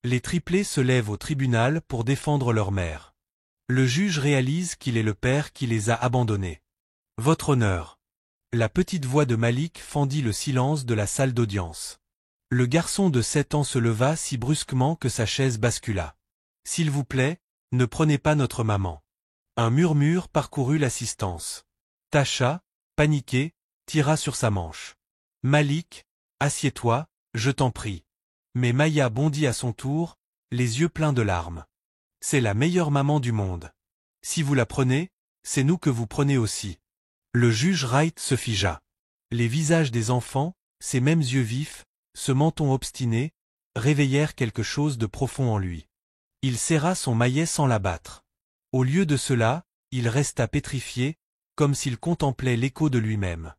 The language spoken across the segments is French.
Les triplés se lèvent au tribunal pour défendre leur mère. Le juge réalise qu'il est le père qui les a abandonnés. Votre honneur. La petite voix de Malik fendit le silence de la salle d'audience. Le garçon de 7 ans se leva si brusquement que sa chaise bascula. S'il vous plaît, ne prenez pas notre maman. Un murmure parcourut l'assistance. Tasha, paniquée, tira sur sa manche. Malik, assieds-toi, je t'en prie. Mais Maya bondit à son tour, les yeux pleins de larmes. C'est la meilleure maman du monde. Si vous la prenez, c'est nous que vous prenez aussi. Le juge Wright se figea. Les visages des enfants, ces mêmes yeux vifs, ce menton obstiné, réveillèrent quelque chose de profond en lui. Il serra son maillet sans l'abattre. Au lieu de cela, il resta pétrifié, comme s'il contemplait l'écho de lui-même.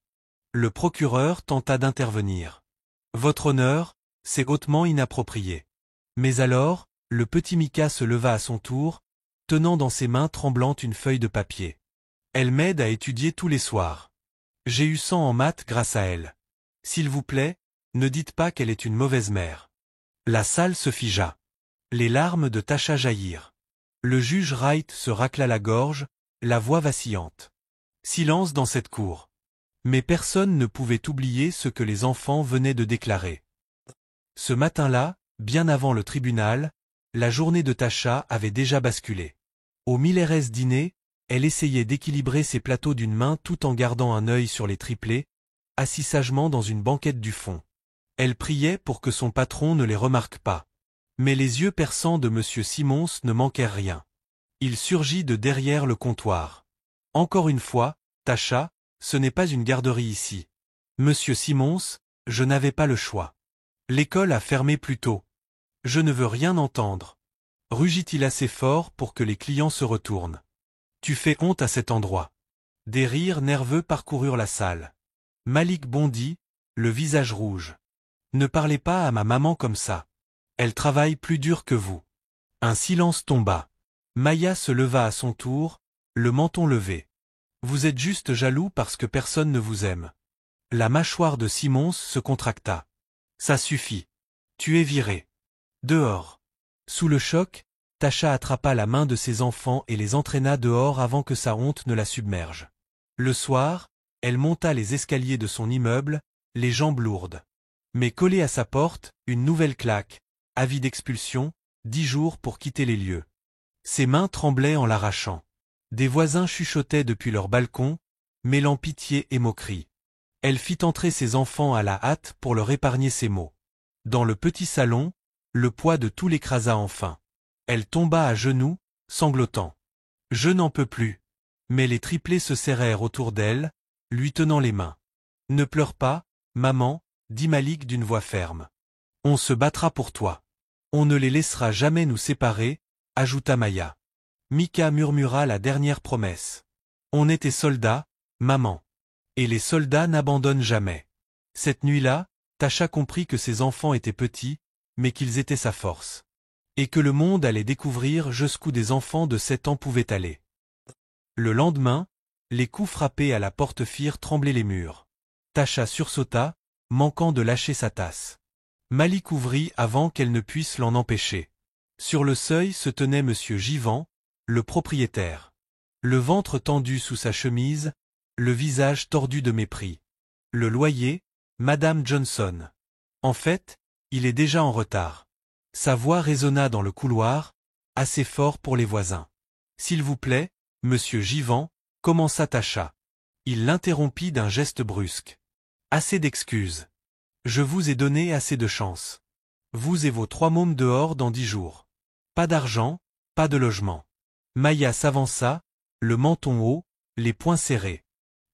Le procureur tenta d'intervenir. Votre honneur, c'est hautement inapproprié. Mais alors, le petit Mika se leva à son tour, tenant dans ses mains tremblantes une feuille de papier. Elle m'aide à étudier tous les soirs. J'ai eu 100 en maths grâce à elle. S'il vous plaît, ne dites pas qu'elle est une mauvaise mère. La salle se figea. Les larmes de Tasha jaillirent. Le juge Wright se racla la gorge, la voix vacillante. Silence dans cette cour. Mais personne ne pouvait oublier ce que les enfants venaient de déclarer. Ce matin-là, bien avant le tribunal, la journée de Tasha avait déjà basculé. Au Milleres dîner, elle essayait d'équilibrer ses plateaux d'une main tout en gardant un œil sur les triplés, assis sagement dans une banquette du fond. Elle priait pour que son patron ne les remarque pas. Mais les yeux perçants de M. Simons ne manquèrent rien. Il surgit de derrière le comptoir. Encore une fois, Tasha, ce n'est pas une garderie ici. Monsieur Simons, je n'avais pas le choix. L'école a fermé plus tôt. Je ne veux rien entendre. Rugit-il assez fort pour que les clients se retournent. Tu fais honte à cet endroit. Des rires nerveux parcoururent la salle. Malik bondit, le visage rouge. Ne parlez pas à ma maman comme ça. Elle travaille plus dur que vous. Un silence tomba. Maya se leva à son tour, le menton levé. Vous êtes juste jaloux parce que personne ne vous aime. La mâchoire de Simons se contracta. Ça suffit. Tu es viré. Dehors. Sous le choc, Tasha attrapa la main de ses enfants et les entraîna dehors avant que sa honte ne la submerge. Le soir, elle monta les escaliers de son immeuble, les jambes lourdes. Mais collée à sa porte, une nouvelle claque, avis d'expulsion, 10 jours pour quitter les lieux. Ses mains tremblaient en l'arrachant. Des voisins chuchotaient depuis leur balcon, mêlant pitié et moquerie. Elle fit entrer ses enfants à la hâte pour leur épargner ces mots. Dans le petit salon, le poids de tout l'écrasa enfin. Elle tomba à genoux, sanglotant. Je n'en peux plus. Mais les triplés se serrèrent autour d'elle, lui tenant les mains. Ne pleure pas, maman, dit Malik d'une voix ferme. On se battra pour toi. On ne les laissera jamais nous séparer, ajouta Maya. Mika murmura la dernière promesse. On était soldats, maman. Et les soldats n'abandonnent jamais. Cette nuit-là, Tasha comprit que ses enfants étaient petits, mais qu'ils étaient sa force. Et que le monde allait découvrir jusqu'où des enfants de 7 ans pouvaient aller. Le lendemain, les coups frappés à la porte firent trembler les murs. Tasha sursauta, manquant de lâcher sa tasse. Malik ouvrit avant qu'elle ne puisse l'en empêcher. Sur le seuil se tenait Monsieur Givant, le propriétaire. Le ventre tendu sous sa chemise, le visage tordu de mépris. Le loyer, Madame Johnson. En fait, il est déjà en retard. Sa voix résonna dans le couloir, assez fort pour les voisins. S'il vous plaît, Monsieur Givant, commença Tasha. Il l'interrompit d'un geste brusque. Assez d'excuses. Je vous ai donné assez de chance. Vous et vos 3 mômes dehors dans 10 jours. Pas d'argent, pas de logement. Maya s'avança, le menton haut, les poings serrés.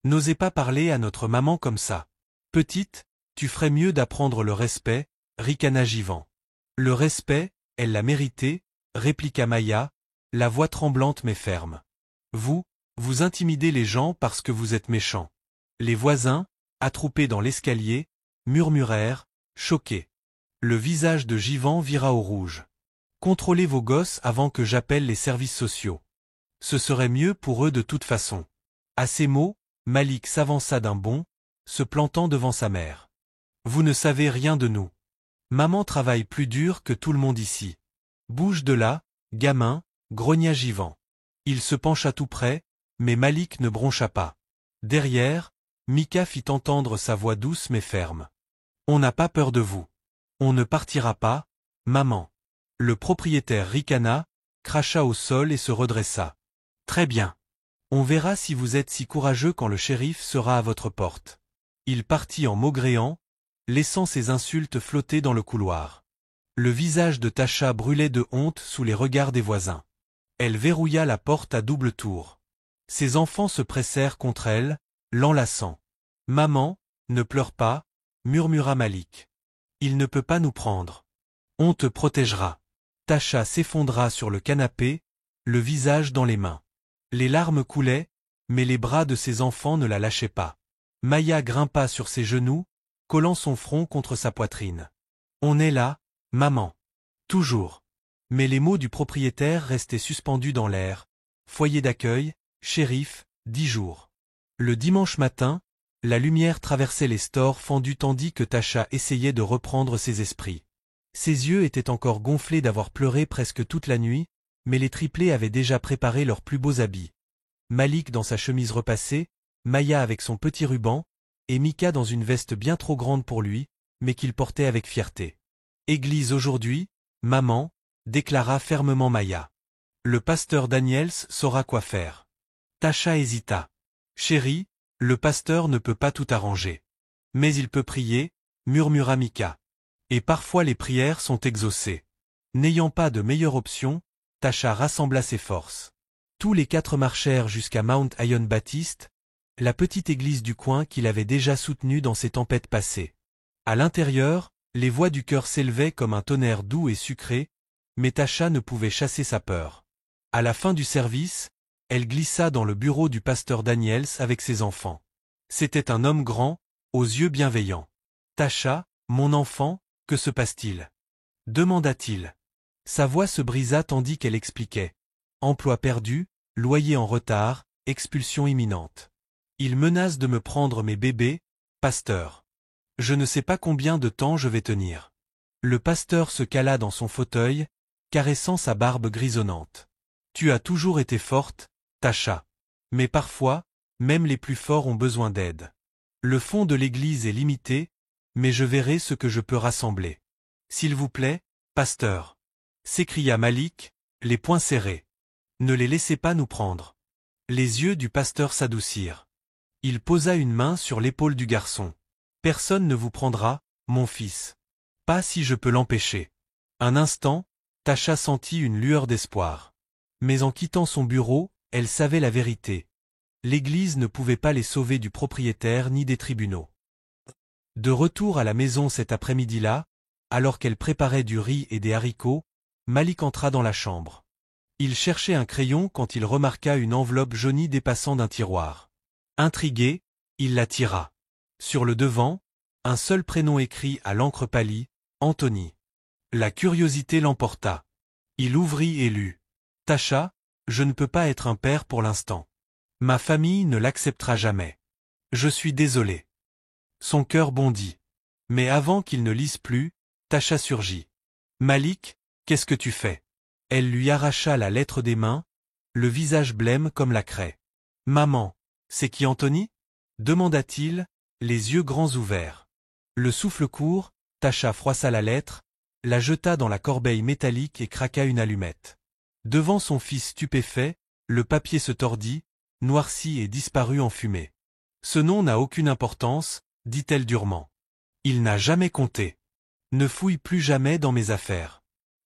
N'osez pas parler à notre maman comme ça. Petite, tu ferais mieux d'apprendre le respect, ricana Givant. Le respect, elle l'a mérité, répliqua Maya, la voix tremblante mais ferme. Vous intimidez les gens parce que vous êtes méchant. Les voisins, attroupés dans l'escalier, murmurèrent, choqués. Le visage de Givant vira au rouge. Contrôlez vos gosses avant que j'appelle les services sociaux. Ce serait mieux pour eux de toute façon. À ces mots, Malik s'avança d'un bond, se plantant devant sa mère. Vous ne savez rien de nous. Maman travaille plus dur que tout le monde ici. Bouge de là, gamin, grogna Jivan. Il se pencha tout près, mais Malik ne broncha pas. Derrière, Mika fit entendre sa voix douce mais ferme. On n'a pas peur de vous. On ne partira pas, maman. Le propriétaire ricana, cracha au sol et se redressa. Très bien. On verra si vous êtes si courageux quand le shérif sera à votre porte. Il partit en maugréant, laissant ses insultes flotter dans le couloir. Le visage de Tasha brûlait de honte sous les regards des voisins. Elle verrouilla la porte à double tour. Ses enfants se pressèrent contre elle, l'enlaçant. « Maman, ne pleure pas », murmura Malik. « Il ne peut pas nous prendre. On te protégera. » Tasha s'effondra sur le canapé, le visage dans les mains. Les larmes coulaient, mais les bras de ses enfants ne la lâchaient pas. Maya grimpa sur ses genoux, collant son front contre sa poitrine. « On est là, maman. Toujours. » Mais les mots du propriétaire restaient suspendus dans l'air. Foyer d'accueil, shérif, 10 jours. Le dimanche matin, la lumière traversait les stores fendus tandis que Tasha essayait de reprendre ses esprits. Ses yeux étaient encore gonflés d'avoir pleuré presque toute la nuit, mais les triplés avaient déjà préparé leurs plus beaux habits. Malik dans sa chemise repassée, Maya avec son petit ruban, et Mika dans une veste bien trop grande pour lui, mais qu'il portait avec fierté. « Église aujourd'hui, maman », déclara fermement Maya. « Le pasteur Daniels saura quoi faire. » Tasha hésita. « Chérie, le pasteur ne peut pas tout arranger. Mais il peut prier, » murmura Mika. « Et parfois les prières sont exaucées. » N'ayant pas de meilleure option, Tasha rassembla ses forces. Tous les 4 marchèrent jusqu'à Mount Iron Baptist, la petite église du coin qu'il avait déjà soutenue dans ses tempêtes passées. À l'intérieur, les voix du chœur s'élevaient comme un tonnerre doux et sucré, mais Tasha ne pouvait chasser sa peur. À la fin du service, elle glissa dans le bureau du pasteur Daniels avec ses enfants. C'était un homme grand, aux yeux bienveillants. « Tasha, mon enfant, que se passe-t-il » demanda-t-il. Sa voix se brisa tandis qu'elle expliquait. Emploi perdu, loyer en retard, expulsion imminente. Ils menacent de me prendre mes bébés, pasteur. Je ne sais pas combien de temps je vais tenir. Le pasteur se cala dans son fauteuil, caressant sa barbe grisonnante. Tu as toujours été forte, Tasha. Mais parfois, même les plus forts ont besoin d'aide. Le fond de l'église est limité, mais je verrai ce que je peux rassembler. S'il vous plaît, pasteur. S'écria Malik, les poings serrés. Ne les laissez pas nous prendre. Les yeux du pasteur s'adoucirent. Il posa une main sur l'épaule du garçon. Personne ne vous prendra, mon fils. Pas si je peux l'empêcher. Un instant, Tasha sentit une lueur d'espoir. Mais en quittant son bureau, elle savait la vérité. L'église ne pouvait pas les sauver du propriétaire ni des tribunaux. De retour à la maison cet après-midi-là, alors qu'elle préparait du riz et des haricots, Malik entra dans la chambre. Il cherchait un crayon quand il remarqua une enveloppe jaunie dépassant d'un tiroir. Intrigué, il la tira. Sur le devant, un seul prénom écrit à l'encre pâlie, Anthony. La curiosité l'emporta. Il ouvrit et lut. Tasha, je ne peux pas être un père pour l'instant. Ma famille ne l'acceptera jamais. Je suis désolé. Son cœur bondit. Mais avant qu'il ne lise plus, Tasha surgit. Malik, qu'est-ce que tu fais? Elle lui arracha la lettre des mains, le visage blême comme la craie. Maman, c'est qui Anthony? Demanda-t-il, les yeux grands ouverts. Le souffle court, Tasha froissa la lettre, la jeta dans la corbeille métallique et craqua une allumette. Devant son fils stupéfait, le papier se tordit, noircit et disparut en fumée. Ce nom n'a aucune importance, dit-elle durement. Il n'a jamais compté. Ne fouille plus jamais dans mes affaires.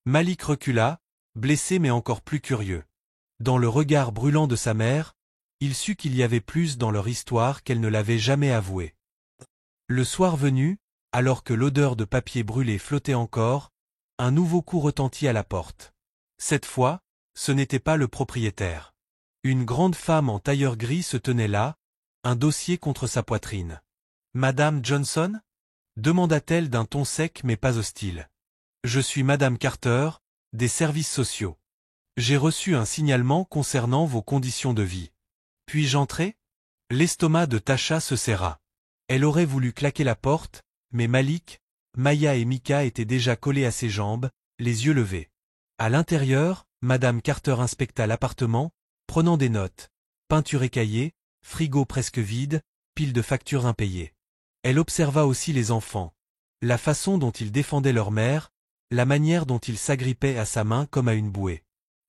Malik recula, blessé mais encore plus curieux. Dans le regard brûlant de sa mère, il sut qu'il y avait plus dans leur histoire qu'elle ne l'avait jamais avoué. Le soir venu, alors que l'odeur de papier brûlé flottait encore, un nouveau coup retentit à la porte. Cette fois, ce n'était pas le propriétaire. Une grande femme en tailleur gris se tenait là, un dossier contre sa poitrine. « Madame Johnson » demanda-t-elle d'un ton sec mais pas hostile. « Je suis Madame Carter, des services sociaux. J'ai reçu un signalement concernant vos conditions de vie. Puis-je entrer ?» L'estomac de Tasha se serra. Elle aurait voulu claquer la porte, mais Malik, Maya et Mika étaient déjà collés à ses jambes, les yeux levés. À l'intérieur, Madame Carter inspecta l'appartement, prenant des notes. Peinture écaillée, frigo presque vide, pile de factures impayées. Elle observa aussi les enfants. La façon dont ils défendaient leur mère, la manière dont ils s'agrippaient à sa main comme à une bouée.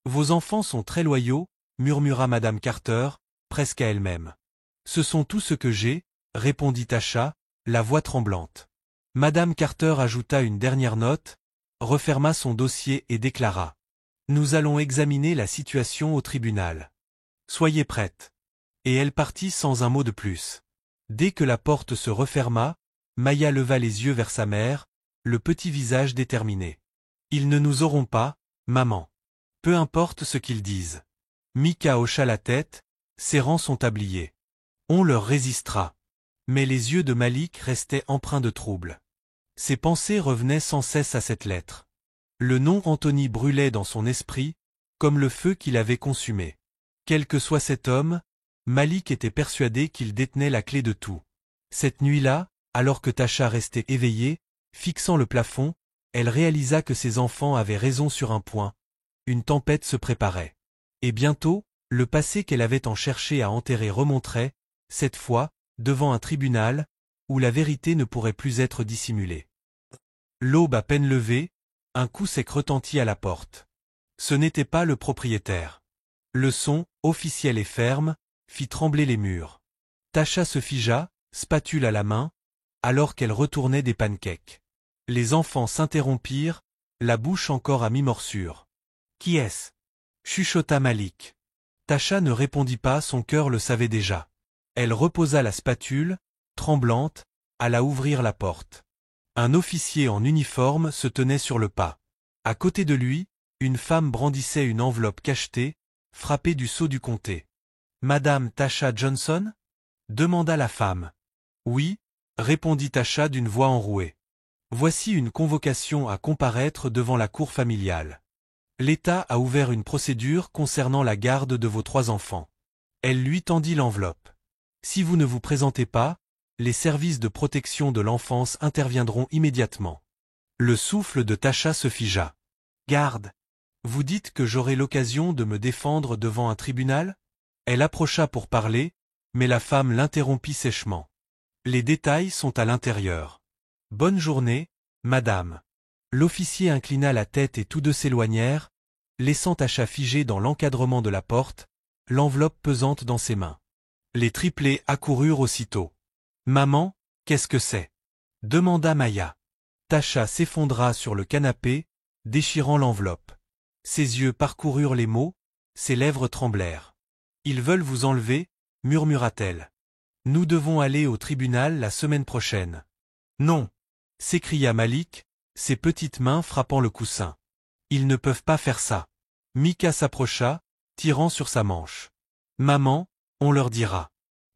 Vos enfants sont très loyaux, murmura Madame Carter, presque à elle-même. Ce sont tout ce que j'ai, répondit Tasha, la voix tremblante. Madame Carter ajouta une dernière note, referma son dossier et déclara. Nous allons examiner la situation au tribunal. Soyez prête. Et elle partit sans un mot de plus. Dès que la porte se referma, Maya leva les yeux vers sa mère, le petit visage déterminé. Ils ne nous auront pas, maman. Peu importe ce qu'ils disent. Mika hocha la tête, serrant son tablier. On leur résistera. Mais les yeux de Malik restaient empreints de trouble. Ses pensées revenaient sans cesse à cette lettre. Le nom Anthony brûlait dans son esprit, comme le feu qui l'avait consumé. Quel que soit cet homme, Malik était persuadé qu'il détenait la clé de tout. Cette nuit-là, alors que Tasha restait éveillée, fixant le plafond, elle réalisa que ses enfants avaient raison sur un point. Une tempête se préparait. Et bientôt, le passé qu'elle avait tant cherché à enterrer remonterait, cette fois, devant un tribunal, où la vérité ne pourrait plus être dissimulée. L'aube à peine levée, un coup sec retentit à la porte. Ce n'était pas le propriétaire. Le son, officiel et ferme, fit trembler les murs. Tasha se figea, spatule à la main, alors qu'elle retournait des pancakes. Les enfants s'interrompirent, la bouche encore à mi-morsure. « Qui est-ce » chuchota Malik. Tasha ne répondit pas, son cœur le savait déjà. Elle reposa la spatule, tremblante, alla ouvrir la porte. Un officier en uniforme se tenait sur le pas. À côté de lui, une femme brandissait une enveloppe cachetée, frappée du sceau du comté. « Madame Tasha Johnson » demanda la femme. « Oui » répondit Tasha d'une voix enrouée. « Voici une convocation à comparaître devant la cour familiale. L'État a ouvert une procédure concernant la garde de vos 3 enfants. » Elle lui tendit l'enveloppe. « Si vous ne vous présentez pas, les services de protection de l'enfance interviendront immédiatement. » Le souffle de Tasha se figea. « Garde. Vous dites que j'aurai l'occasion de me défendre devant un tribunal ?» Elle approcha pour parler, mais la femme l'interrompit sèchement. « Les détails sont à l'intérieur. Bonne journée, madame. » L'officier inclina la tête et tous deux s'éloignèrent, laissant Tasha figée dans l'encadrement de la porte, l'enveloppe pesante dans ses mains. Les triplés accoururent aussitôt. « Maman, qu'est-ce que c'est » demanda Maya. Tasha s'effondra sur le canapé, déchirant l'enveloppe. Ses yeux parcoururent les mots, ses lèvres tremblèrent. « Ils veulent vous enlever » murmura-t-elle. « Nous devons aller au tribunal la semaine prochaine. »« Non » s'écria Malik, ses petites mains frappant le coussin. « Ils ne peuvent pas faire ça. » Mika s'approcha, tirant sur sa manche. « Maman, on leur dira.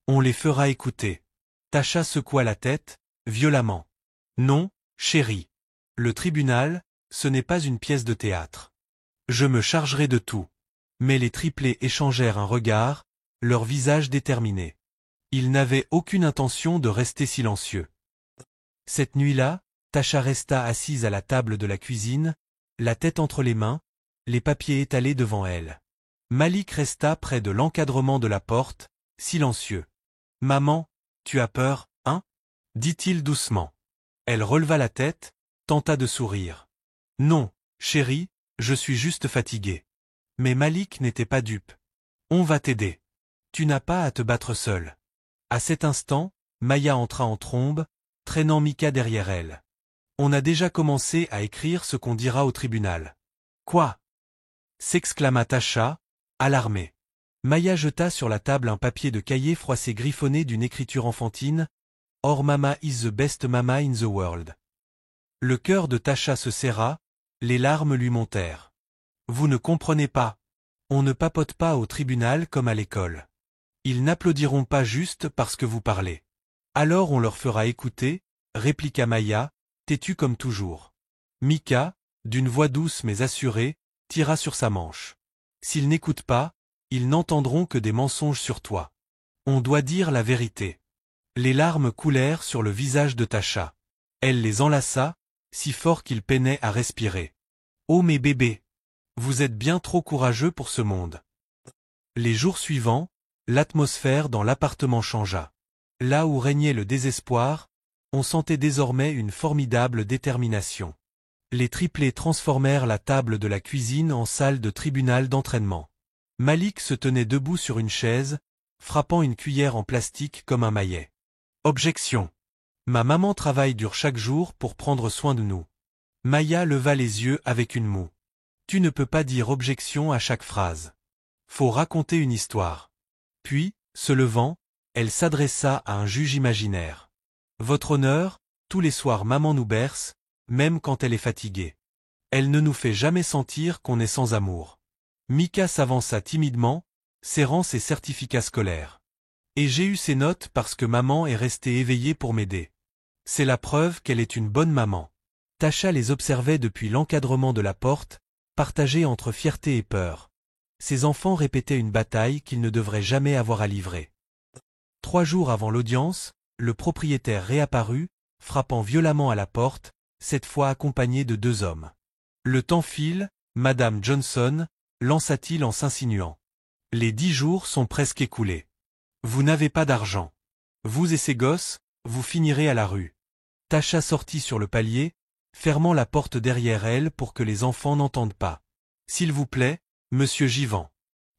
On les fera écouter. » Tasha secoua la tête, violemment. « Non, chérie. Le tribunal, ce n'est pas une pièce de théâtre. Je me chargerai de tout. » Mais les triplés échangèrent un regard, leur visage déterminé. Ils n'avaient aucune intention de rester silencieux. Cette nuit-là, Tasha resta assise à la table de la cuisine, la tête entre les mains, les papiers étalés devant elle. Malik resta près de l'encadrement de la porte, silencieux. « Maman, tu as peur, hein » dit-il doucement. Elle releva la tête, tenta de sourire. « Non, chérie, je suis juste fatiguée. » Mais Malik n'était pas dupe. « On va t'aider. Tu n'as pas à te battre seule. » À cet instant, Maya entra en trombe, traînant Mika derrière elle. « On a déjà commencé à écrire ce qu'on dira au tribunal. »« Quoi » s'exclama Tasha, alarmée. Maya jeta sur la table un papier de cahier froissé griffonné d'une écriture enfantine. « Or Mama is the best mama in the world. » Le cœur de Tasha se serra, les larmes lui montèrent. « Vous ne comprenez pas. On ne papote pas au tribunal comme à l'école. Ils n'applaudiront pas juste parce que vous parlez. Alors on leur fera écouter, » répliqua Maya, têtue comme toujours. Mika, d'une voix douce mais assurée, tira sur sa manche. « S'ils n'écoutent pas, ils n'entendront que des mensonges sur toi. On doit dire la vérité. » Les larmes coulèrent sur le visage de Tasha. Elle les enlaça, si fort qu'il peinait à respirer. « Oh mes bébés ! Vous êtes bien trop courageux pour ce monde. Les jours suivants, l'atmosphère dans l'appartement changea. Là où régnait le désespoir, on sentait désormais une formidable détermination. Les triplés transformèrent la table de la cuisine en salle de tribunal d'entraînement. Malik se tenait debout sur une chaise, frappant une cuillère en plastique comme un maillet. Objection. Ma maman travaille dur chaque jour pour prendre soin de nous. Maya leva les yeux avec une moue. Tu ne peux pas dire objection à chaque phrase. Faut raconter une histoire. Puis, se levant, elle s'adressa à un juge imaginaire. Votre honneur, tous les soirs maman nous berce, même quand elle est fatiguée. Elle ne nous fait jamais sentir qu'on est sans amour. Mika s'avança timidement, serrant ses certificats scolaires. Et j'ai eu ces notes parce que maman est restée éveillée pour m'aider. C'est la preuve qu'elle est une bonne maman. Tasha les observait depuis l'encadrement de la porte, partagée entre fierté et peur. Ses enfants répétaient une bataille qu'ils ne devraient jamais avoir à livrer. 3 jours avant l'audience, le propriétaire réapparut, frappant violemment à la porte, cette fois accompagné de 2 hommes. Le temps file, Madame Johnson, lança-t-il en s'insinuant. Les 10 jours sont presque écoulés. Vous n'avez pas d'argent. Vous et ces gosses, vous finirez à la rue. Tasha sortit sur le palier, fermant la porte derrière elle pour que les enfants n'entendent pas. S'il vous plaît, monsieur Givant.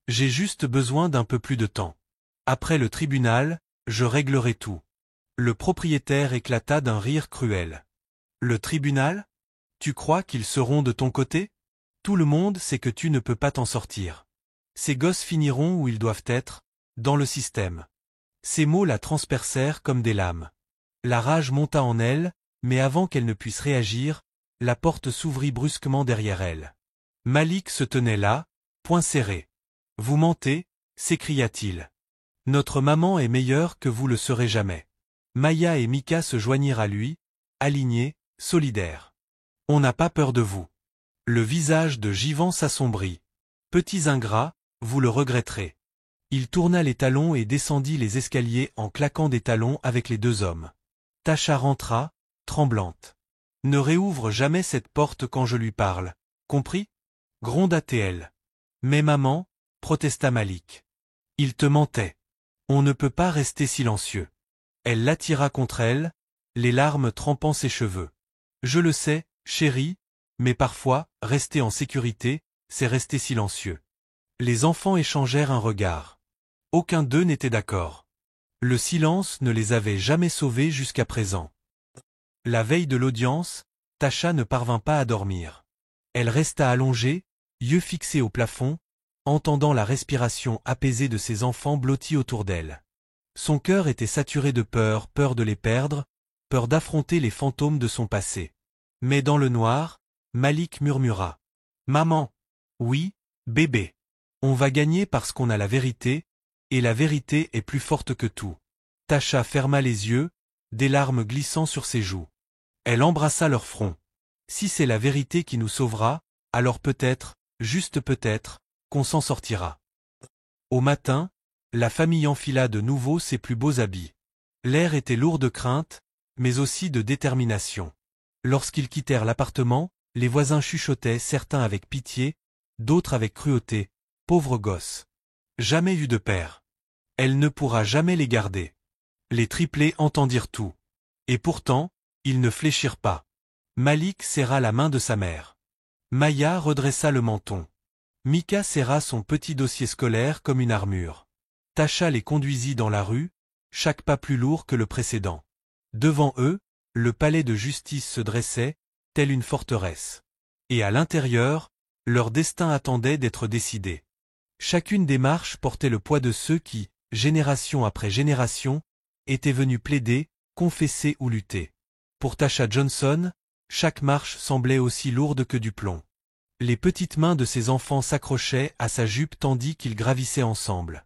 J'ai juste besoin d'un peu plus de temps. Après le tribunal, je réglerai tout. Le propriétaire éclata d'un rire cruel. Le tribunal? Tu crois qu'ils seront de ton côté? Tout le monde sait que tu ne peux pas t'en sortir. Ces gosses finiront où ils doivent être, dans le système. Ces mots la transpercèrent comme des lames. La rage monta en elle, mais avant qu'elle ne puisse réagir, la porte s'ouvrit brusquement derrière elle. Malik se tenait là, poing serré. Vous mentez, s'écria-t-il. Notre maman est meilleure que vous le serez jamais. Maya et Mika se joignirent à lui, alignés, solidaires. On n'a pas peur de vous. Le visage de Givant s'assombrit. Petits ingrats, vous le regretterez. Il tourna les talons et descendit les escaliers en claquant des talons avec les 2 hommes. Tasha rentra, tremblante. Ne réouvre jamais cette porte quand je lui parle, compris? Gronda-t-elle. Mais maman, protesta Malik. Il te mentait. On ne peut pas rester silencieux. Elle l'attira contre elle, les larmes trempant ses cheveux. Je le sais, chérie, mais parfois, rester en sécurité, c'est rester silencieux. Les enfants échangèrent un regard. Aucun d'eux n'était d'accord. Le silence ne les avait jamais sauvés jusqu'à présent. La veille de l'audience, Tasha ne parvint pas à dormir. Elle resta allongée, yeux fixés au plafond, entendant la respiration apaisée de ses enfants blottis autour d'elle. Son cœur était saturé de peur, peur de les perdre, peur d'affronter les fantômes de son passé. Mais dans le noir, Malik murmura. « Maman. Oui, bébé. On va gagner parce qu'on a la vérité, et la vérité est plus forte que tout. » Tasha ferma les yeux, des larmes glissant sur ses joues. Elle embrassa leur front. Si c'est la vérité qui nous sauvera, alors peut-être, juste peut-être, qu'on s'en sortira. Au matin, la famille enfila de nouveau ses plus beaux habits. L'air était lourd de crainte, mais aussi de détermination. Lorsqu'ils quittèrent l'appartement, les voisins chuchotaient, certains avec pitié, d'autres avec cruauté. Pauvre gosse. Jamais eu de père. Elle ne pourra jamais les garder. Les triplés entendirent tout. Et pourtant, ils ne fléchirent pas. Malik serra la main de sa mère. Maya redressa le menton. Mika serra son petit dossier scolaire comme une armure. Tasha les conduisit dans la rue, chaque pas plus lourd que le précédent. Devant eux, le palais de justice se dressait, telle une forteresse. Et à l'intérieur, leur destin attendait d'être décidé. Chacune des marches portait le poids de ceux qui, génération après génération, étaient venus plaider, confesser ou lutter. Pour Tasha Johnson, chaque marche semblait aussi lourde que du plomb. Les petites mains de ses enfants s'accrochaient à sa jupe tandis qu'ils gravissaient ensemble.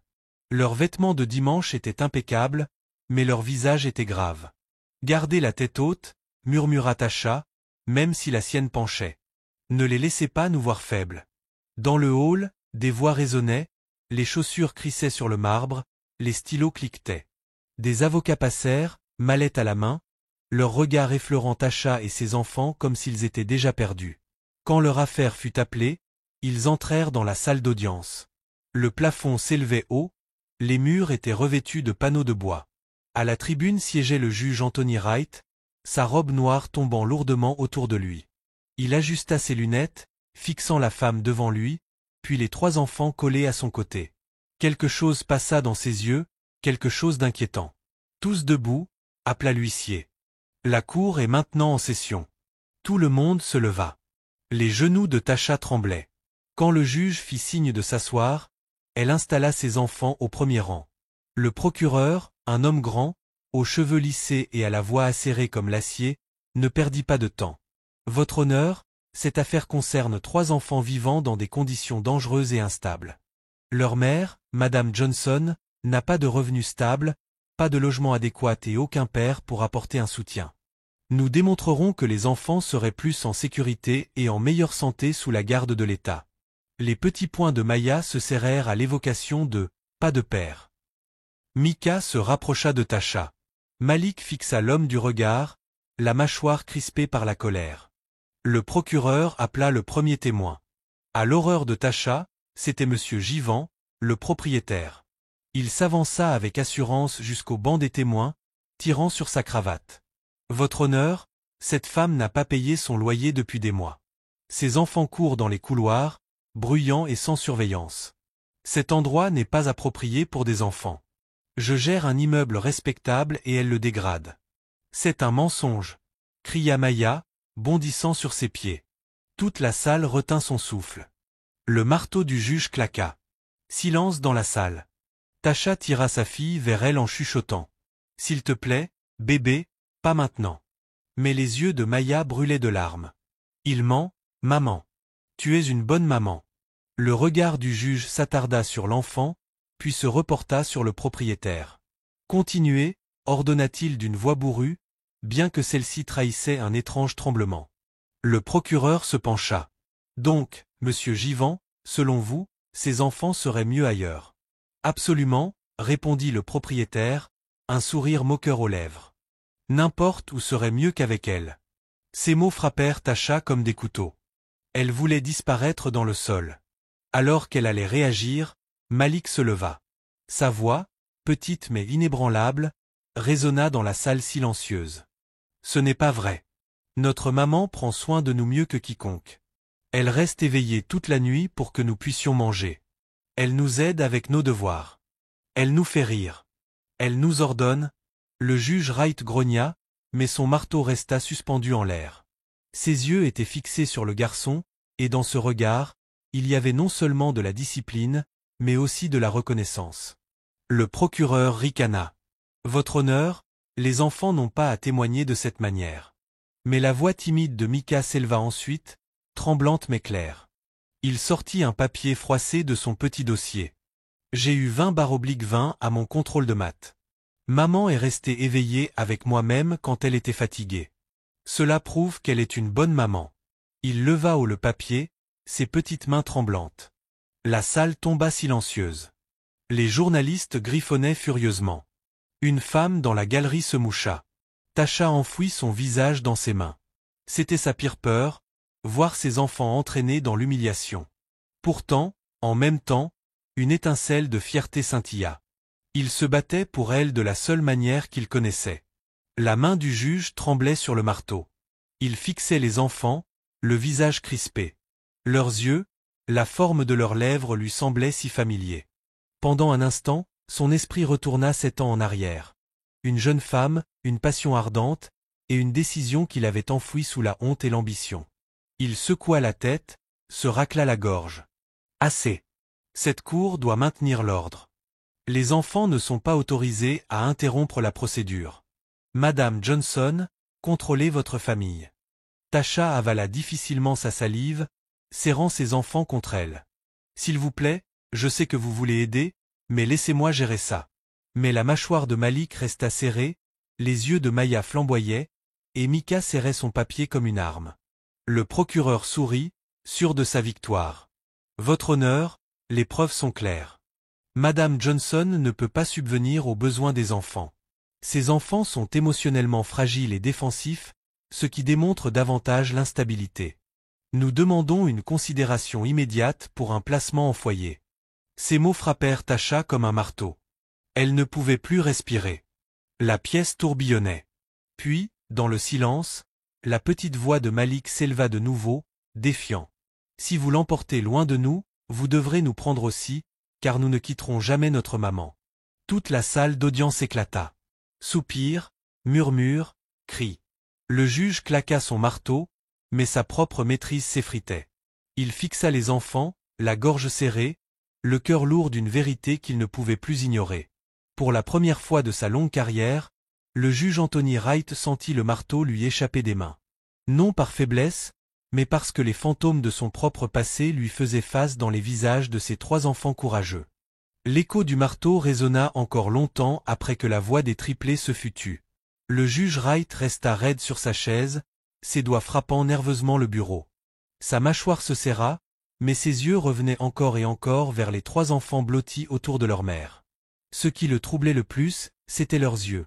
Leurs vêtements de dimanche étaient impeccables, mais leur visage était grave. « Gardez la tête haute », murmura Tasha, même si la sienne penchait. « Ne les laissez pas nous voir faibles. » Dans le hall, des voix résonnaient, les chaussures crissaient sur le marbre, les stylos cliquetaient. Des avocats passèrent, mallette à la main, leur regard effleurant Tasha et ses enfants comme s'ils étaient déjà perdus. Quand leur affaire fut appelée, Ils entrèrent dans la salle d'audience. Le plafond s'élevait haut, les murs étaient revêtus de panneaux de bois. À la tribune siégeait le juge Anthony Wright, sa robe noire tombant lourdement autour de lui. Il ajusta ses lunettes, fixant la femme devant lui, puis les 3 enfants collés à son côté. Quelque chose passa dans ses yeux, quelque chose d'inquiétant. Tous debout, appela l'huissier. La cour est maintenant en session. Tout le monde se leva. Les genoux de Tasha tremblaient. Quand le juge fit signe de s'asseoir, elle installa ses enfants au premier rang. Le procureur, un homme grand, aux cheveux lissés et à la voix acérée comme l'acier, ne perdit pas de temps. Votre honneur, cette affaire concerne 3 enfants vivant dans des conditions dangereuses et instables. Leur mère, Madame Johnson, n'a pas de revenus stables, pas de logement adéquat et aucun père pour apporter un soutien. Nous démontrerons que les enfants seraient plus en sécurité et en meilleure santé sous la garde de l'État. Les petits poings de Maya se serrèrent à l'évocation de « pas de père ». Micah se rapprocha de Tasha. Malik fixa l'homme du regard, la mâchoire crispée par la colère. Le procureur appela le premier témoin. À l'horreur de Tasha, c'était Monsieur Givant, le propriétaire. Il s'avança avec assurance jusqu'au banc des témoins, tirant sur sa cravate. Votre honneur, cette femme n'a pas payé son loyer depuis des mois. Ses enfants courent dans les couloirs, bruyants et sans surveillance. Cet endroit n'est pas approprié pour des enfants. Je gère un immeuble respectable et elle le dégrade. C'est un mensonge, cria Maya, bondissant sur ses pieds. Toute la salle retint son souffle. Le marteau du juge claqua. Silence dans la salle. Tasha tira sa fille vers elle en chuchotant. « S'il te plaît, bébé, pas maintenant. » Mais les yeux de Maya brûlaient de larmes. « Il ment, maman. Tu es une bonne maman. » Le regard du juge s'attarda sur l'enfant, puis se reporta sur le propriétaire. « Continuez, » ordonna-t-il d'une voix bourrue, bien que celle-ci trahissait un étrange tremblement. Le procureur se pencha. « Donc, monsieur Givant, selon vous, ces enfants seraient mieux ailleurs. » « Absolument, » répondit le propriétaire, un sourire moqueur aux lèvres. « N'importe où serait mieux qu'avec elle. » Ces mots frappèrent Tasha comme des couteaux. Elle voulait disparaître dans le sol. Alors qu'elle allait réagir, Malik se leva. Sa voix, petite mais inébranlable, résonna dans la salle silencieuse. « Ce n'est pas vrai. Notre maman prend soin de nous mieux que quiconque. Elle reste éveillée toute la nuit pour que nous puissions manger. Elle nous aide avec nos devoirs. Elle nous fait rire. Elle nous ordonne. » Le juge Wright grogna, mais son marteau resta suspendu en l'air. Ses yeux étaient fixés sur le garçon, et dans ce regard, il y avait non seulement de la discipline, mais aussi de la reconnaissance. Le procureur ricana. « Votre honneur, les enfants n'ont pas à témoigner de cette manière. » Mais la voix timide de Micah s'éleva ensuite, tremblante mais claire. Il sortit un papier froissé de son petit dossier. « J'ai eu 20/20 à mon contrôle de maths. Maman est restée éveillée avec moi-même quand elle était fatiguée. Cela prouve qu'elle est une bonne maman. » Il leva haut le papier, ses petites mains tremblantes. La salle tomba silencieuse. Les journalistes griffonnaient furieusement. Une femme dans la galerie se moucha. Tasha enfouit son visage dans ses mains. C'était sa pire peur, voir ses enfants entraînés dans l'humiliation. Pourtant, en même temps, une étincelle de fierté scintilla. Il se battait pour elle de la seule manière qu'il connaissait. La main du juge tremblait sur le marteau. Il fixait les enfants, le visage crispé. Leurs yeux, la forme de leurs lèvres lui semblaient si familiers. Pendant un instant, son esprit retourna 7 ans en arrière. Une jeune femme, une passion ardente, et une décision qu'il avait enfouie sous la honte et l'ambition. Il secoua la tête, se racla la gorge. Assez. Cette cour doit maintenir l'ordre. Les enfants ne sont pas autorisés à interrompre la procédure. Madame Johnson, contrôlez votre famille. Tasha avala difficilement sa salive, serrant ses enfants contre elle. S'il vous plaît, je sais que vous voulez aider, mais laissez-moi gérer ça. Mais la mâchoire de Malik resta serrée, les yeux de Maya flamboyaient, et Micah serrait son papier comme une arme. Le procureur sourit, sûr de sa victoire. Votre honneur, les preuves sont claires. Madame Johnson ne peut pas subvenir aux besoins des enfants. Ces enfants sont émotionnellement fragiles et défensifs, ce qui démontre davantage l'instabilité. Nous demandons une considération immédiate pour un placement en foyer. Ces mots frappèrent Tasha comme un marteau. Elle ne pouvait plus respirer. La pièce tourbillonnait. Puis, dans le silence, la petite voix de Malik s'éleva de nouveau, défiant. Si vous l'emportez loin de nous, vous devrez nous prendre aussi, car nous ne quitterons jamais notre maman. Toute la salle d'audience éclata. Soupirs, murmures, cris. Le juge claqua son marteau, mais sa propre maîtrise s'effritait. Il fixa les enfants, la gorge serrée, le cœur lourd d'une vérité qu'il ne pouvait plus ignorer. Pour la première fois de sa longue carrière, le juge Anthony Wright sentit le marteau lui échapper des mains. Non par faiblesse, mais parce que les fantômes de son propre passé lui faisaient face dans les visages de ses 3 enfants courageux. L'écho du marteau résonna encore longtemps après que la voix des triplés se fut tue. Le juge Wright resta raide sur sa chaise, ses doigts frappant nerveusement le bureau. Sa mâchoire se serra, mais ses yeux revenaient encore et encore vers les 3 enfants blottis autour de leur mère. Ce qui le troublait le plus, c'étaient leurs yeux.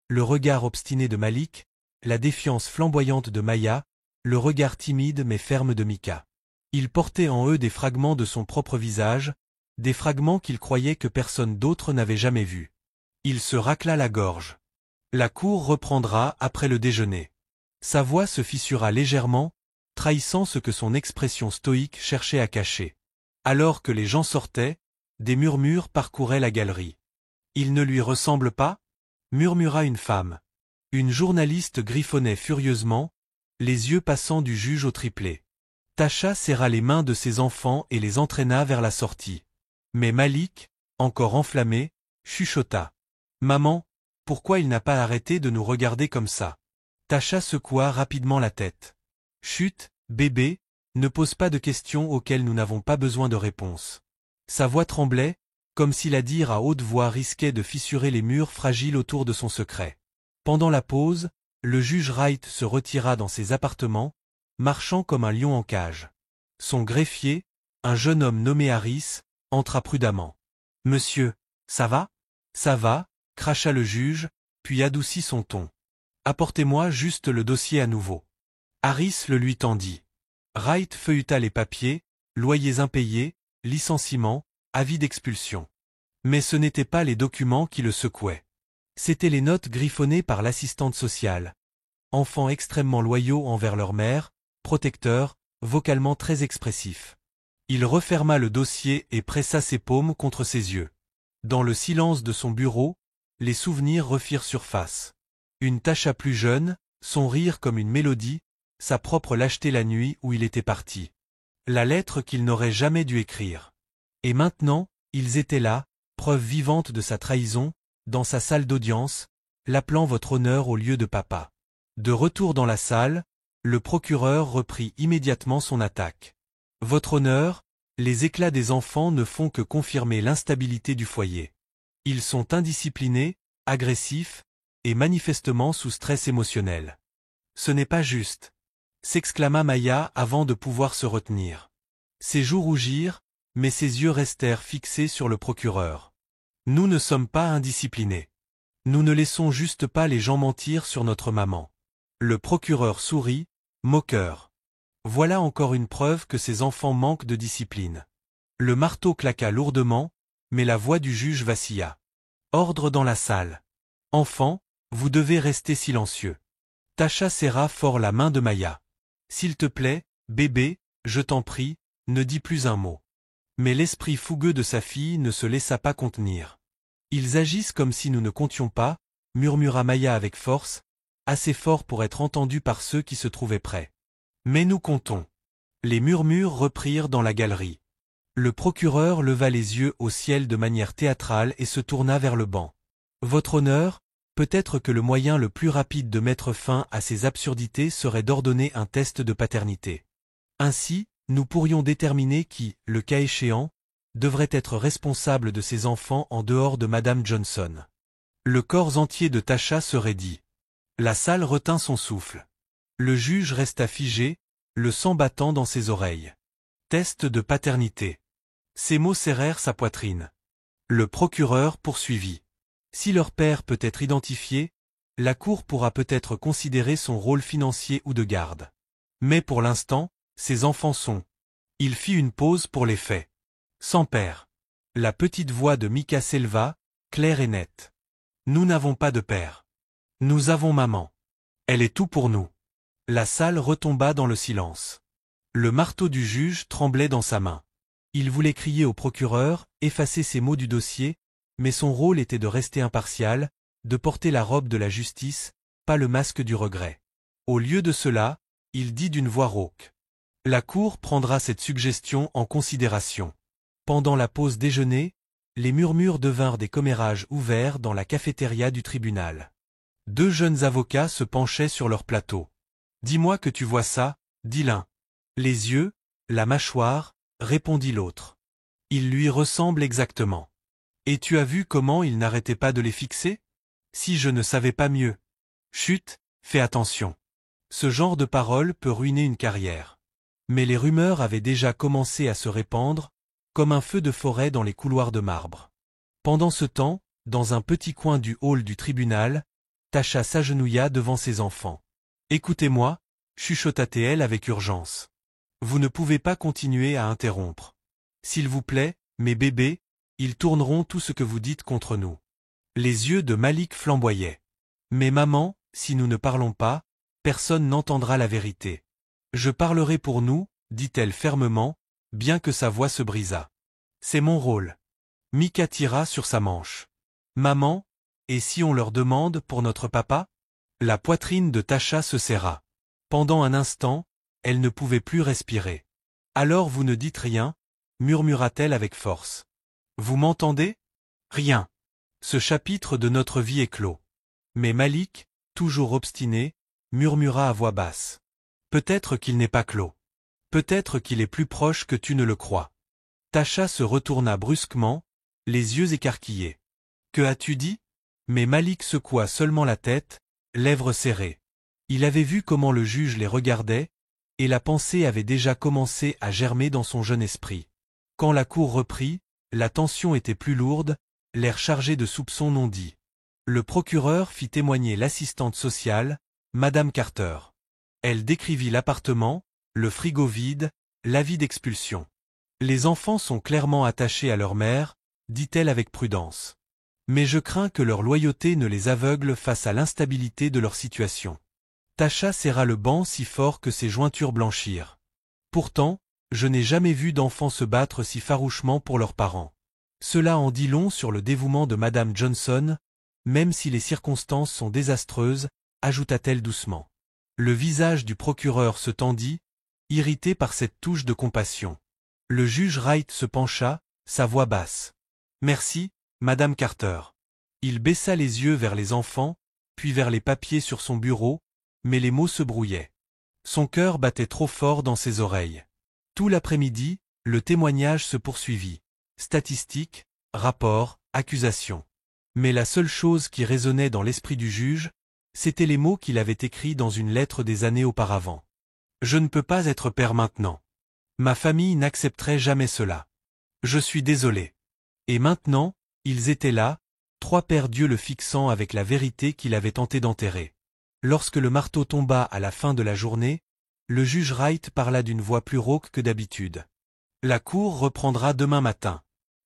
Le regard obstiné de Malik, la défiance flamboyante de Maya, le regard timide mais ferme de Mika. Ils portaient en eux des fragments de son propre visage, des fragments qu'il croyait que personne d'autre n'avait jamais vus. Il se racla la gorge. La cour reprendra après le déjeuner. Sa voix se fissura légèrement, trahissant ce que son expression stoïque cherchait à cacher. Alors que les gens sortaient, des murmures parcouraient la galerie. « Il ne lui ressemble pas ?» murmura une femme. Une journaliste griffonnait furieusement, les yeux passant du juge au triplé. Tasha serra les mains de ses enfants et les entraîna vers la sortie. Mais Malik, encore enflammé, chuchota. « Maman, pourquoi il n'a pas arrêté de nous regarder comme ça ?» Tasha secoua rapidement la tête. « Chut, bébé, ne pose pas de questions auxquelles nous n'avons pas besoin de réponses. » Sa voix tremblait, comme si la dire à haute voix risquait de fissurer les murs fragiles autour de son secret. Pendant la pause, le juge Wright se retira dans ses appartements, marchant comme un lion en cage. Son greffier, un jeune homme nommé Harris, entra prudemment. « Monsieur, ça va ?»« Ça va », cracha le juge, puis adoucit son ton. « Apportez-moi juste le dossier à nouveau. » Harris le lui tendit. Wright feuilleta les papiers, loyers impayés, licenciements, avis d'expulsion. Mais ce n'étaient pas les documents qui le secouaient. C'étaient les notes griffonnées par l'assistante sociale. Enfants extrêmement loyaux envers leur mère, protecteurs, vocalement très expressifs. Il referma le dossier et pressa ses paumes contre ses yeux. Dans le silence de son bureau, les souvenirs refirent surface. Une Tasha plus jeune, son rire comme une mélodie, sa propre lâcheté la nuit où il était parti. La lettre qu'il n'aurait jamais dû écrire. Et maintenant, ils étaient là, preuve vivante de sa trahison, dans sa salle d'audience, l'appelant votre honneur au lieu de papa. De retour dans la salle, le procureur reprit immédiatement son attaque. Votre honneur, les éclats des enfants ne font que confirmer l'instabilité du foyer. Ils sont indisciplinés, agressifs, et manifestement sous stress émotionnel. Ce n'est pas juste, s'exclama Maya avant de pouvoir se retenir. Ses joues rougirent, mais ses yeux restèrent fixés sur le procureur. Nous ne sommes pas indisciplinés. Nous ne laissons juste pas les gens mentir sur notre maman. Le procureur sourit, moqueur. Voilà encore une preuve que ces enfants manquent de discipline. Le marteau claqua lourdement, mais la voix du juge vacilla. Ordre dans la salle. Enfants, vous devez rester silencieux. Tasha serra fort la main de Maya. S'il te plaît, bébé, je t'en prie, ne dis plus un mot. Mais l'esprit fougueux de sa fille ne se laissa pas contenir. Ils agissent comme si nous ne comptions pas, murmura Maya avec force, assez fort pour être entendu par ceux qui se trouvaient près. Mais nous comptons. Les murmures reprirent dans la galerie. Le procureur leva les yeux au ciel de manière théâtrale et se tourna vers le banc. Votre honneur, peut-être que le moyen le plus rapide de mettre fin à ces absurdités serait d'ordonner un test de paternité. Ainsi, nous pourrions déterminer qui, le cas échéant, devrait être responsable de ces enfants en dehors de Madame Johnson. Le corps entier de Tasha se raidit. La salle retint son souffle. Le juge resta figé, le sang battant dans ses oreilles. Test de paternité. Ces mots serrèrent sa poitrine. Le procureur poursuivit. Si leur père peut être identifié, la Cour pourra peut-être considérer son rôle financier ou de garde. Mais pour l'instant, Ses enfants sont. Il fit une pause pour les faits. Sans père. La petite voix de Mika s'éleva, claire et nette. Nous n'avons pas de père. Nous avons maman. Elle est tout pour nous. La salle retomba dans le silence. Le marteau du juge tremblait dans sa main. Il voulait crier au procureur, effacer ces mots du dossier, mais son rôle était de rester impartial, de porter la robe de la justice, pas le masque du regret. Au lieu de cela, il dit d'une voix rauque. La Cour prendra cette suggestion en considération. Pendant la pause déjeuner, les murmures devinrent des commérages ouverts dans la cafétéria du tribunal. Deux jeunes avocats se penchaient sur leur plateau. « Dis-moi que tu vois ça, » dit l'un. « Les yeux, la mâchoire, » répondit l'autre. « Ils lui ressemblent exactement. Et tu as vu comment il n'arrêtait pas de les fixer? Si je ne savais pas mieux. Chut, fais attention. Ce genre de parole peut ruiner une carrière. » Mais les rumeurs avaient déjà commencé à se répandre, comme un feu de forêt dans les couloirs de marbre. Pendant ce temps, dans un petit coin du hall du tribunal, Tasha s'agenouilla devant ses enfants. « Écoutez-moi, » chuchota-t-elle avec urgence. « Vous ne pouvez pas continuer à interrompre. S'il vous plaît, mes bébés, ils tourneront tout ce que vous dites contre nous. » Les yeux de Malik flamboyaient. « Mais maman, si nous ne parlons pas, personne n'entendra la vérité. Je parlerai pour nous, » dit-elle fermement, bien que sa voix se brisât. « C'est mon rôle. » Mika tira sur sa manche. « Maman, et si on leur demande pour notre papa ?» La poitrine de Tasha se serra. Pendant un instant, elle ne pouvait plus respirer. « Alors vous ne dites rien ?» murmura-t-elle avec force. « Vous m'entendez ? Rien. Ce chapitre de notre vie est clos. » Mais Malik, toujours obstiné, murmura à voix basse. « Peut-être qu'il n'est pas clos. Peut-être qu'il est plus proche que tu ne le crois. » Tasha se retourna brusquement, les yeux écarquillés. « Que as-tu dit ?» Mais Malik secoua seulement la tête, lèvres serrées. Il avait vu comment le juge les regardait, et la pensée avait déjà commencé à germer dans son jeune esprit. Quand la cour reprit, la tension était plus lourde, l'air chargé de soupçons non dits. Le procureur fit témoigner l'assistante sociale, Madame Carter. Elle décrivit l'appartement, le frigo vide, l'avis d'expulsion. « Les enfants sont clairement attachés à leur mère, » dit-elle avec prudence. « Mais je crains que leur loyauté ne les aveugle face à l'instabilité de leur situation. » Tasha serra le banc si fort que ses jointures blanchirent. « Pourtant, je n'ai jamais vu d'enfants se battre si farouchement pour leurs parents. Cela en dit long sur le dévouement de Madame Johnson, même si les circonstances sont désastreuses, » ajouta-t-elle doucement. Le visage du procureur se tendit, irrité par cette touche de compassion. Le juge Wright se pencha, sa voix basse. « Merci, Madame Carter. » Il baissa les yeux vers les enfants, puis vers les papiers sur son bureau, mais les mots se brouillaient. Son cœur battait trop fort dans ses oreilles. Tout l'après-midi, le témoignage se poursuivit. Statistiques, rapports, accusations. Mais la seule chose qui résonnait dans l'esprit du juge, c'étaient les mots qu'il avait écrits dans une lettre des années auparavant. « Je ne peux pas être père maintenant. Ma famille n'accepterait jamais cela. Je suis désolé. » Et maintenant, ils étaient là, trois pères Dieu le fixant avec la vérité qu'il avait tenté d'enterrer. Lorsque le marteau tomba à la fin de la journée, le juge Wright parla d'une voix plus rauque que d'habitude. « La cour reprendra demain matin. »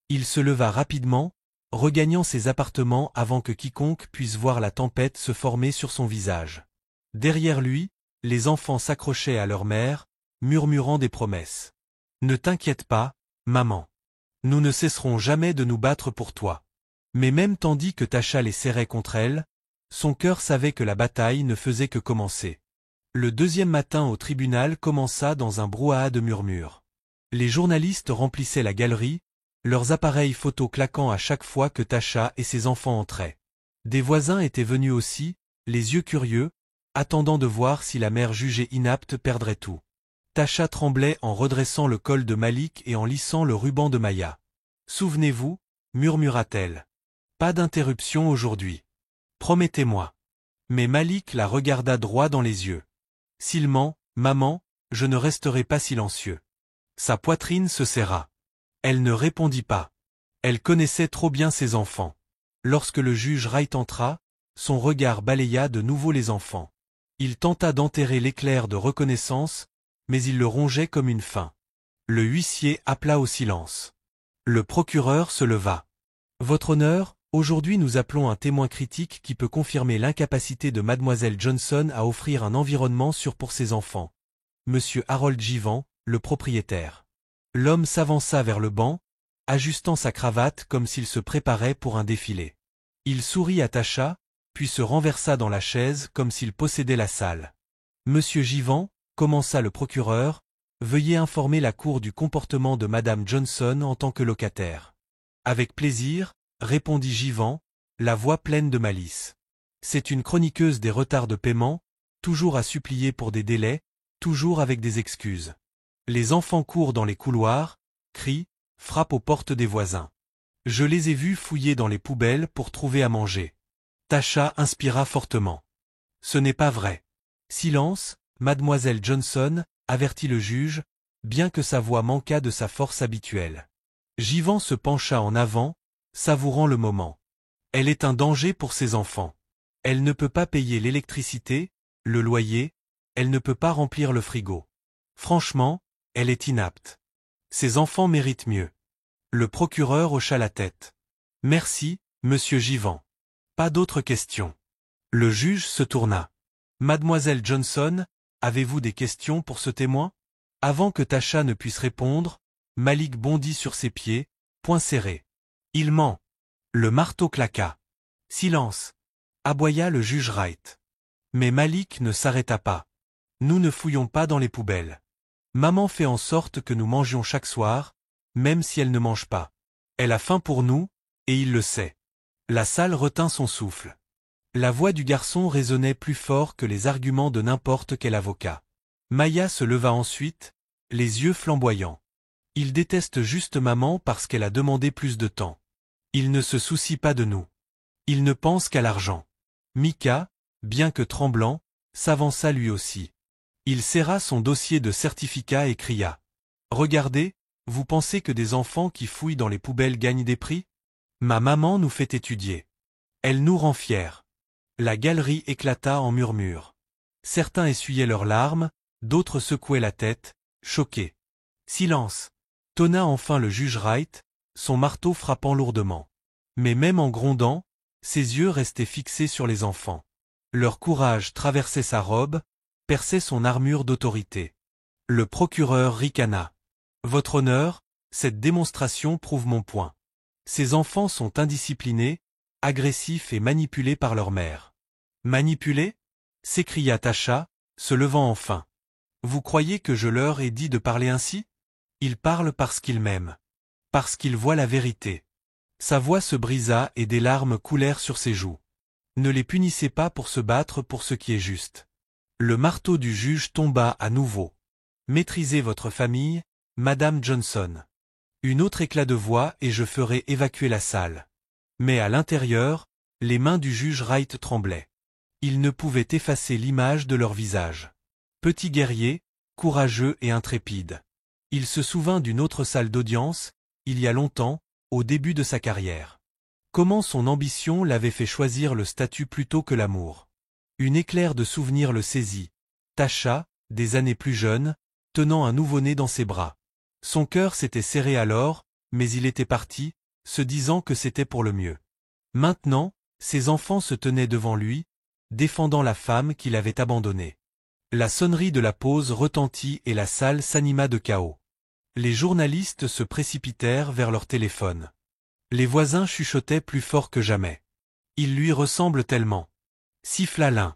Il se leva rapidement, regagnant ses appartements avant que quiconque puisse voir la tempête se former sur son visage. Derrière lui, les enfants s'accrochaient à leur mère, murmurant des promesses. « Ne t'inquiète pas, maman. Nous ne cesserons jamais de nous battre pour toi. » Mais même tandis que Tasha les serrait contre elle, son cœur savait que la bataille ne faisait que commencer. Le deuxième matin au tribunal commença dans un brouhaha de murmures. Les journalistes remplissaient la galerie, leurs appareils photo claquant à chaque fois que Tasha et ses enfants entraient. Des voisins étaient venus aussi, les yeux curieux, attendant de voir si la mère jugée inapte perdrait tout. Tasha tremblait en redressant le col de Malik et en lissant le ruban de Maya. « Souvenez-vous, » murmura-t-elle. « Pas d'interruption aujourd'hui. Promettez-moi. » Mais Malik la regarda droit dans les yeux. « S'il ment, maman, je ne resterai pas silencieux. » Sa poitrine se serra. Elle ne répondit pas. Elle connaissait trop bien ses enfants. Lorsque le juge Wright entra, son regard balaya de nouveau les enfants. Il tenta d'enterrer l'éclair de reconnaissance, mais il le rongeait comme une faim. Le huissier appela au silence. Le procureur se leva. Votre Honneur, aujourd'hui nous appelons un témoin critique qui peut confirmer l'incapacité de mademoiselle Johnson à offrir un environnement sûr pour ses enfants. Monsieur Harold Givant, le propriétaire. L'homme s'avança vers le banc, ajustant sa cravate comme s'il se préparait pour un défilé. Il sourit à Tasha, puis se renversa dans la chaise comme s'il possédait la salle. Monsieur Givant, commença le procureur, veuillez informer la cour du comportement de madame Johnson en tant que locataire. Avec plaisir, répondit Givant, la voix pleine de malice. C'est une chroniqueuse des retards de paiement, toujours à supplier pour des délais, toujours avec des excuses. Les enfants courent dans les couloirs, crient, frappent aux portes des voisins. Je les ai vus fouiller dans les poubelles pour trouver à manger. Tasha inspira fortement. Ce n'est pas vrai. Silence, mademoiselle Johnson, avertit le juge, bien que sa voix manquât de sa force habituelle. Givant se pencha en avant, savourant le moment. Elle est un danger pour ses enfants. Elle ne peut pas payer l'électricité, le loyer, elle ne peut pas remplir le frigo. Franchement, elle est inapte. Ses enfants méritent mieux. Le procureur hocha la tête. Merci, monsieur Givant. Pas d'autres questions. Le juge se tourna. Mademoiselle Johnson, avez-vous des questions pour ce témoin? Avant que Tasha ne puisse répondre, Malik bondit sur ses pieds, poings serrés. Il ment. Le marteau claqua. Silence. Aboya le juge Wright. Mais Malik ne s'arrêta pas. Nous ne fouillons pas dans les poubelles. Maman fait en sorte que nous mangions chaque soir, même si elle ne mange pas. Elle a faim pour nous, et il le sait. La salle retint son souffle. La voix du garçon résonnait plus fort que les arguments de n'importe quel avocat. Maya se leva ensuite, les yeux flamboyants. Il déteste juste maman parce qu'elle a demandé plus de temps. Il ne se soucie pas de nous. Il ne pense qu'à l'argent. Mika, bien que tremblant, s'avança lui aussi. Il serra son dossier de certificat et cria. « Regardez, vous pensez que des enfants qui fouillent dans les poubelles gagnent des prix? Ma maman nous fait étudier. Elle nous rend fiers. » La galerie éclata en murmures. Certains essuyaient leurs larmes, d'autres secouaient la tête, choqués. Silence, tonna enfin le juge Wright, son marteau frappant lourdement. Mais même en grondant, ses yeux restaient fixés sur les enfants. Leur courage traversait sa robe, perçait son armure d'autorité. Le procureur ricana. Votre Honneur, cette démonstration prouve mon point. Ces enfants sont indisciplinés, agressifs et manipulés par leur mère. Manipulés? S'écria Tasha, se levant enfin. Vous croyez que je leur ai dit de parler ainsi? Ils parlent parce qu'ils m'aiment. Parce qu'ils voient la vérité. Sa voix se brisa et des larmes coulèrent sur ses joues. Ne les punissez pas pour se battre pour ce qui est juste. Le marteau du juge tomba à nouveau. Maîtrisez votre famille, Madame Johnson. Une autre éclat de voix et je ferai évacuer la salle. Mais à l'intérieur, les mains du juge Wright tremblaient. Il ne pouvait effacer l'image de leur visage. Petit guerrier, courageux et intrépide. Il se souvint d'une autre salle d'audience, il y a longtemps, au début de sa carrière. Comment son ambition l'avait fait choisir le statut plutôt que l'amour. Une éclair de souvenir le saisit. Tasha, des années plus jeune, tenant un nouveau-né dans ses bras. Son cœur s'était serré alors, mais il était parti, se disant que c'était pour le mieux. Maintenant, ses enfants se tenaient devant lui, défendant la femme qu'il avait abandonnée. La sonnerie de la pause retentit et la salle s'anima de chaos. Les journalistes se précipitèrent vers leur téléphone. Les voisins chuchotaient plus fort que jamais. Il lui ressemble tellement. Siffla l'un.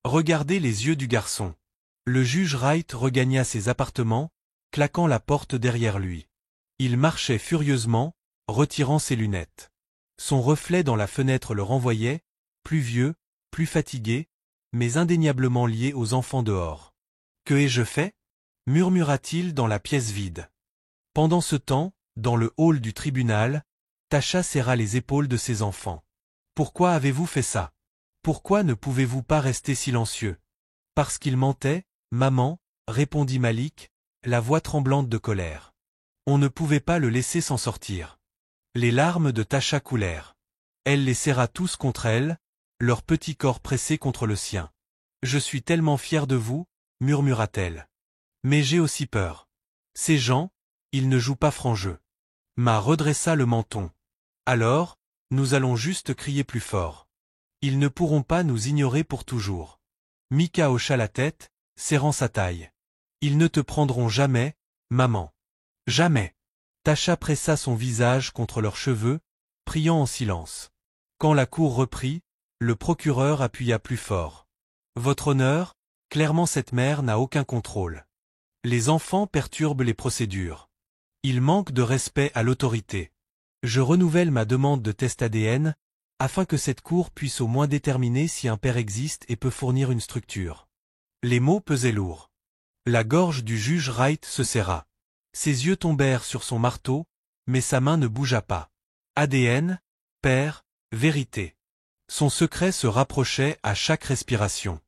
Regardez les yeux du garçon. Le juge Wright regagna ses appartements, claquant la porte derrière lui. Il marchait furieusement, retirant ses lunettes. Son reflet dans la fenêtre le renvoyait, plus vieux, plus fatigué, mais indéniablement lié aux enfants dehors. « Que ai-je fait » murmura-t-il dans la pièce vide. Pendant ce temps, dans le hall du tribunal, Tasha serra les épaules de ses enfants. « Pourquoi avez-vous fait ça? Pourquoi ne pouvez-vous pas rester silencieux? » Parce qu'il mentait, maman, répondit Malik, la voix tremblante de colère. On ne pouvait pas le laisser s'en sortir. Les larmes de Tasha coulèrent. Elle les serra tous contre elle, leur petit corps pressé contre le sien. « Je suis tellement fière de vous, murmura-t-elle. Mais j'ai aussi peur. Ces gens, ils ne jouent pas franc jeu. Ma redressa le menton. Alors, nous allons juste crier plus fort. Ils ne pourront pas nous ignorer pour toujours. Mika hocha la tête, serrant sa taille. Ils ne te prendront jamais, maman. Jamais. Tasha pressa son visage contre leurs cheveux, priant en silence. Quand la cour reprit, le procureur appuya plus fort. Votre honneur, clairement cette mère n'a aucun contrôle. Les enfants perturbent les procédures. Ils manquent de respect à l'autorité. Je renouvelle ma demande de test ADN, afin que cette cour puisse au moins déterminer si un père existe et peut fournir une structure. Les mots pesaient lourd. La gorge du juge Wright se serra. Ses yeux tombèrent sur son marteau, mais sa main ne bougea pas. ADN, père, vérité. Son secret se rapprochait à chaque respiration.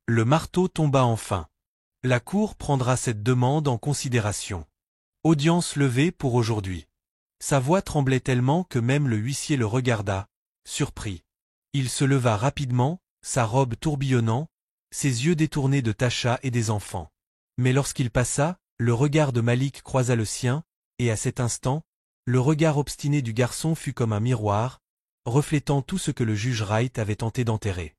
Le marteau tomba enfin. La cour prendra cette demande en considération. Audience levée pour aujourd'hui. Sa voix tremblait tellement que même le huissier le regarda, surpris. Il se leva rapidement, sa robe tourbillonnant, ses yeux détournés de Tasha et des enfants. Mais lorsqu'il passa, le regard de Malik croisa le sien, et à cet instant, le regard obstiné du garçon fut comme un miroir, reflétant tout ce que le juge Wright avait tenté d'enterrer.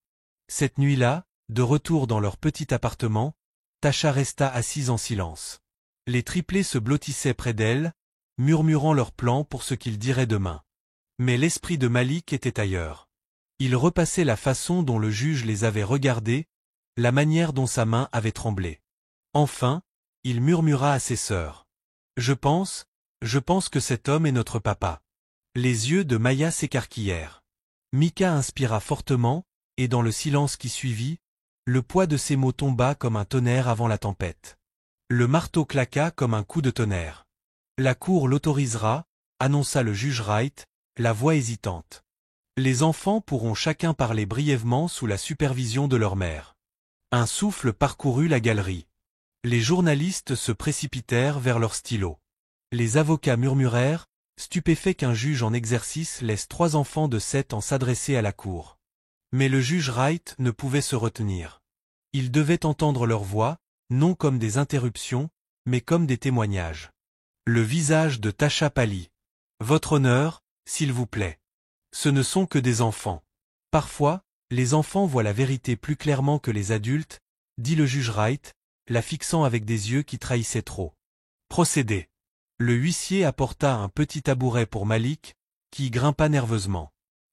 Cette nuit-là, de retour dans leur petit appartement, Tasha resta assise en silence. Les triplés se blottissaient près d'elle, murmurant leurs plans pour ce qu'ils diraient demain. Mais l'esprit de Malik était ailleurs. Il repassait la façon dont le juge les avait regardés, la manière dont sa main avait tremblé. Enfin, il murmura à ses sœurs. Je pense que cet homme est notre papa. » Les yeux de Maya s'écarquillèrent. Mika inspira fortement, et dans le silence qui suivit, le poids de ses mots tomba comme un tonnerre avant la tempête. Le marteau claqua comme un coup de tonnerre. La cour l'autorisera, annonça le juge Wright, la voix hésitante. Les enfants pourront chacun parler brièvement sous la supervision de leur mère. Un souffle parcourut la galerie. Les journalistes se précipitèrent vers leurs stylos. Les avocats murmurèrent, stupéfaits qu'un juge en exercice laisse 3 enfants de 7 ans s'adresser à la cour. Mais le juge Wright ne pouvait se retenir. Il devait entendre leur voix, non comme des interruptions, mais comme des témoignages. Le visage de Tasha pâlit. Votre honneur, s'il vous plaît. Ce ne sont que des enfants. Parfois, les enfants voient la vérité plus clairement que les adultes, dit le juge Wright, la fixant avec des yeux qui trahissaient trop. Procédez. Le huissier apporta un petit tabouret pour Malik, qui y grimpa nerveusement.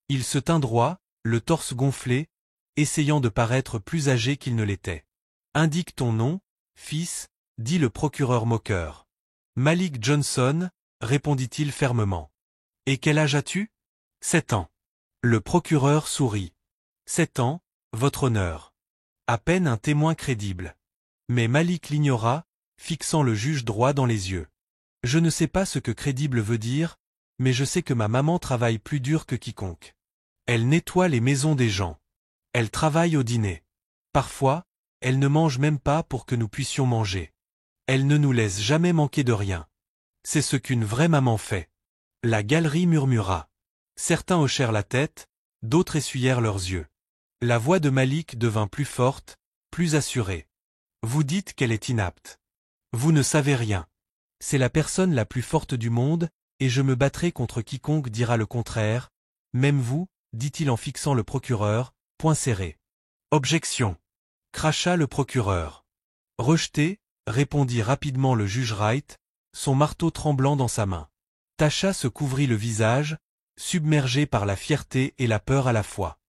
Il se tint droit, le torse gonflé, essayant de paraître plus âgé qu'il ne l'était. Indique ton nom, fils, dit le procureur moqueur. Malik Johnson, répondit-il fermement. Et quel âge as-tu? 7 ans. Le procureur sourit. 7 ans, votre honneur. À peine un témoin crédible. Mais Malik l'ignora, fixant le juge droit dans les yeux. Je ne sais pas ce que crédible veut dire, mais je sais que ma maman travaille plus dur que quiconque. Elle nettoie les maisons des gens. Elle travaille au dîner. Parfois, elle ne mange même pas pour que nous puissions manger. Elle ne nous laisse jamais manquer de rien. C'est ce qu'une vraie maman fait. La galerie murmura. Certains hochèrent la tête, d'autres essuyèrent leurs yeux. La voix de Malik devint plus forte, plus assurée. Vous dites qu'elle est inapte. Vous ne savez rien. C'est la personne la plus forte du monde, et je me battrai contre quiconque dira le contraire, même vous, dit-il en fixant le procureur, poing serré. Objection. Cracha le procureur. Rejeté, répondit rapidement le juge Wright, son marteau tremblant dans sa main. Tasha se couvrit le visage, submergée par la fierté et la peur à la fois.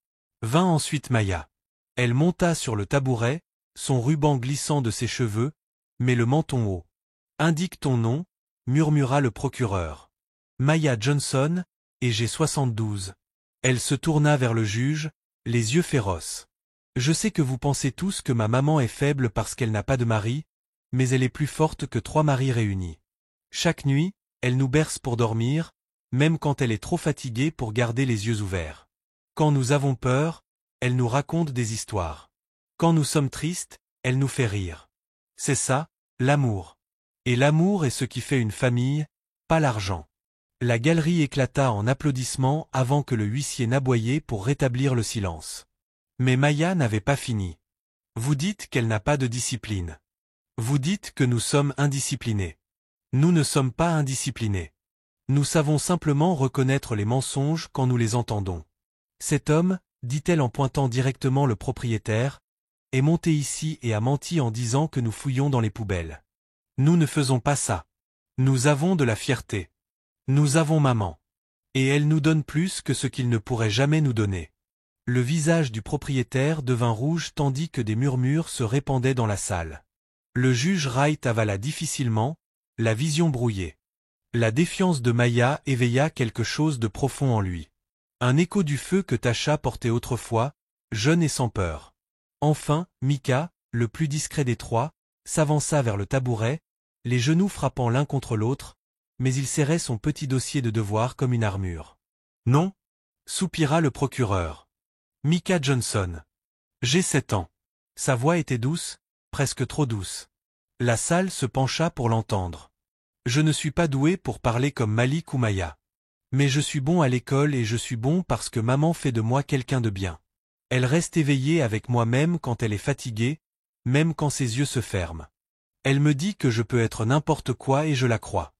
Vint ensuite Maya. Elle monta sur le tabouret, son ruban glissant de ses cheveux, mais le menton haut. Indique ton nom, murmura le procureur. Maya Johnson, et j'ai 72. Elle se tourna vers le juge, les yeux féroces. Je sais que vous pensez tous que ma maman est faible parce qu'elle n'a pas de mari, mais elle est plus forte que 3 maris réunis. Chaque nuit, elle nous berce pour dormir, même quand elle est trop fatiguée pour garder les yeux ouverts. Quand nous avons peur, elle nous raconte des histoires. Quand nous sommes tristes, elle nous fait rire. C'est ça, l'amour. Et l'amour est ce qui fait une famille, pas l'argent. La galerie éclata en applaudissements avant que le huissier n'aboyait pour rétablir le silence. Mais Maya n'avait pas fini. Vous dites qu'elle n'a pas de discipline. Vous dites que nous sommes indisciplinés. Nous ne sommes pas indisciplinés. Nous savons simplement reconnaître les mensonges quand nous les entendons. Cet homme, dit-elle en pointant directement le propriétaire, est monté ici et a menti en disant que nous fouillons dans les poubelles. Nous ne faisons pas ça. Nous avons de la fierté. Nous avons maman. Et elle nous donne plus que ce qu'il ne pourrait jamais nous donner. Le visage du propriétaire devint rouge tandis que des murmures se répandaient dans la salle. Le juge Wright avala difficilement, la vision brouillée. La défiance de Maya éveilla quelque chose de profond en lui. Un écho du feu que Tasha portait autrefois, jeune et sans peur. Enfin, Micah, le plus discret des trois, s'avança vers le tabouret, les genoux frappant l'un contre l'autre, mais il serrait son petit dossier de devoir comme une armure. Non, soupira le procureur. Micah Johnson. J'ai 7 ans. Sa voix était douce, presque trop douce. La salle se pencha pour l'entendre. Je ne suis pas doué pour parler comme Malik ou Maya. Mais je suis bon à l'école et je suis bon parce que maman fait de moi quelqu'un de bien. Elle reste éveillée avec moi même quand elle est fatiguée, même quand ses yeux se ferment. Elle me dit que je peux être n'importe quoi et je la crois.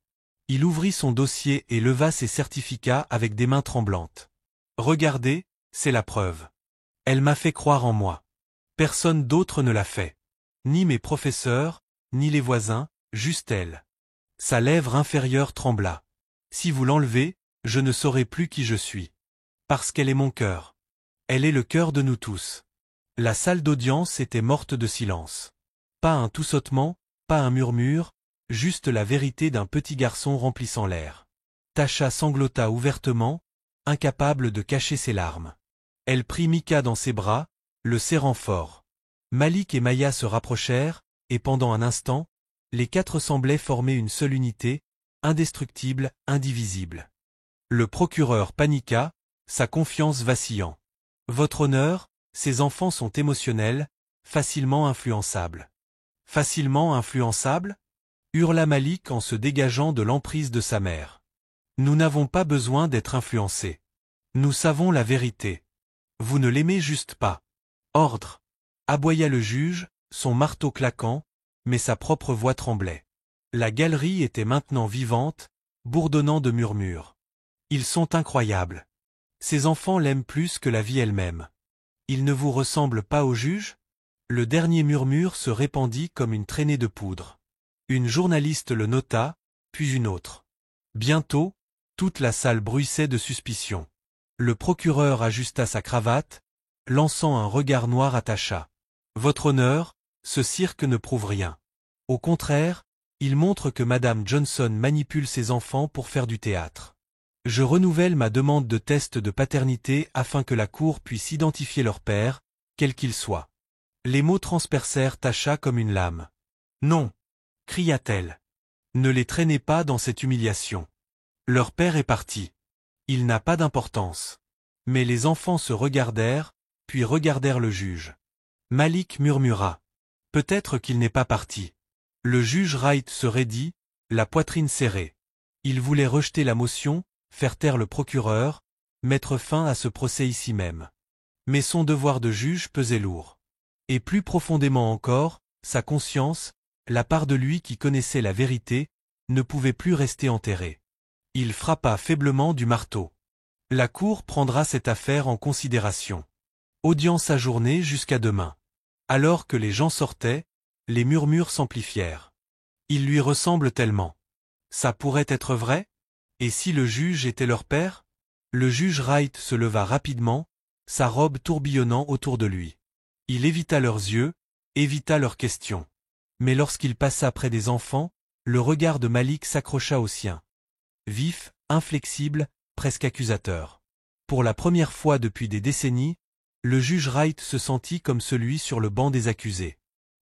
Il ouvrit son dossier et leva ses certificats avec des mains tremblantes. Regardez, c'est la preuve. Elle m'a fait croire en moi. Personne d'autre ne l'a fait. Ni mes professeurs, ni les voisins, juste elle. Sa lèvre inférieure trembla. Si vous l'enlevez, je ne saurai plus qui je suis. Parce qu'elle est mon cœur. Elle est le cœur de nous tous. La salle d'audience était morte de silence. Pas un toussotement, pas un murmure, juste la vérité d'un petit garçon remplissant l'air. Tasha sanglota ouvertement, incapable de cacher ses larmes. Elle prit Micah dans ses bras, le serrant fort. Malik et Maya se rapprochèrent, et pendant un instant, les quatre semblaient former une seule unité, indestructible, indivisible. Le procureur paniqua, sa confiance vacillant. Votre honneur, ces enfants sont émotionnels, facilement influençables. Facilement influençables ? Hurla Malik en se dégageant de l'emprise de sa mère. Nous n'avons pas besoin d'être influencés. Nous savons la vérité. Vous ne l'aimez juste pas. Ordre. Aboya le juge, son marteau claquant, mais sa propre voix tremblait. La galerie était maintenant vivante, bourdonnant de murmures. Ils sont incroyables. Ces enfants l'aiment plus que la vie elle-même. Ils ne vous ressemblent pas au juge ? Le dernier murmure se répandit comme une traînée de poudre. Une journaliste le nota, puis une autre. Bientôt, toute la salle bruissait de suspicion. Le procureur ajusta sa cravate, lançant un regard noir à Tasha. Votre honneur, ce cirque ne prouve rien. Au contraire, il montre que Madame Johnson manipule ses enfants pour faire du théâtre. Je renouvelle ma demande de test de paternité afin que la Cour puisse identifier leur père, quel qu'il soit. Les mots transpercèrent Tasha comme une lame. Non, cria-t-elle. Ne les traînez pas dans cette humiliation. Leur père est parti. Il n'a pas d'importance. Mais les enfants se regardèrent, puis regardèrent le juge. Malik murmura. Peut-être qu'il n'est pas parti. Le juge Wright se raidit, la poitrine serrée. Il voulait rejeter la motion, faire taire le procureur, mettre fin à ce procès ici même. Mais son devoir de juge pesait lourd. Et plus profondément encore, sa conscience, la part de lui qui connaissait la vérité, ne pouvait plus rester enterrée. Il frappa faiblement du marteau. La Cour prendra cette affaire en considération. Audience ajournée jusqu'à demain. Alors que les gens sortaient, les murmures s'amplifièrent. Ils lui ressemblent tellement. Ça pourrait être vrai ? Et si le juge était leur père ? Le juge Wright se leva rapidement, sa robe tourbillonnant autour de lui. Il évita leurs yeux, évita leurs questions. Mais lorsqu'il passa près des enfants, le regard de Malik s'accrocha au sien. Vif, inflexible, presque accusateur. Pour la première fois depuis des décennies, le juge Wright se sentit comme celui sur le banc des accusés.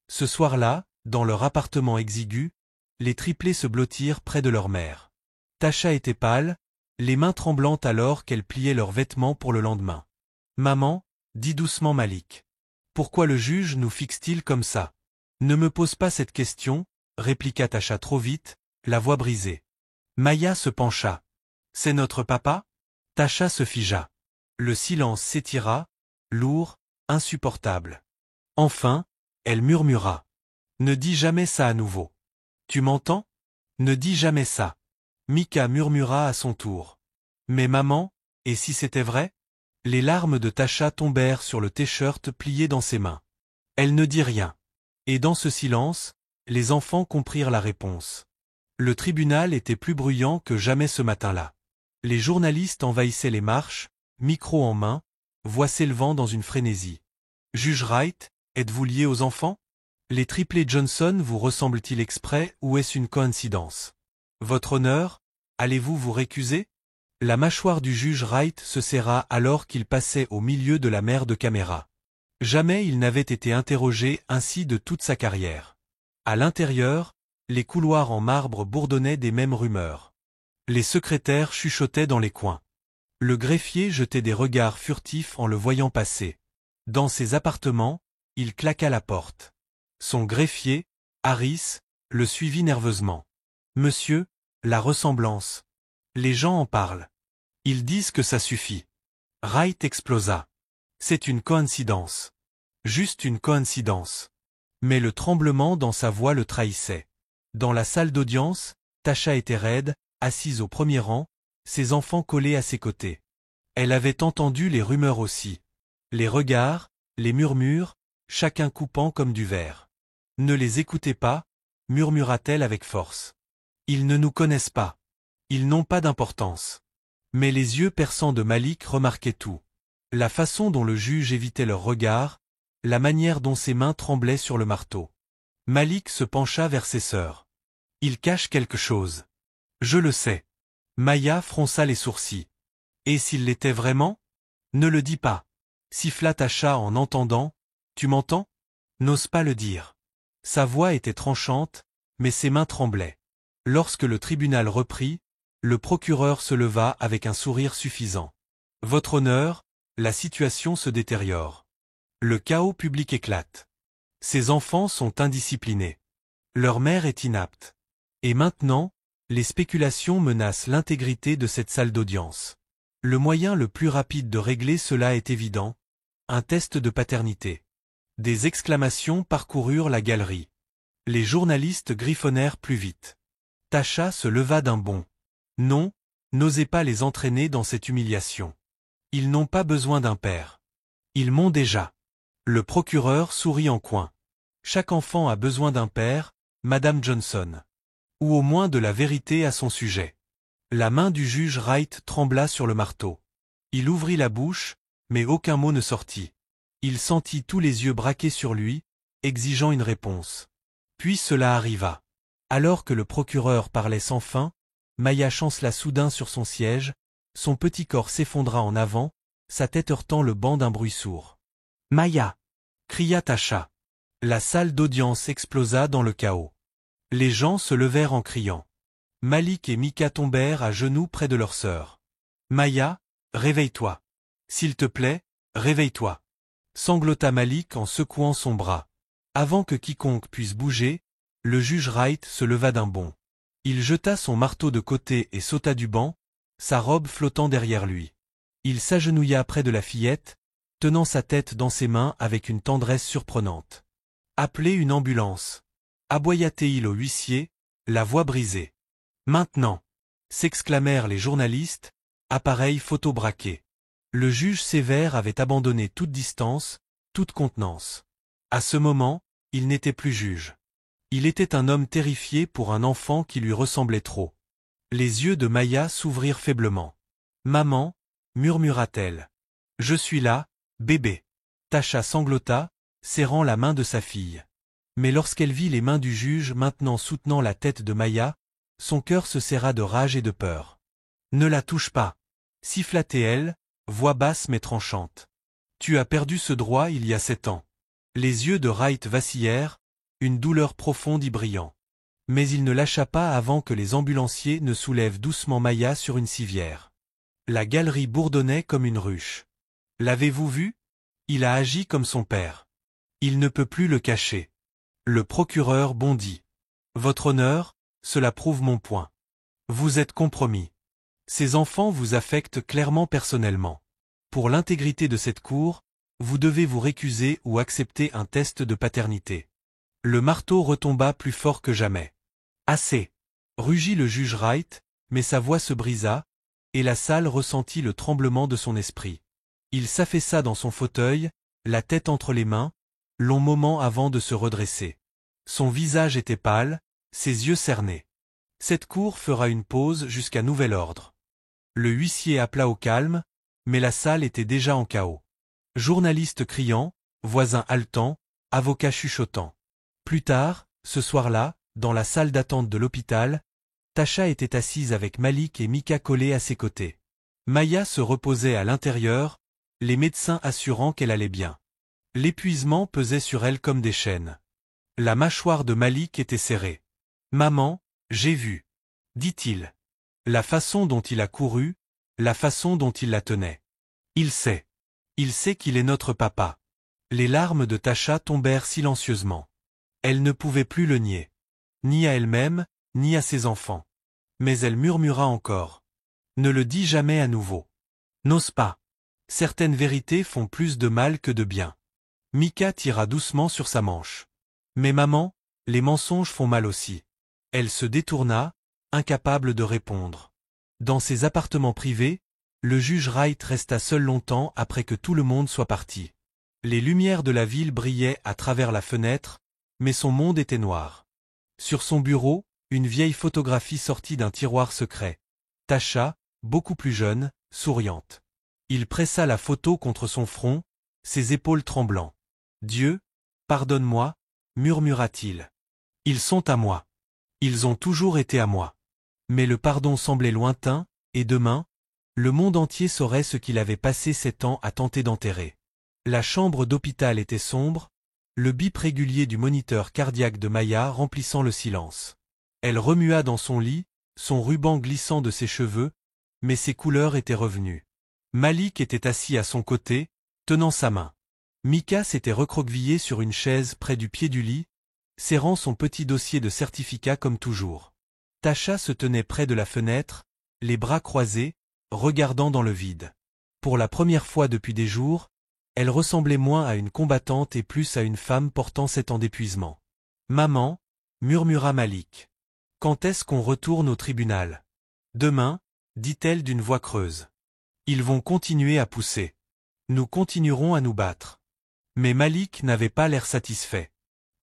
Ce soir-là, dans leur appartement exigu, les triplés se blottirent près de leur mère. Tasha était pâle, les mains tremblantes alors qu'elle pliait leurs vêtements pour le lendemain. « Maman, dit doucement Malik. Pourquoi le juge nous fixe-t-il comme ça ? Ne me pose pas cette question, répliqua Tasha trop vite, la voix brisée. Maya se pencha. C'est notre papa ? Tasha se figea. Le silence s'étira, lourd, insupportable. Enfin, elle murmura. Ne dis jamais ça à nouveau. Tu m'entends? Ne dis jamais ça. Mika murmura à son tour. Mais maman, et si c'était vrai? Les larmes de Tasha tombèrent sur le t-shirt plié dans ses mains. Elle ne dit rien. Et dans ce silence, les enfants comprirent la réponse. Le tribunal était plus bruyant que jamais ce matin-là. Les journalistes envahissaient les marches, micro en main, voix s'élevant dans une frénésie. Juge Wright, êtes-vous lié aux enfants? Les triplés Johnson vous ressemblent-ils exprès ou est-ce une coïncidence? Votre honneur, allez-vous vous récuser? La mâchoire du juge Wright se serra alors qu'il passait au milieu de la mer de caméras. Jamais il n'avait été interrogé ainsi de toute sa carrière. À l'intérieur, les couloirs en marbre bourdonnaient des mêmes rumeurs. Les secrétaires chuchotaient dans les coins. Le greffier jetait des regards furtifs en le voyant passer. Dans ses appartements, il claqua la porte. Son greffier, Harris, le suivit nerveusement. Monsieur, la ressemblance. Les gens en parlent. Ils disent que ça suffit. Wright explosa. C'est une coïncidence. Juste une coïncidence. Mais le tremblement dans sa voix le trahissait. Dans la salle d'audience, Tasha était raide, assise au premier rang, ses enfants collés à ses côtés. Elle avait entendu les rumeurs aussi. Les regards, les murmures, chacun coupant comme du verre. Ne les écoutez pas, murmura-t-elle avec force. Ils ne nous connaissent pas. Ils n'ont pas d'importance. Mais les yeux perçants de Malik remarquaient tout. La façon dont le juge évitait leurs regards, la manière dont ses mains tremblaient sur le marteau. Malik se pencha vers ses sœurs. Il cache quelque chose. Je le sais. Maya fronça les sourcils. Et s'il l'était vraiment? Ne le dis pas. Siffla Tasha en entendant. Tu m'entends? N'ose pas le dire. Sa voix était tranchante, mais ses mains tremblaient. Lorsque le tribunal reprit, le procureur se leva avec un sourire suffisant. Votre honneur, la situation se détériore. Le chaos public éclate. Ces enfants sont indisciplinés. Leur mère est inapte. Et maintenant, les spéculations menacent l'intégrité de cette salle d'audience. Le moyen le plus rapide de régler cela est évident. Un test de paternité. Des exclamations parcoururent la galerie. Les journalistes griffonnèrent plus vite. Tasha se leva d'un bond. Non, n'osez pas les entraîner dans cette humiliation. Ils n'ont pas besoin d'un père. Ils m'ont déjà. Le procureur sourit en coin. Chaque enfant a besoin d'un père, Madame Johnson. Ou au moins de la vérité à son sujet. La main du juge Wright trembla sur le marteau. Il ouvrit la bouche, mais aucun mot ne sortit. Il sentit tous les yeux braqués sur lui, exigeant une réponse. Puis cela arriva. Alors que le procureur parlait sans fin, Maya chancela soudain sur son siège, son petit corps s'effondra en avant, sa tête heurtant le banc d'un bruit sourd. « Maya !» cria Tasha. La salle d'audience explosa dans le chaos. Les gens se levèrent en criant. Malik et Mika tombèrent à genoux près de leur sœur. « Maya, réveille-toi. S'il te plaît, réveille-toi. » Sanglota Malik en secouant son bras. Avant que quiconque puisse bouger, le juge Wright se leva d'un bond. Il jeta son marteau de côté et sauta du banc, sa robe flottant derrière lui. Il s'agenouilla près de la fillette, tenant sa tête dans ses mains avec une tendresse surprenante. « Appelez une ambulance. » Aboya-t-il au huissier, la voix brisée. « Maintenant !» s'exclamèrent les journalistes, appareil photo braqué. Le juge sévère avait abandonné toute distance, toute contenance. À ce moment, il n'était plus juge. Il était un homme terrifié pour un enfant qui lui ressemblait trop. Les yeux de Maya s'ouvrirent faiblement. « Maman !» murmura-t-elle. « Je suis là, bébé. » Tasha sanglota, serrant la main de sa fille. Mais lorsqu'elle vit les mains du juge maintenant soutenant la tête de Maya, son cœur se serra de rage et de peur. « Ne la touche pas !» siffla-t-elle, voix basse mais tranchante. « Tu as perdu ce droit il y a 7 ans. » Les yeux de Wright vacillèrent, une douleur profonde y brillant. Mais il ne lâcha pas avant que les ambulanciers ne soulèvent doucement Maya sur une civière. La galerie bourdonnait comme une ruche. « L'avez-vous vu? Il a agi comme son père. Il ne peut plus le cacher. » Le procureur bondit. « Votre honneur, cela prouve mon point. Vous êtes compromis. Ces enfants vous affectent clairement personnellement. Pour l'intégrité de cette cour, vous devez vous récuser ou accepter un test de paternité. » Le marteau retomba plus fort que jamais. Assez. Rugit le juge Wright, mais sa voix se brisa, et la salle ressentit le tremblement de son esprit. Il s'affaissa dans son fauteuil, la tête entre les mains, long moment avant de se redresser. Son visage était pâle, ses yeux cernés. Cette cour fera une pause jusqu'à nouvel ordre. Le huissier appela au calme, mais la salle était déjà en chaos. Journalistes criant, voisins haletants, avocats chuchotant. Plus tard, ce soir-là, dans la salle d'attente de l'hôpital, Tasha était assise avec Malik et Mika collés à ses côtés. Maya se reposait à l'intérieur, les médecins assurant qu'elle allait bien. L'épuisement pesait sur elle comme des chaînes. La mâchoire de Malik était serrée. « Maman, j'ai vu. » dit-il. La façon dont il a couru, la façon dont il la tenait. Il sait. Il sait qu'il est notre papa. Les larmes de Tasha tombèrent silencieusement. Elle ne pouvait plus le nier. Ni à elle-même, ni à ses enfants. Mais elle murmura encore. Ne le dis jamais à nouveau. N'ose pas. Certaines vérités font plus de mal que de bien. Mika tira doucement sur sa manche. Mais maman, les mensonges font mal aussi. Elle se détourna, incapable de répondre. Dans ses appartements privés, le juge Wright resta seul longtemps après que tout le monde soit parti. Les lumières de la ville brillaient à travers la fenêtre, mais son monde était noir. Sur son bureau, une vieille photographie sortit d'un tiroir secret. Tasha, beaucoup plus jeune, souriante. Il pressa la photo contre son front, ses épaules tremblant. « Dieu, pardonne-moi, » murmura-t-il. « Ils sont à moi. Ils ont toujours été à moi. » Mais le pardon semblait lointain, et demain, le monde entier saurait ce qu'il avait passé 7 ans à tenter d'enterrer. La chambre d'hôpital était sombre, le bip régulier du moniteur cardiaque de Maya remplissant le silence. Elle remua dans son lit, son ruban glissant de ses cheveux, mais ses couleurs étaient revenues. Malik était assis à son côté, tenant sa main. Mika s'était recroquevillée sur une chaise près du pied du lit, serrant son petit dossier de certificat comme toujours. Tasha se tenait près de la fenêtre, les bras croisés, regardant dans le vide. Pour la première fois depuis des jours, elle ressemblait moins à une combattante et plus à une femme portant 7 ans d'épuisement. « Maman, » murmura Malik. « Quand est-ce qu'on retourne au tribunal ? » « Demain, » dit-elle d'une voix creuse. « Ils vont continuer à pousser. Nous continuerons à nous battre. » Mais Malik n'avait pas l'air satisfait.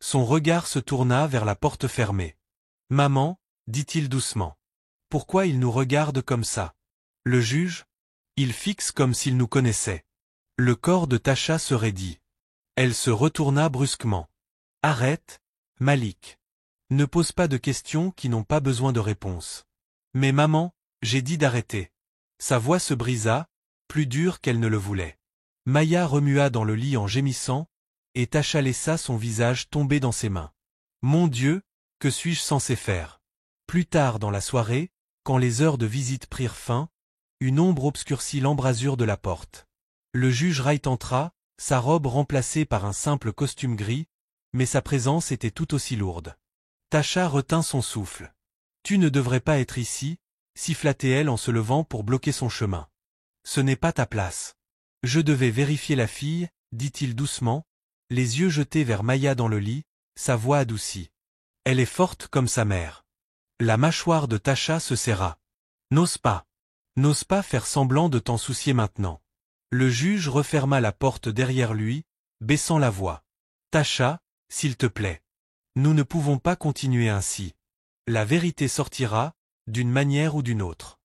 Son regard se tourna vers la porte fermée. « Maman, » dit-il doucement. « Pourquoi il nous regarde comme ça ? Le juge ? Il fixe comme s'il nous connaissait. » Le corps de Tasha se raidit. Elle se retourna brusquement. « Arrête, Malik. Ne pose pas de questions qui n'ont pas besoin de réponses. »« Mais maman, j'ai dit d'arrêter. » Sa voix se brisa, plus dure qu'elle ne le voulait. Maya remua dans le lit en gémissant, et Tasha laissa son visage tomber dans ses mains. « Mon Dieu, que suis-je censé faire ?» Plus tard dans la soirée, quand les heures de visite prirent fin, une ombre obscurcit l'embrasure de la porte. Le juge Wright entra, sa robe remplacée par un simple costume gris, mais sa présence était tout aussi lourde. Tasha retint son souffle. « Tu ne devrais pas être ici, » siffla-t-elle en se levant pour bloquer son chemin. « Ce n'est pas ta place. »« Je devais vérifier la fille, » dit-il doucement, les yeux jetés vers Maya dans le lit, sa voix adoucie. « Elle est forte comme sa mère. » La mâchoire de Tasha se serra. « N'ose pas. N'ose pas faire semblant de t'en soucier maintenant. » Le juge referma la porte derrière lui, baissant la voix. « Tasha, s'il te plaît. Nous ne pouvons pas continuer ainsi. La vérité sortira, d'une manière ou d'une autre. »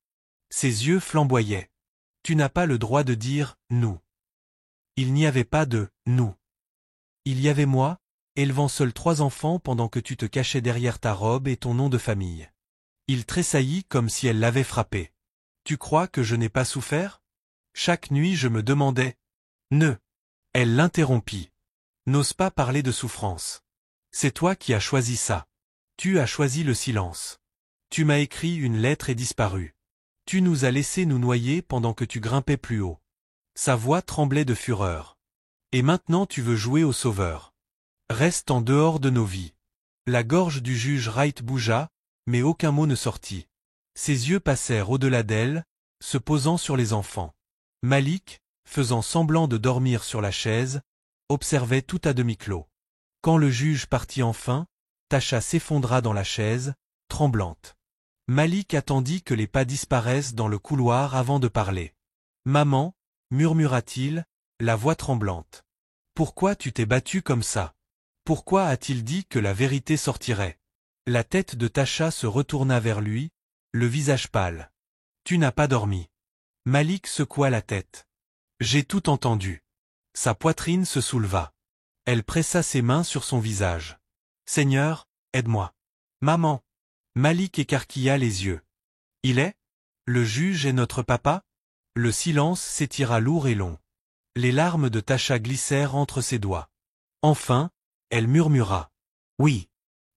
Ses yeux flamboyaient. « Tu n'as pas le droit de dire « nous ». Il n'y avait pas de « nous ». Il y avait moi, élevant seul 3 enfants pendant que tu te cachais derrière ta robe et ton nom de famille. Il tressaillit comme si elle l'avait frappé. « Tu crois que je n'ai pas souffert ? Chaque nuit je me demandais. » « Ne. » Elle l'interrompit. « N'ose pas parler de souffrance. C'est toi qui as choisi ça. Tu as choisi le silence. Tu m'as écrit une lettre et disparu. Tu nous as laissé nous noyer pendant que tu grimpais plus haut. » Sa voix tremblait de fureur. « Et maintenant tu veux jouer au sauveur. Reste en dehors de nos vies. » La gorge du juge Wright bougea, mais aucun mot ne sortit. Ses yeux passèrent au-delà d'elle, se posant sur les enfants. Malik, faisant semblant de dormir sur la chaise, observait tout à demi-clos. Quand le juge partit enfin, Tasha s'effondra dans la chaise, tremblante. Malik attendit que les pas disparaissent dans le couloir avant de parler. « Maman, » murmura-t-il, la voix tremblante. « Pourquoi tu t'es battue comme ça? Pourquoi a-t-il dit que la vérité sortirait ?» La tête de Tasha se retourna vers lui, le visage pâle. « Tu n'as pas dormi. » Malik secoua la tête. « J'ai tout entendu. » Sa poitrine se souleva. Elle pressa ses mains sur son visage. « Seigneur, aide-moi. »« Maman !» Malik écarquilla les yeux. « Il est? Le juge est notre papa ?» Le silence s'étira lourd et long. Les larmes de Tasha glissèrent entre ses doigts. Enfin, elle murmura. « Oui. »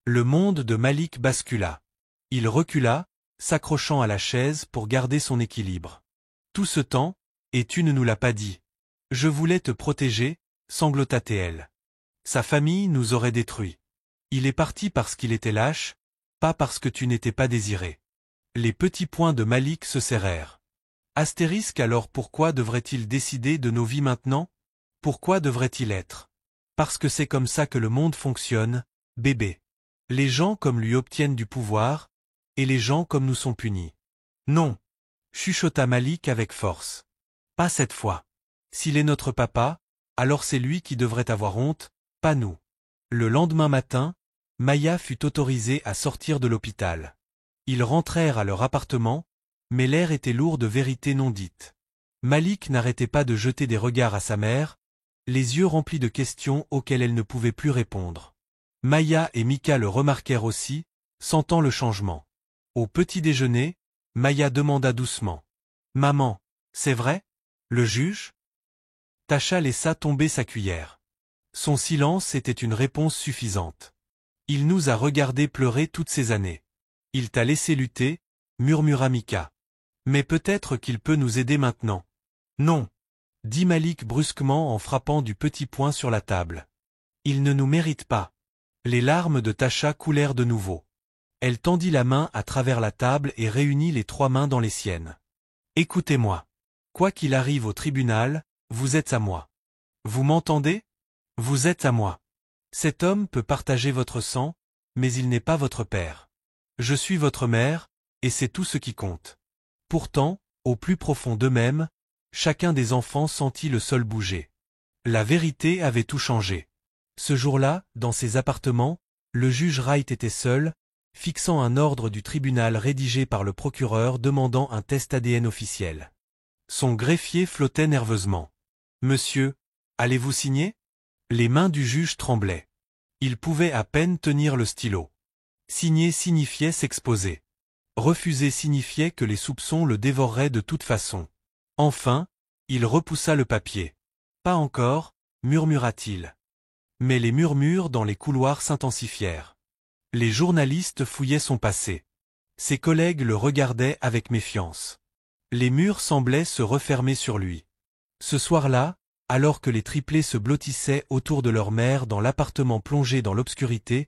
Le monde de Malik bascula. Il recula, s'accrochant à la chaise pour garder son équilibre. « Tout ce temps, et tu ne nous l'as pas dit. Je voulais te protéger, » sanglota-t-elle. Sa famille nous aurait détruits. Il est parti parce qu'il était lâche, pas parce que tu n'étais pas désiré. Les petits poings de Malik se serrèrent. Astérisque alors pourquoi devrait-il décider de nos vies maintenant? Pourquoi devrait-il être? Parce que c'est comme ça que le monde fonctionne, bébé. Les gens comme lui obtiennent du pouvoir, et les gens comme nous sont punis. Non, chuchota Malik avec force. Pas cette fois. S'il est notre papa, alors c'est lui qui devrait avoir honte, pas nous. Le lendemain matin, Maya fut autorisée à sortir de l'hôpital. Ils rentrèrent à leur appartement, mais l'air était lourd de vérités non dites. Malik n'arrêtait pas de jeter des regards à sa mère, les yeux remplis de questions auxquelles elle ne pouvait plus répondre. Maya et Mika le remarquèrent aussi, sentant le changement. Au petit déjeuner, Maya demanda doucement. « Maman, c'est vrai? Le juge ?» Tasha laissa tomber sa cuillère. Son silence était une réponse suffisante. « Il nous a regardé pleurer toutes ces années. Il t'a laissé lutter, » murmura Mika. « Mais peut-être qu'il peut nous aider maintenant. »« Non, » dit Malik brusquement en frappant du petit poing sur la table. « Il ne nous mérite pas. » Les larmes de Tasha coulèrent de nouveau. Elle tendit la main à travers la table et réunit les 3 mains dans les siennes. « Écoutez-moi. Quoi qu'il arrive au tribunal, vous êtes à moi. Vous m'entendez? Vous êtes à moi. Cet homme peut partager votre sang, mais il n'est pas votre père. Je suis votre mère, et c'est tout ce qui compte. » Pourtant, au plus profond d'eux-mêmes, chacun des enfants sentit le sol bouger. La vérité avait tout changé. Ce jour-là, dans ses appartements, le juge Wright était seul, fixant un ordre du tribunal rédigé par le procureur demandant un test ADN officiel. Son greffier flottait nerveusement. « Monsieur, allez-vous signer ?» Les mains du juge tremblaient. Il pouvait à peine tenir le stylo. Signer signifiait s'exposer. Refuser signifiait que les soupçons le dévoreraient de toute façon. Enfin, il repoussa le papier. « Pas encore, » murmura-t-il. Mais les murmures dans les couloirs s'intensifièrent. Les journalistes fouillaient son passé. Ses collègues le regardaient avec méfiance. Les murs semblaient se refermer sur lui. Ce soir-là, alors que les triplés se blottissaient autour de leur mère dans l'appartement plongé dans l'obscurité,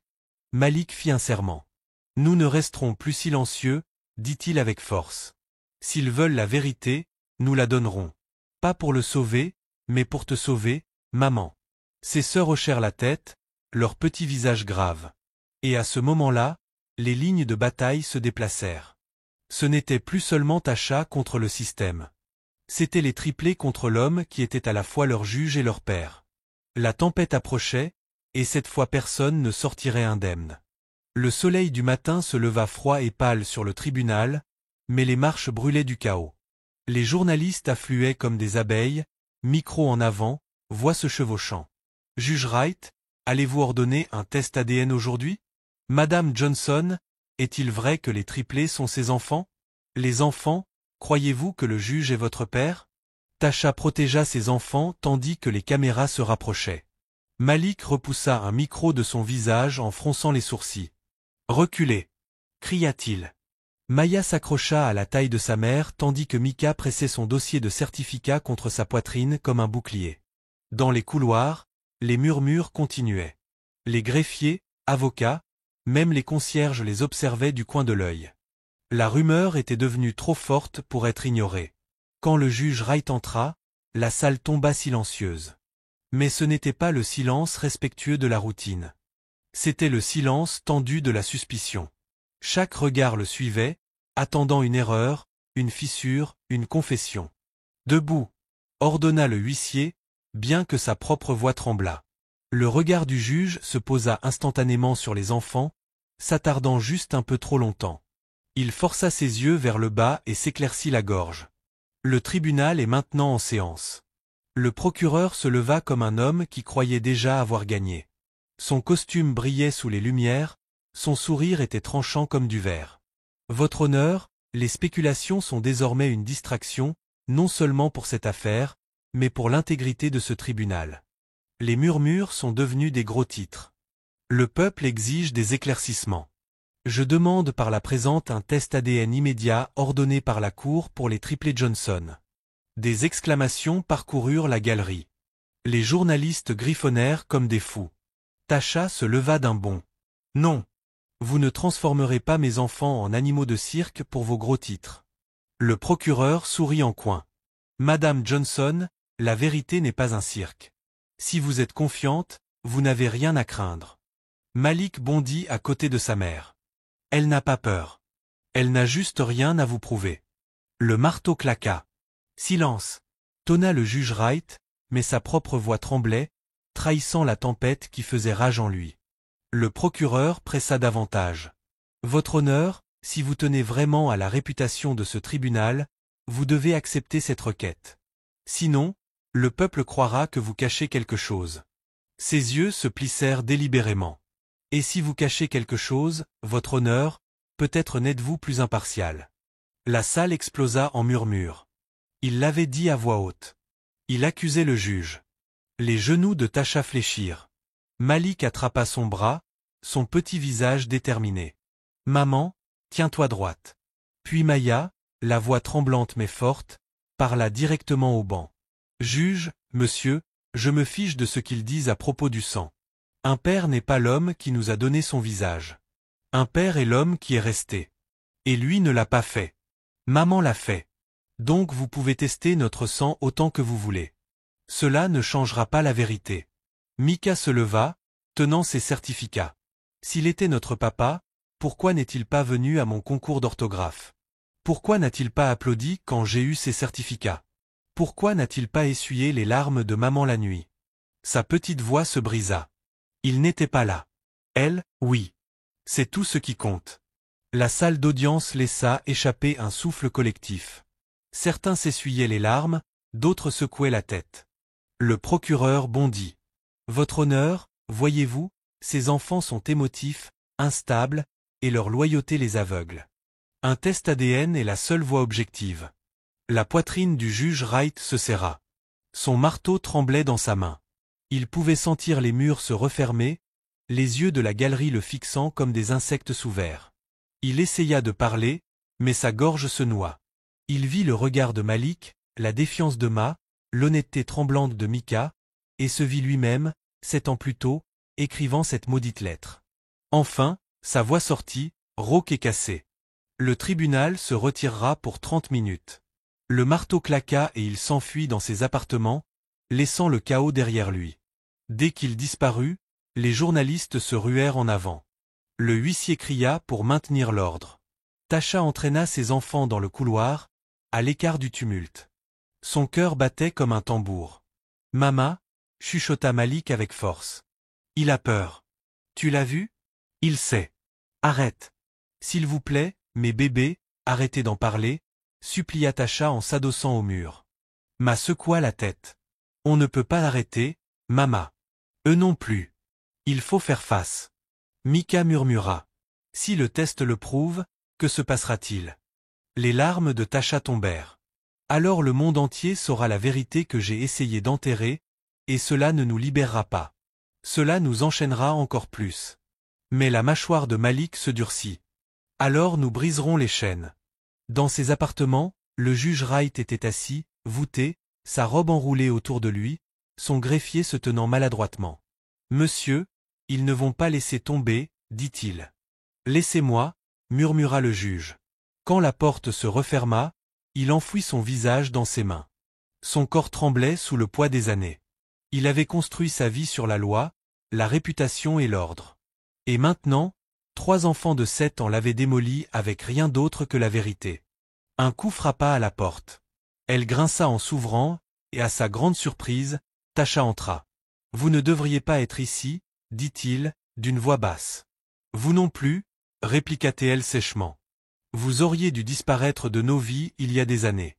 Malik fit un serment. « Nous ne resterons plus silencieux, » dit-il avec force. « S'ils veulent la vérité, nous la donnerons. Pas pour le sauver, mais pour te sauver, maman. » Ses sœurs hochèrent la tête, leurs petits visages graves. Et à ce moment-là, les lignes de bataille se déplacèrent. Ce n'était plus seulement Tasha contre le système. C'étaient les triplés contre l'homme qui était à la fois leur juge et leur père. La tempête approchait, et cette fois personne ne sortirait indemne. Le soleil du matin se leva froid et pâle sur le tribunal, mais les marches brûlaient du chaos. Les journalistes affluaient comme des abeilles, micro en avant, voix se chevauchant. « Juge Wright, allez-vous ordonner un test ADN aujourd'hui? Madame Johnson, est-il vrai que les triplés sont ses enfants? Les enfants, croyez-vous que le juge est votre père? » Tasha protégea ses enfants tandis que les caméras se rapprochaient. Malik repoussa un micro de son visage en fronçant les sourcils. « Reculez !» cria-t-il. Maya s'accrocha à la taille de sa mère tandis que Mika pressait son dossier de certificat contre sa poitrine comme un bouclier. Dans les couloirs, les murmures continuaient. Les greffiers, avocats, même les concierges les observaient du coin de l'œil. La rumeur était devenue trop forte pour être ignorée. Quand le juge Wright entra, la salle tomba silencieuse. Mais ce n'était pas le silence respectueux de la routine. C'était le silence tendu de la suspicion. Chaque regard le suivait, attendant une erreur, une fissure, une confession. Debout, ordonna le huissier, bien que sa propre voix tremblât. Le regard du juge se posa instantanément sur les enfants, s'attardant juste un peu trop longtemps. Il força ses yeux vers le bas et s'éclaircit la gorge. Le tribunal est maintenant en séance. Le procureur se leva comme un homme qui croyait déjà avoir gagné. Son costume brillait sous les lumières, son sourire était tranchant comme du verre. Votre honneur, les spéculations sont désormais une distraction, non seulement pour cette affaire, mais pour l'intégrité de ce tribunal. Les murmures sont devenus des gros titres. Le peuple exige des éclaircissements. Je demande par la présente un test ADN immédiat ordonné par la Cour pour les triplés Johnson. Des exclamations parcoururent la galerie. Les journalistes griffonnèrent comme des fous. Tasha se leva d'un bond. Non. Vous ne transformerez pas mes enfants en animaux de cirque pour vos gros titres. Le procureur sourit en coin. Madame Johnson, la vérité n'est pas un cirque. Si vous êtes confiante, vous n'avez rien à craindre. Malik bondit à côté de sa mère. Elle n'a pas peur. Elle n'a juste rien à vous prouver. Le marteau claqua. Silence, tonna le juge Wright, mais sa propre voix tremblait, trahissant la tempête qui faisait rage en lui. Le procureur pressa davantage. Votre honneur, si vous tenez vraiment à la réputation de ce tribunal, vous devez accepter cette requête. Sinon, le peuple croira que vous cachez quelque chose. Ses yeux se plissèrent délibérément. Et si vous cachez quelque chose, votre honneur, peut-être n'êtes-vous plus impartial. La salle explosa en murmures. Il l'avait dit à voix haute. Il accusait le juge. Les genoux de Tasha fléchirent. Malik attrapa son bras, son petit visage déterminé. Maman, tiens-toi droite. Puis Maya, la voix tremblante mais forte, parla directement au banc. Juge, monsieur, je me fiche de ce qu'ils disent à propos du sang. Un père n'est pas l'homme qui nous a donné son visage. Un père est l'homme qui est resté. Et lui ne l'a pas fait. Maman l'a fait. Donc vous pouvez tester notre sang autant que vous voulez. Cela ne changera pas la vérité. Mika se leva, tenant ses certificats. S'il était notre papa, pourquoi n'est-il pas venu à mon concours d'orthographe? Pourquoi n'a-t-il pas applaudi quand j'ai eu ses certificats? Pourquoi n'a-t-il pas essuyé les larmes de maman la nuit? Sa petite voix se brisa. Il n'était pas là. Elle, oui. C'est tout ce qui compte. La salle d'audience laissa échapper un souffle collectif. Certains s'essuyaient les larmes, d'autres secouaient la tête. Le procureur bondit. Votre honneur, voyez-vous, ces enfants sont émotifs, instables, et leur loyauté les aveugle. Un test ADN est la seule voie objective. La poitrine du juge Wright se serra. Son marteau tremblait dans sa main. Il pouvait sentir les murs se refermer, les yeux de la galerie le fixant comme des insectes sous verre. Il essaya de parler, mais sa gorge se noua. Il vit le regard de Malik, la défiance de Ma, l'honnêteté tremblante de Mika, et se vit lui-même, 7 ans plus tôt, écrivant cette maudite lettre. Enfin, sa voix sortit, rauque et cassée. Le tribunal se retirera pour 30 minutes. Le marteau claqua et il s'enfuit dans ses appartements, laissant le chaos derrière lui. Dès qu'il disparut, les journalistes se ruèrent en avant. Le huissier cria pour maintenir l'ordre. Tasha entraîna ses enfants dans le couloir, à l'écart du tumulte. Son cœur battait comme un tambour. « Mama » chuchota Malik avec force. « Il a peur. Tu l'as vu? Il sait. Arrête. S'il vous plaît, mes bébés, arrêtez d'en parler, » supplia Tasha en s'adossant au mur. Ma secoua la tête. « On ne peut pas l'arrêter, Mama. Eux non plus. Il faut faire face. » Mika murmura. « Si le test le prouve, que se passera-t-il » Les larmes de Tasha tombèrent. Alors le monde entier saura la vérité que j'ai essayé d'enterrer, et cela ne nous libérera pas. Cela nous enchaînera encore plus. Mais la mâchoire de Malik se durcit. Alors nous briserons les chaînes. Dans ses appartements, le juge Wright était assis, voûté, sa robe enroulée autour de lui, son greffier se tenant maladroitement. « Monsieur, ils ne vont pas laisser tomber, dit-il. »« Laissez-moi, » murmura le juge. Quand la porte se referma, il enfouit son visage dans ses mains. Son corps tremblait sous le poids des années. Il avait construit sa vie sur la loi, la réputation et l'ordre. Et maintenant, 3 enfants de 7 ans l'avaient démoli avec rien d'autre que la vérité. Un coup frappa à la porte. Elle grinça en s'ouvrant, et à sa grande surprise, Tasha entra. « Vous ne devriez pas être ici, dit-il, d'une voix basse. « Vous non plus, répliqua-t-elle sèchement. Vous auriez dû disparaître de nos vies il y a des années.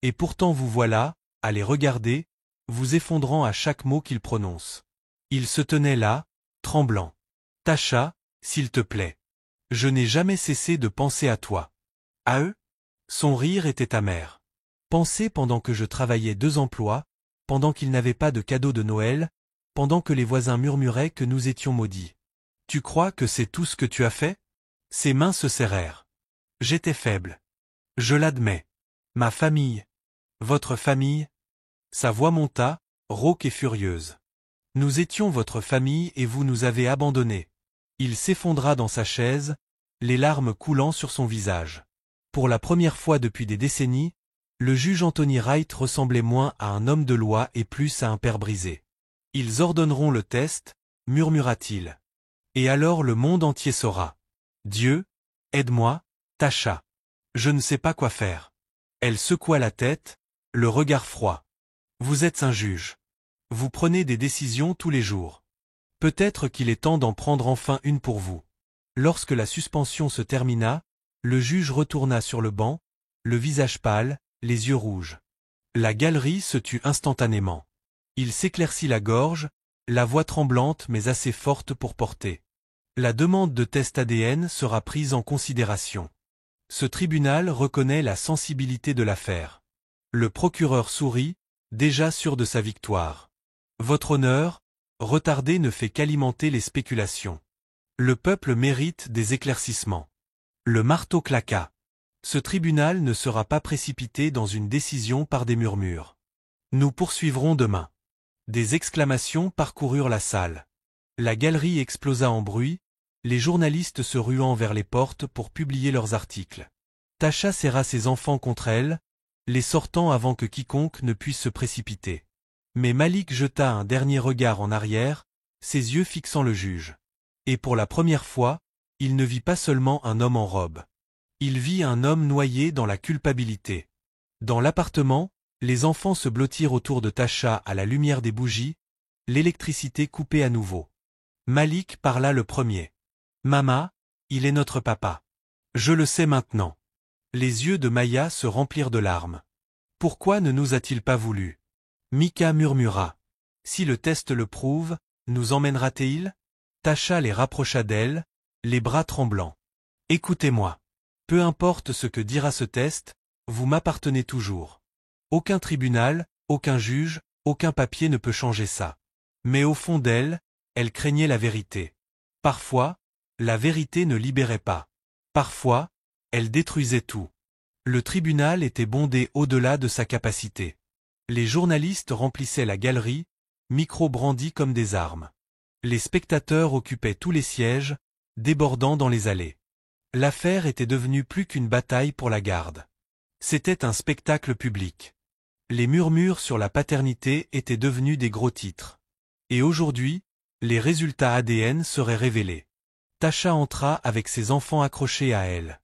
Et pourtant vous voilà, à les regarder, vous effondrant à chaque mot qu'ils prononcent. » Il se tenait là, tremblant. « Tasha, s'il te plaît. Je n'ai jamais cessé de penser à toi. » « À eux ?» Son rire était amer. « Penser pendant que je travaillais 2 emplois, pendant qu'ils n'avaient pas de cadeau de Noël, pendant que les voisins murmuraient que nous étions maudits. Tu crois que c'est tout ce que tu as fait ?» Ses mains se serrèrent. « J'étais faible. Je l'admets. Ma famille. Votre famille ?» Sa voix monta, rauque et furieuse. « Nous étions votre famille et vous nous avez abandonnés. » Il s'effondra dans sa chaise, les larmes coulant sur son visage. Pour la première fois depuis des décennies, le juge Anthony Wright ressemblait moins à un homme de loi et plus à un père brisé. « Ils ordonneront le test, » murmura-t-il. « Et alors le monde entier saura. Dieu, aide-moi, Tasha. Je ne sais pas quoi faire. » Elle secoua la tête, le regard froid. « Vous êtes un juge. Vous prenez des décisions tous les jours. Peut-être qu'il est temps d'en prendre enfin une pour vous. » Lorsque la suspension se termina, le juge retourna sur le banc, le visage pâle, les yeux rouges. La galerie se tut instantanément. Il s'éclaircit la gorge, la voix tremblante mais assez forte pour porter. « La demande de test ADN sera prise en considération. Ce tribunal reconnaît la sensibilité de l'affaire. » Le procureur sourit, déjà sûr de sa victoire. « Votre honneur, retarder ne fait qu'alimenter les spéculations. Le peuple mérite des éclaircissements. » Le marteau claqua. Ce tribunal ne sera pas précipité dans une décision par des murmures. Nous poursuivrons demain. Des exclamations parcoururent la salle. La galerie explosa en bruit, les journalistes se ruant vers les portes pour publier leurs articles. Tasha serra ses enfants contre elle, les sortant avant que quiconque ne puisse se précipiter. Mais Malik jeta un dernier regard en arrière, ses yeux fixant le juge. Et pour la première fois, il ne vit pas seulement un homme en robe. Il vit un homme noyé dans la culpabilité. Dans l'appartement, les enfants se blottirent autour de Tasha à la lumière des bougies, l'électricité coupée à nouveau. Malik parla le premier. « Mama, il est notre papa. Je le sais maintenant. » Les yeux de Maya se remplirent de larmes. « Pourquoi ne nous a-t-il pas voulu ?» Mika murmura. « Si le test le prouve, nous emmènera-t-il » Tasha les rapprocha d'elle, les bras tremblants. « Écoutez-moi. Peu importe ce que dira ce test, vous m'appartenez toujours. Aucun tribunal, aucun juge, aucun papier ne peut changer ça. » Mais au fond d'elle, elle craignait la vérité. Parfois, la vérité ne libérait pas. Parfois, elle détruisait tout. Le tribunal était bondé au-delà de sa capacité. Les journalistes remplissaient la galerie, micros brandis comme des armes. Les spectateurs occupaient tous les sièges, débordant dans les allées. L'affaire était devenue plus qu'une bataille pour la garde. C'était un spectacle public. Les murmures sur la paternité étaient devenus des gros titres. Et aujourd'hui, les résultats ADN seraient révélés. Tasha entra avec ses enfants accrochés à elle.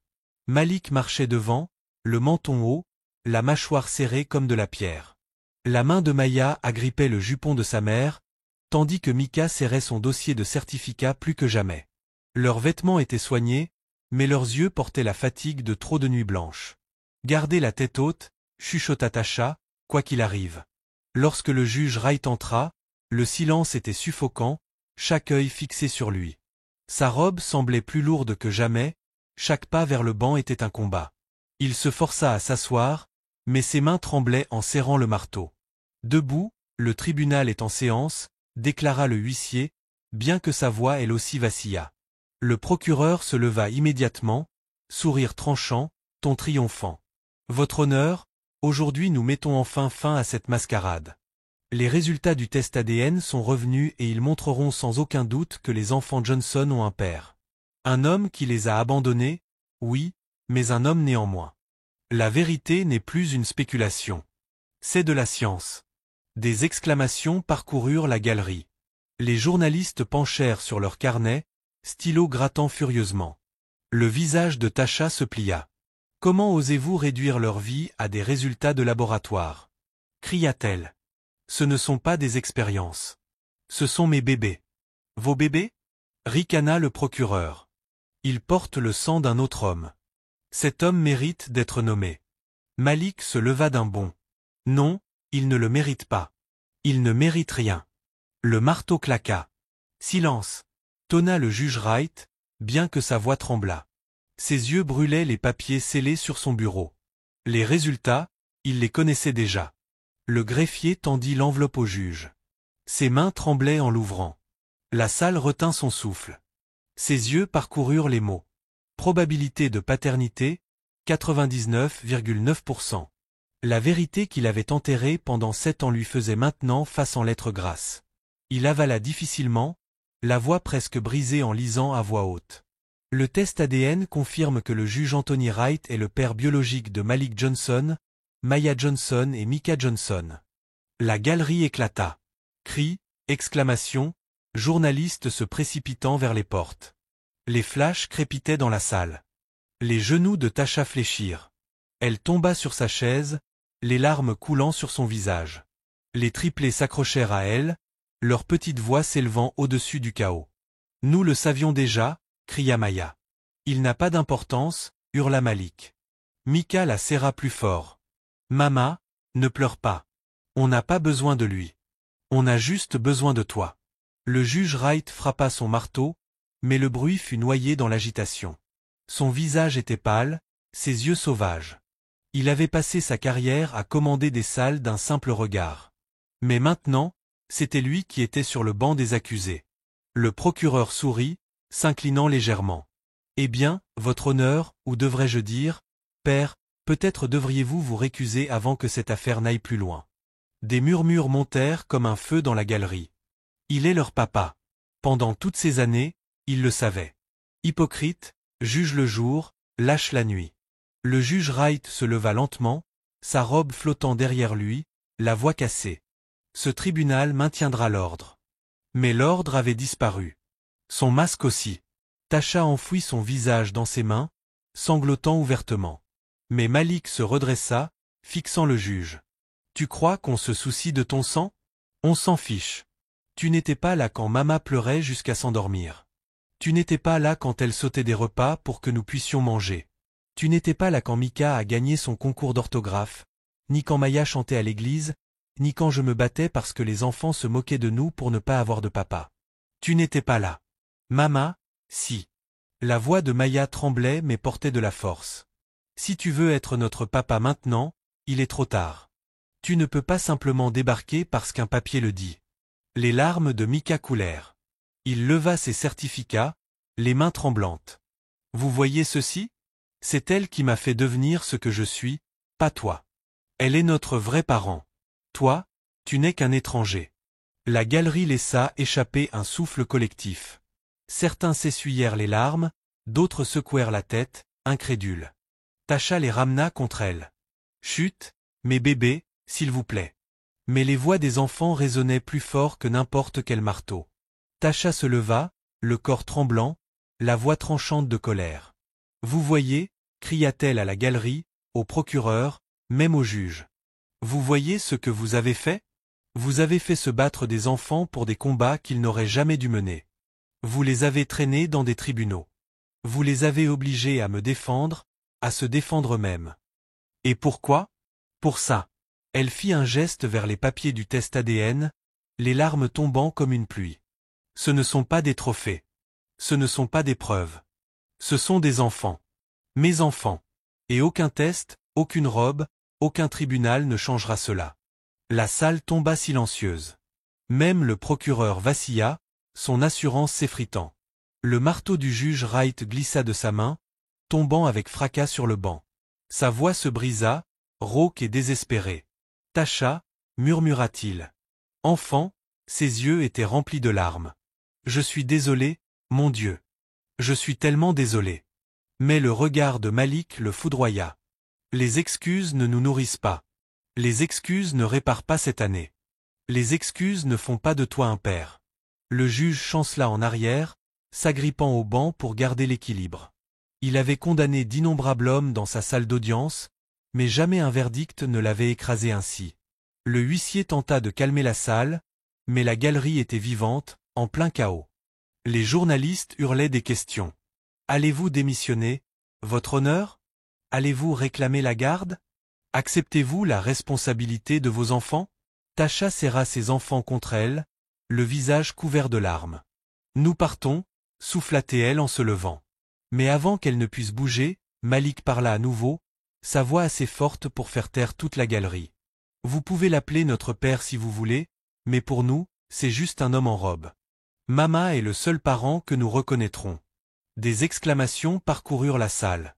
Malik marchait devant, le menton haut, la mâchoire serrée comme de la pierre. La main de Maya agrippait le jupon de sa mère, tandis que Mika serrait son dossier de certificat plus que jamais. Leurs vêtements étaient soignés, mais leurs yeux portaient la fatigue de trop de nuits blanches. « Gardez la tête haute », chuchota Tasha, « quoi qu'il arrive. » Lorsque le juge Wright entra, le silence était suffocant, chaque œil fixé sur lui. Sa robe semblait plus lourde que jamais, chaque pas vers le banc était un combat. Il se força à s'asseoir, mais ses mains tremblaient en serrant le marteau. « Debout, le tribunal est en séance », déclara le huissier, bien que sa voix elle aussi vacilla. Le procureur se leva immédiatement, sourire tranchant, ton triomphant. « Votre honneur, aujourd'hui nous mettons enfin fin à cette mascarade. Les résultats du test ADN sont revenus et ils montreront sans aucun doute que les enfants Johnson ont un père. Un homme qui les a abandonnés, oui, mais un homme néanmoins. La vérité n'est plus une spéculation. C'est de la science. Des exclamations parcoururent la galerie. Les journalistes penchèrent sur leurs carnets, stylos grattant furieusement. Le visage de Tasha se plia. « Comment osez-vous réduire leur vie à des résultats de laboratoire » cria-t-elle. « Ce ne sont pas des expériences. Ce sont mes bébés. »« Vos bébés » ricana le procureur. « Ils portent le sang d'un autre homme. Cet homme mérite d'être nommé. » Malik se leva d'un bond. « Non, il ne le mérite pas. Il ne mérite rien. » Le marteau claqua. « Silence !» tonna le juge Wright, bien que sa voix tremblât. Ses yeux brûlaient les papiers scellés sur son bureau. Les résultats, il les connaissait déjà. Le greffier tendit l'enveloppe au juge. Ses mains tremblaient en l'ouvrant. La salle retint son souffle. Ses yeux parcoururent les mots. Probabilité de paternité, 99,9%. La vérité qu'il avait enterrée pendant 7 ans lui faisait maintenant face en lettres grasses. Il avala difficilement, la voix presque brisée en lisant à voix haute. Le test ADN confirme que le juge Anthony Wright est le père biologique de Malik Johnson, Maya Johnson et Micah Johnson. La galerie éclata. Cris, exclamations, journalistes se précipitant vers les portes. Les flashs crépitaient dans la salle. Les genoux de Tasha fléchirent. Elle tomba sur sa chaise, les larmes coulant sur son visage. Les triplés s'accrochèrent à elle, leur petite voix s'élevant au-dessus du chaos. « Nous le savions déjà » cria Maya. « Il n'a pas d'importance » hurla Malik. Micah la serra plus fort. « Mama, ne pleure pas. On n'a pas besoin de lui. On a juste besoin de toi. » Le juge Wright frappa son marteau, mais le bruit fut noyé dans l'agitation. Son visage était pâle, ses yeux sauvages. Il avait passé sa carrière à commander des salles d'un simple regard. Mais maintenant, c'était lui qui était sur le banc des accusés. Le procureur sourit, s'inclinant légèrement. « Eh bien, votre honneur, ou devrais-je dire, père, peut-être devriez-vous vous récuser avant que cette affaire n'aille plus loin. » Des murmures montèrent comme un feu dans la galerie. Il est leur papa. Pendant toutes ces années, il le savait. Hypocrite, juge le jour, lâche la nuit. Le juge Wright se leva lentement, sa robe flottant derrière lui, la voix cassée. Ce tribunal maintiendra l'ordre. Mais l'ordre avait disparu. Son masque aussi. Tasha enfouit son visage dans ses mains, sanglotant ouvertement. Mais Malik se redressa, fixant le juge. « Tu crois qu'on se soucie de ton sang ? On s'en fiche. Tu n'étais pas là quand Mama pleurait jusqu'à s'endormir. Tu n'étais pas là quand elle sautait des repas pour que nous puissions manger. Tu n'étais pas là quand Micah a gagné son concours d'orthographe, ni quand Maya chantait à l'église, ni quand je me battais parce que les enfants se moquaient de nous pour ne pas avoir de papa. Tu n'étais pas là. Mama, si. » La voix de Maya tremblait mais portait de la force. « Si tu veux être notre papa maintenant, il est trop tard. Tu ne peux pas simplement débarquer parce qu'un papier le dit. » Les larmes de Micah coulèrent. Il leva ses certificats, les mains tremblantes. « Vous voyez ceci ? C'est elle qui m'a fait devenir ce que je suis, pas toi. Elle est notre vrai parent. Toi, tu n'es qu'un étranger. » La galerie laissa échapper un souffle collectif. Certains s'essuyèrent les larmes, d'autres secouèrent la tête, incrédules. Tasha les ramena contre elle. « Chut, mes bébés, s'il vous plaît. » Mais les voix des enfants résonnaient plus fort que n'importe quel marteau. Tasha se leva, le corps tremblant, la voix tranchante de colère. « Vous voyez » cria-t-elle à la galerie, au procureur, même au juge. « Vous voyez ce que vous avez fait ? Vous avez fait se battre des enfants pour des combats qu'ils n'auraient jamais dû mener. Vous les avez traînés dans des tribunaux. Vous les avez obligés à me défendre, à se défendre eux-mêmes. Et pourquoi ? Pour ça. » Elle fit un geste vers les papiers du test ADN, les larmes tombant comme une pluie. « Ce ne sont pas des trophées. Ce ne sont pas des preuves. Ce sont des enfants. Mes enfants. Et aucun test, aucune robe, aucun tribunal ne changera cela. » La salle tomba silencieuse. Même le procureur vacilla, son assurance s'effritant. Le marteau du juge Wright glissa de sa main, tombant avec fracas sur le banc. Sa voix se brisa, rauque et désespérée. « Tasha » murmura-t-il. Enfant, ses yeux étaient remplis de larmes. « Je suis désolé, mon Dieu. Je suis tellement désolé. » Mais le regard de Malik le foudroya. « Les excuses ne nous nourrissent pas. Les excuses ne réparent pas cette année. Les excuses ne font pas de toi un père. Le juge chancela en arrière, s'agrippant au banc pour garder l'équilibre. Il avait condamné d'innombrables hommes dans sa salle d'audience, mais jamais un verdict ne l'avait écrasé ainsi. Le huissier tenta de calmer la salle, mais la galerie était vivante, en plein chaos. Les journalistes hurlaient des questions. Allez-vous démissionner, votre honneur? Allez-vous réclamer la garde? Acceptez-vous la responsabilité de vos enfants? Tasha serra ses enfants contre elle, le visage couvert de larmes. Nous partons, souffla-t-elle en se levant. Mais avant qu'elle ne puisse bouger, Malik parla à nouveau, sa voix assez forte pour faire taire toute la galerie. Vous pouvez l'appeler notre père si vous voulez, mais pour nous, c'est juste un homme en robe. Mama est le seul parent que nous reconnaîtrons. Des exclamations parcoururent la salle.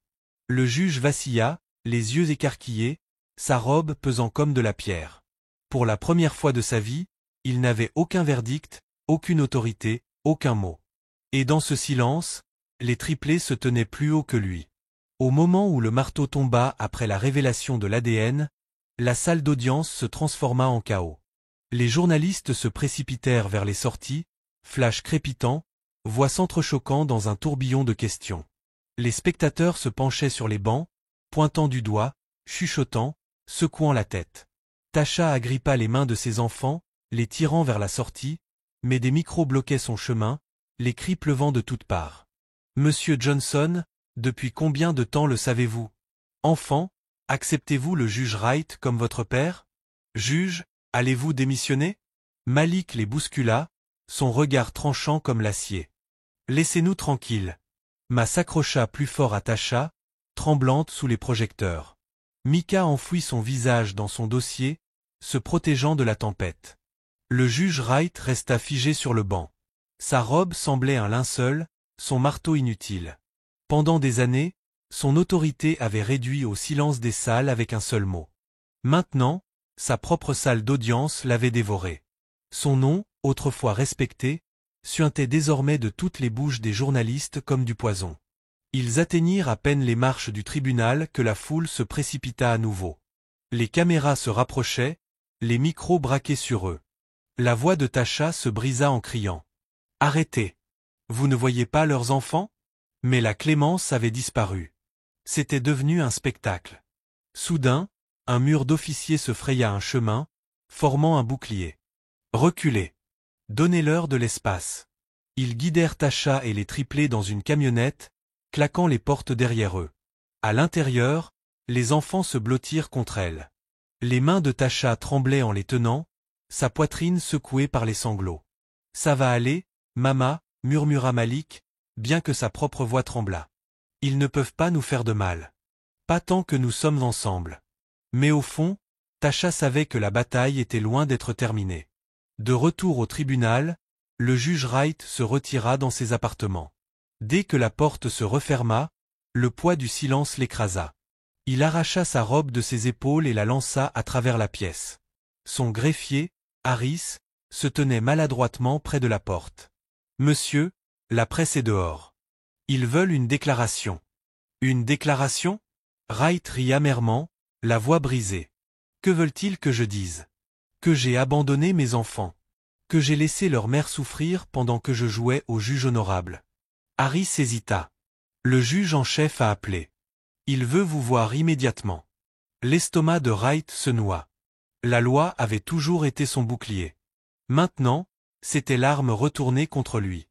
Le juge vacilla, les yeux écarquillés, sa robe pesant comme de la pierre. Pour la première fois de sa vie, il n'avait aucun verdict, aucune autorité, aucun mot. Et dans ce silence, les triplés se tenaient plus haut que lui. Au moment où le marteau tomba après la révélation de l'ADN, la salle d'audience se transforma en chaos. Les journalistes se précipitèrent vers les sorties, flash crépitant, voix s'entrechoquant dans un tourbillon de questions. Les spectateurs se penchaient sur les bancs, pointant du doigt, chuchotant, secouant la tête. Tasha agrippa les mains de ses enfants, les tirant vers la sortie, mais des micros bloquaient son chemin, les cris pleuvant de toutes parts. Monsieur Johnson, depuis combien de temps le savez-vous? Enfant, acceptez-vous le juge Wright comme votre père? Juge, allez-vous démissionner? Malik les bouscula, son regard tranchant comme l'acier. Laissez-nous tranquilles. Ma s'accrocha plus fort à Tasha, tremblante sous les projecteurs. Mika enfouit son visage dans son dossier, se protégeant de la tempête. Le juge Wright resta figé sur le banc. Sa robe semblait un linceul, son marteau inutile. Pendant des années, son autorité avait réduit au silence des salles avec un seul mot. Maintenant, sa propre salle d'audience l'avait dévoré. Son nom, autrefois respecté, suintait désormais de toutes les bouches des journalistes comme du poison. Ils atteignirent à peine les marches du tribunal que la foule se précipita à nouveau. Les caméras se rapprochaient, les micros braqués sur eux. La voix de Tasha se brisa en criant. « Arrêtez! Vous ne voyez pas leurs enfants ?» Mais la clémence avait disparu. C'était devenu un spectacle. Soudain, un mur d'officiers se fraya un chemin, formant un bouclier. « Reculez! Donnez-leur de l'espace. » Ils guidèrent Tasha et les triplés dans une camionnette, claquant les portes derrière eux. À l'intérieur, les enfants se blottirent contre elle. Les mains de Tasha tremblaient en les tenant, sa poitrine secouée par les sanglots. « Ça va aller, Mama, » murmura Malik, bien que sa propre voix tremblât. « Ils ne peuvent pas nous faire de mal. Pas tant que nous sommes ensemble. » Mais au fond, Tasha savait que la bataille était loin d'être terminée. De retour au tribunal, le juge Wright se retira dans ses appartements. Dès que la porte se referma, le poids du silence l'écrasa. Il arracha sa robe de ses épaules et la lança à travers la pièce. Son greffier, Harris, se tenait maladroitement près de la porte. « Monsieur, la presse est dehors. Ils veulent une déclaration. »« Une déclaration ?» Wright rit amèrement, la voix brisée. « Que veulent-ils que je dise? Que j'ai abandonné mes enfants. Que j'ai laissé leur mère souffrir pendant que je jouais au juge honorable. » Harris hésita. Le juge en chef a appelé. Il veut vous voir immédiatement. L'estomac de Wright se noua. La loi avait toujours été son bouclier. Maintenant, c'était l'arme retournée contre lui.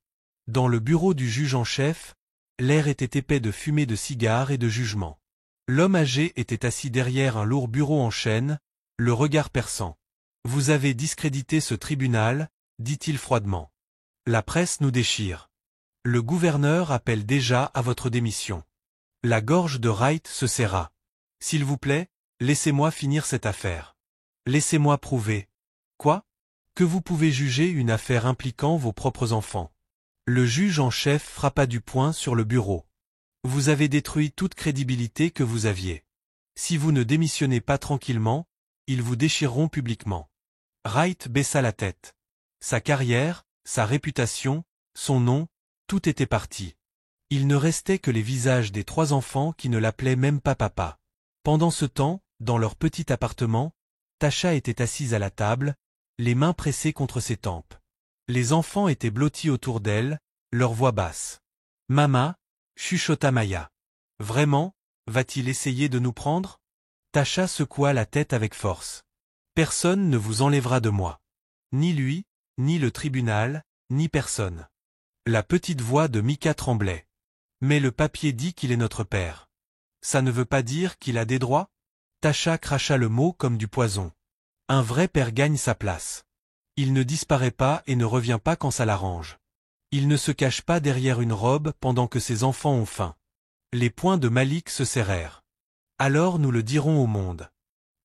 Dans le bureau du juge en chef, l'air était épais de fumée de cigares et de jugement. L'homme âgé était assis derrière un lourd bureau en chêne, le regard perçant. « Vous avez discrédité ce tribunal, » dit-il froidement. « La presse nous déchire. Le gouverneur appelle déjà à votre démission. » La gorge de Wright se serra. « S'il vous plaît, laissez-moi finir cette affaire. Laissez-moi prouver. » « Quoi? Que vous pouvez juger une affaire impliquant vos propres enfants. » Le juge en chef frappa du poing sur le bureau. « Vous avez détruit toute crédibilité que vous aviez. Si vous ne démissionnez pas tranquillement, ils vous déchireront publiquement. » Wright baissa la tête. Sa carrière, sa réputation, son nom, tout était parti. Il ne restait que les visages des 3 enfants qui ne l'appelaient même pas papa. Pendant ce temps, dans leur petit appartement, Tasha était assise à la table, les mains pressées contre ses tempes. Les enfants étaient blottis autour d'elle, leur voix basse. « Mama » chuchota Maya. « Vraiment, va-t-il essayer de nous prendre ?» Tasha secoua la tête avec force. « Personne ne vous enlèvera de moi. Ni lui, ni le tribunal, ni personne. » La petite voix de Mika tremblait. « Mais le papier dit qu'il est notre père. Ça ne veut pas dire qu'il a des droits ?» Tasha cracha le mot comme du poison. « Un vrai père gagne sa place. Il ne disparaît pas et ne revient pas quand ça l'arrange. Il ne se cache pas derrière une robe pendant que ses enfants ont faim. » Les poings de Malik se serrèrent. « Alors nous le dirons au monde.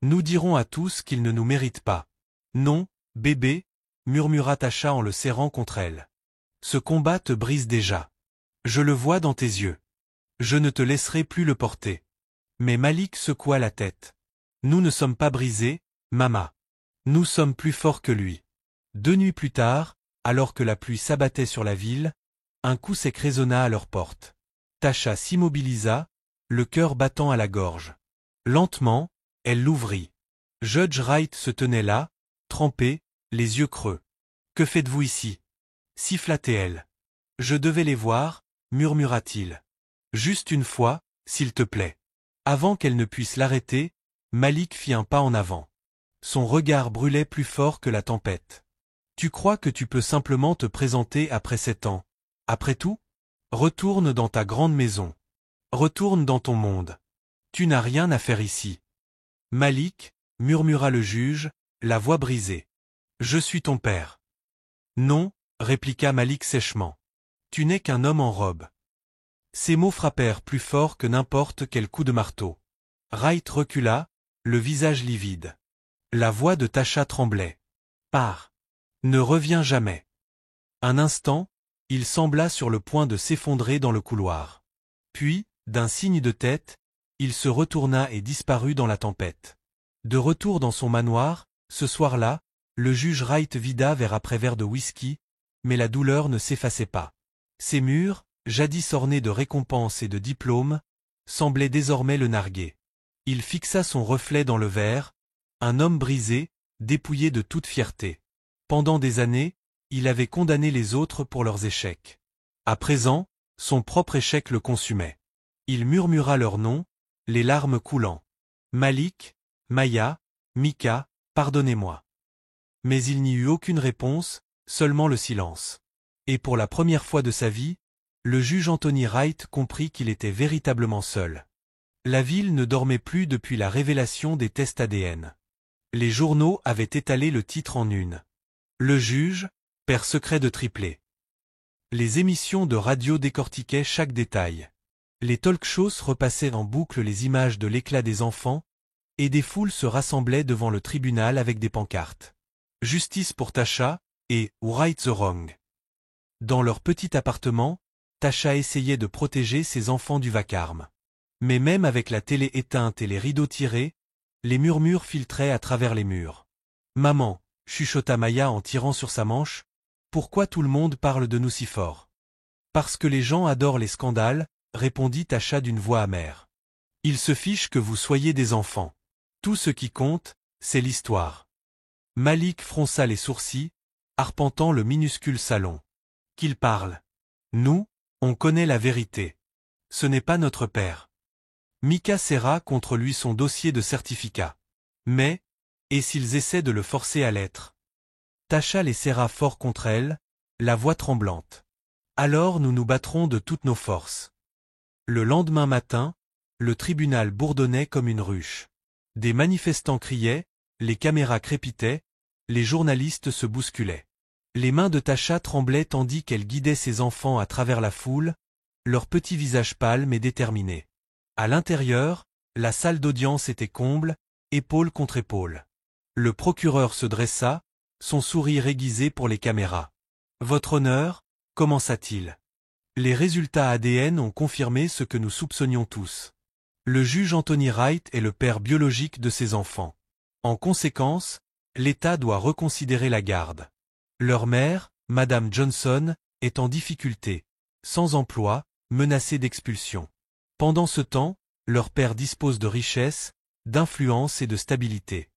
Nous dirons à tous qu'il ne nous mérite pas. »« Non, bébé, » murmura Tasha en le serrant contre elle. « Ce combat te brise déjà. Je le vois dans tes yeux. Je ne te laisserai plus le porter. » Mais Malik secoua la tête. « Nous ne sommes pas brisés, Mama. Nous sommes plus forts que lui. » 2 nuits plus tard, alors que la pluie s'abattait sur la ville, un coup sec résonna à leur porte. Tasha s'immobilisa, le cœur battant à la gorge. Lentement, elle l'ouvrit. Judge Wright se tenait là, trempé, les yeux creux. « Que faites-vous ici » siffla-t-elle. « Je devais les voir, » murmura-t-il. « Juste une fois, s'il te plaît. » Avant qu'elle ne puisse l'arrêter, Malik fit un pas en avant. Son regard brûlait plus fort que la tempête. « Tu crois que tu peux simplement te présenter après 7 ans? Après tout? Retourne dans ta grande maison. Retourne dans ton monde. Tu n'as rien à faire ici. » « Malik, » murmura le juge, la voix brisée. « Je suis ton père. » « Non, » répliqua Malik sèchement. « Tu n'es qu'un homme en robe. » Ces mots frappèrent plus fort que n'importe quel coup de marteau. Wright recula, le visage livide. La voix de Tasha tremblait. « Pars. Ne reviens jamais. » Un instant, il sembla sur le point de s'effondrer dans le couloir. Puis, d'un signe de tête, il se retourna et disparut dans la tempête. De retour dans son manoir, ce soir-là, le juge Wright vida verre après verre de whisky, mais la douleur ne s'effaçait pas. Ses murs, jadis ornés de récompenses et de diplômes, semblaient désormais le narguer. Il fixa son reflet dans le verre, un homme brisé, dépouillé de toute fierté. Pendant des années, il avait condamné les autres pour leurs échecs. À présent, son propre échec le consumait. Il murmura leurs noms, les larmes coulant. « Malik, Maya, Mika, pardonnez-moi. » Mais il n'y eut aucune réponse, seulement le silence. Et pour la première fois de sa vie, le juge Anthony Wright comprit qu'il était véritablement seul. La ville ne dormait plus depuis la révélation des tests ADN. Les journaux avaient étalé le titre en une. Le juge, père secret de triplé. Les émissions de radio décortiquaient chaque détail. Les talk-shows repassaient en boucle les images de l'éclat des enfants, et des foules se rassemblaient devant le tribunal avec des pancartes. Justice pour Tasha, et Right the Wrong. Dans leur petit appartement, Tasha essayait de protéger ses enfants du vacarme. Mais même avec la télé éteinte et les rideaux tirés, les murmures filtraient à travers les murs. « Maman » chuchota Maya en tirant sur sa manche, « pourquoi tout le monde parle de nous si fort ?»« Parce que les gens adorent les scandales » répondit Tasha d'une voix amère. « Ils se fichent que vous soyez des enfants. Tout ce qui compte, c'est l'histoire. » Malik fronça les sourcils, arpentant le minuscule salon. « Qu'il parle. Nous, on connaît la vérité. Ce n'est pas notre père. » Mika serra contre lui son dossier de certificat. « Mais, et s'ils essaient de le forcer à l'être ?» Tasha les serra fort contre elle, la voix tremblante. « Alors nous nous battrons de toutes nos forces. » Le lendemain matin, le tribunal bourdonnait comme une ruche. Des manifestants criaient, les caméras crépitaient, les journalistes se bousculaient. Les mains de Tasha tremblaient tandis qu'elle guidait ses enfants à travers la foule, leurs petits visages pâles mais déterminés. À l'intérieur, la salle d'audience était comble, épaule contre épaule. Le procureur se dressa, son sourire aiguisé pour les caméras. « Votre honneur » commença-t-il. « Les résultats ADN ont confirmé ce que nous soupçonnions tous. Le juge Anthony Wright est le père biologique de ses enfants. En conséquence, l'État doit reconsidérer la garde. Leur mère, Madame Johnson, est en difficulté, sans emploi, menacée d'expulsion. Pendant ce temps, leur père dispose de richesses, d'influence et de stabilité.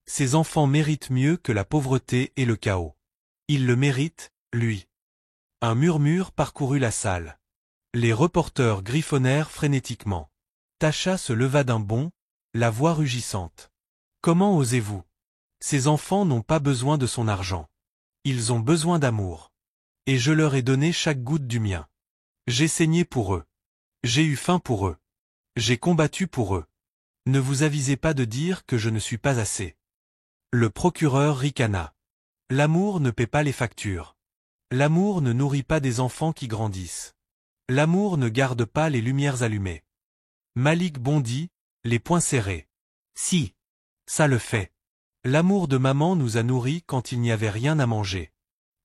Ces enfants méritent mieux que la pauvreté et le chaos. Il le mérite, lui. Un murmure parcourut la salle. Les reporters griffonnèrent frénétiquement. Tasha se leva d'un bond, la voix rugissante. Comment osez-vous? Ces enfants n'ont pas besoin de son argent. Ils ont besoin d'amour. Et je leur ai donné chaque goutte du mien. J'ai saigné pour eux. J'ai eu faim pour eux. J'ai combattu pour eux. Ne vous avisez pas de dire que je ne suis pas assez. Le procureur ricana. L'amour ne paie pas les factures. L'amour ne nourrit pas des enfants qui grandissent. L'amour ne garde pas les lumières allumées. Malik bondit, les poings serrés. Si. Ça le fait. L'amour de maman nous a nourris quand il n'y avait rien à manger.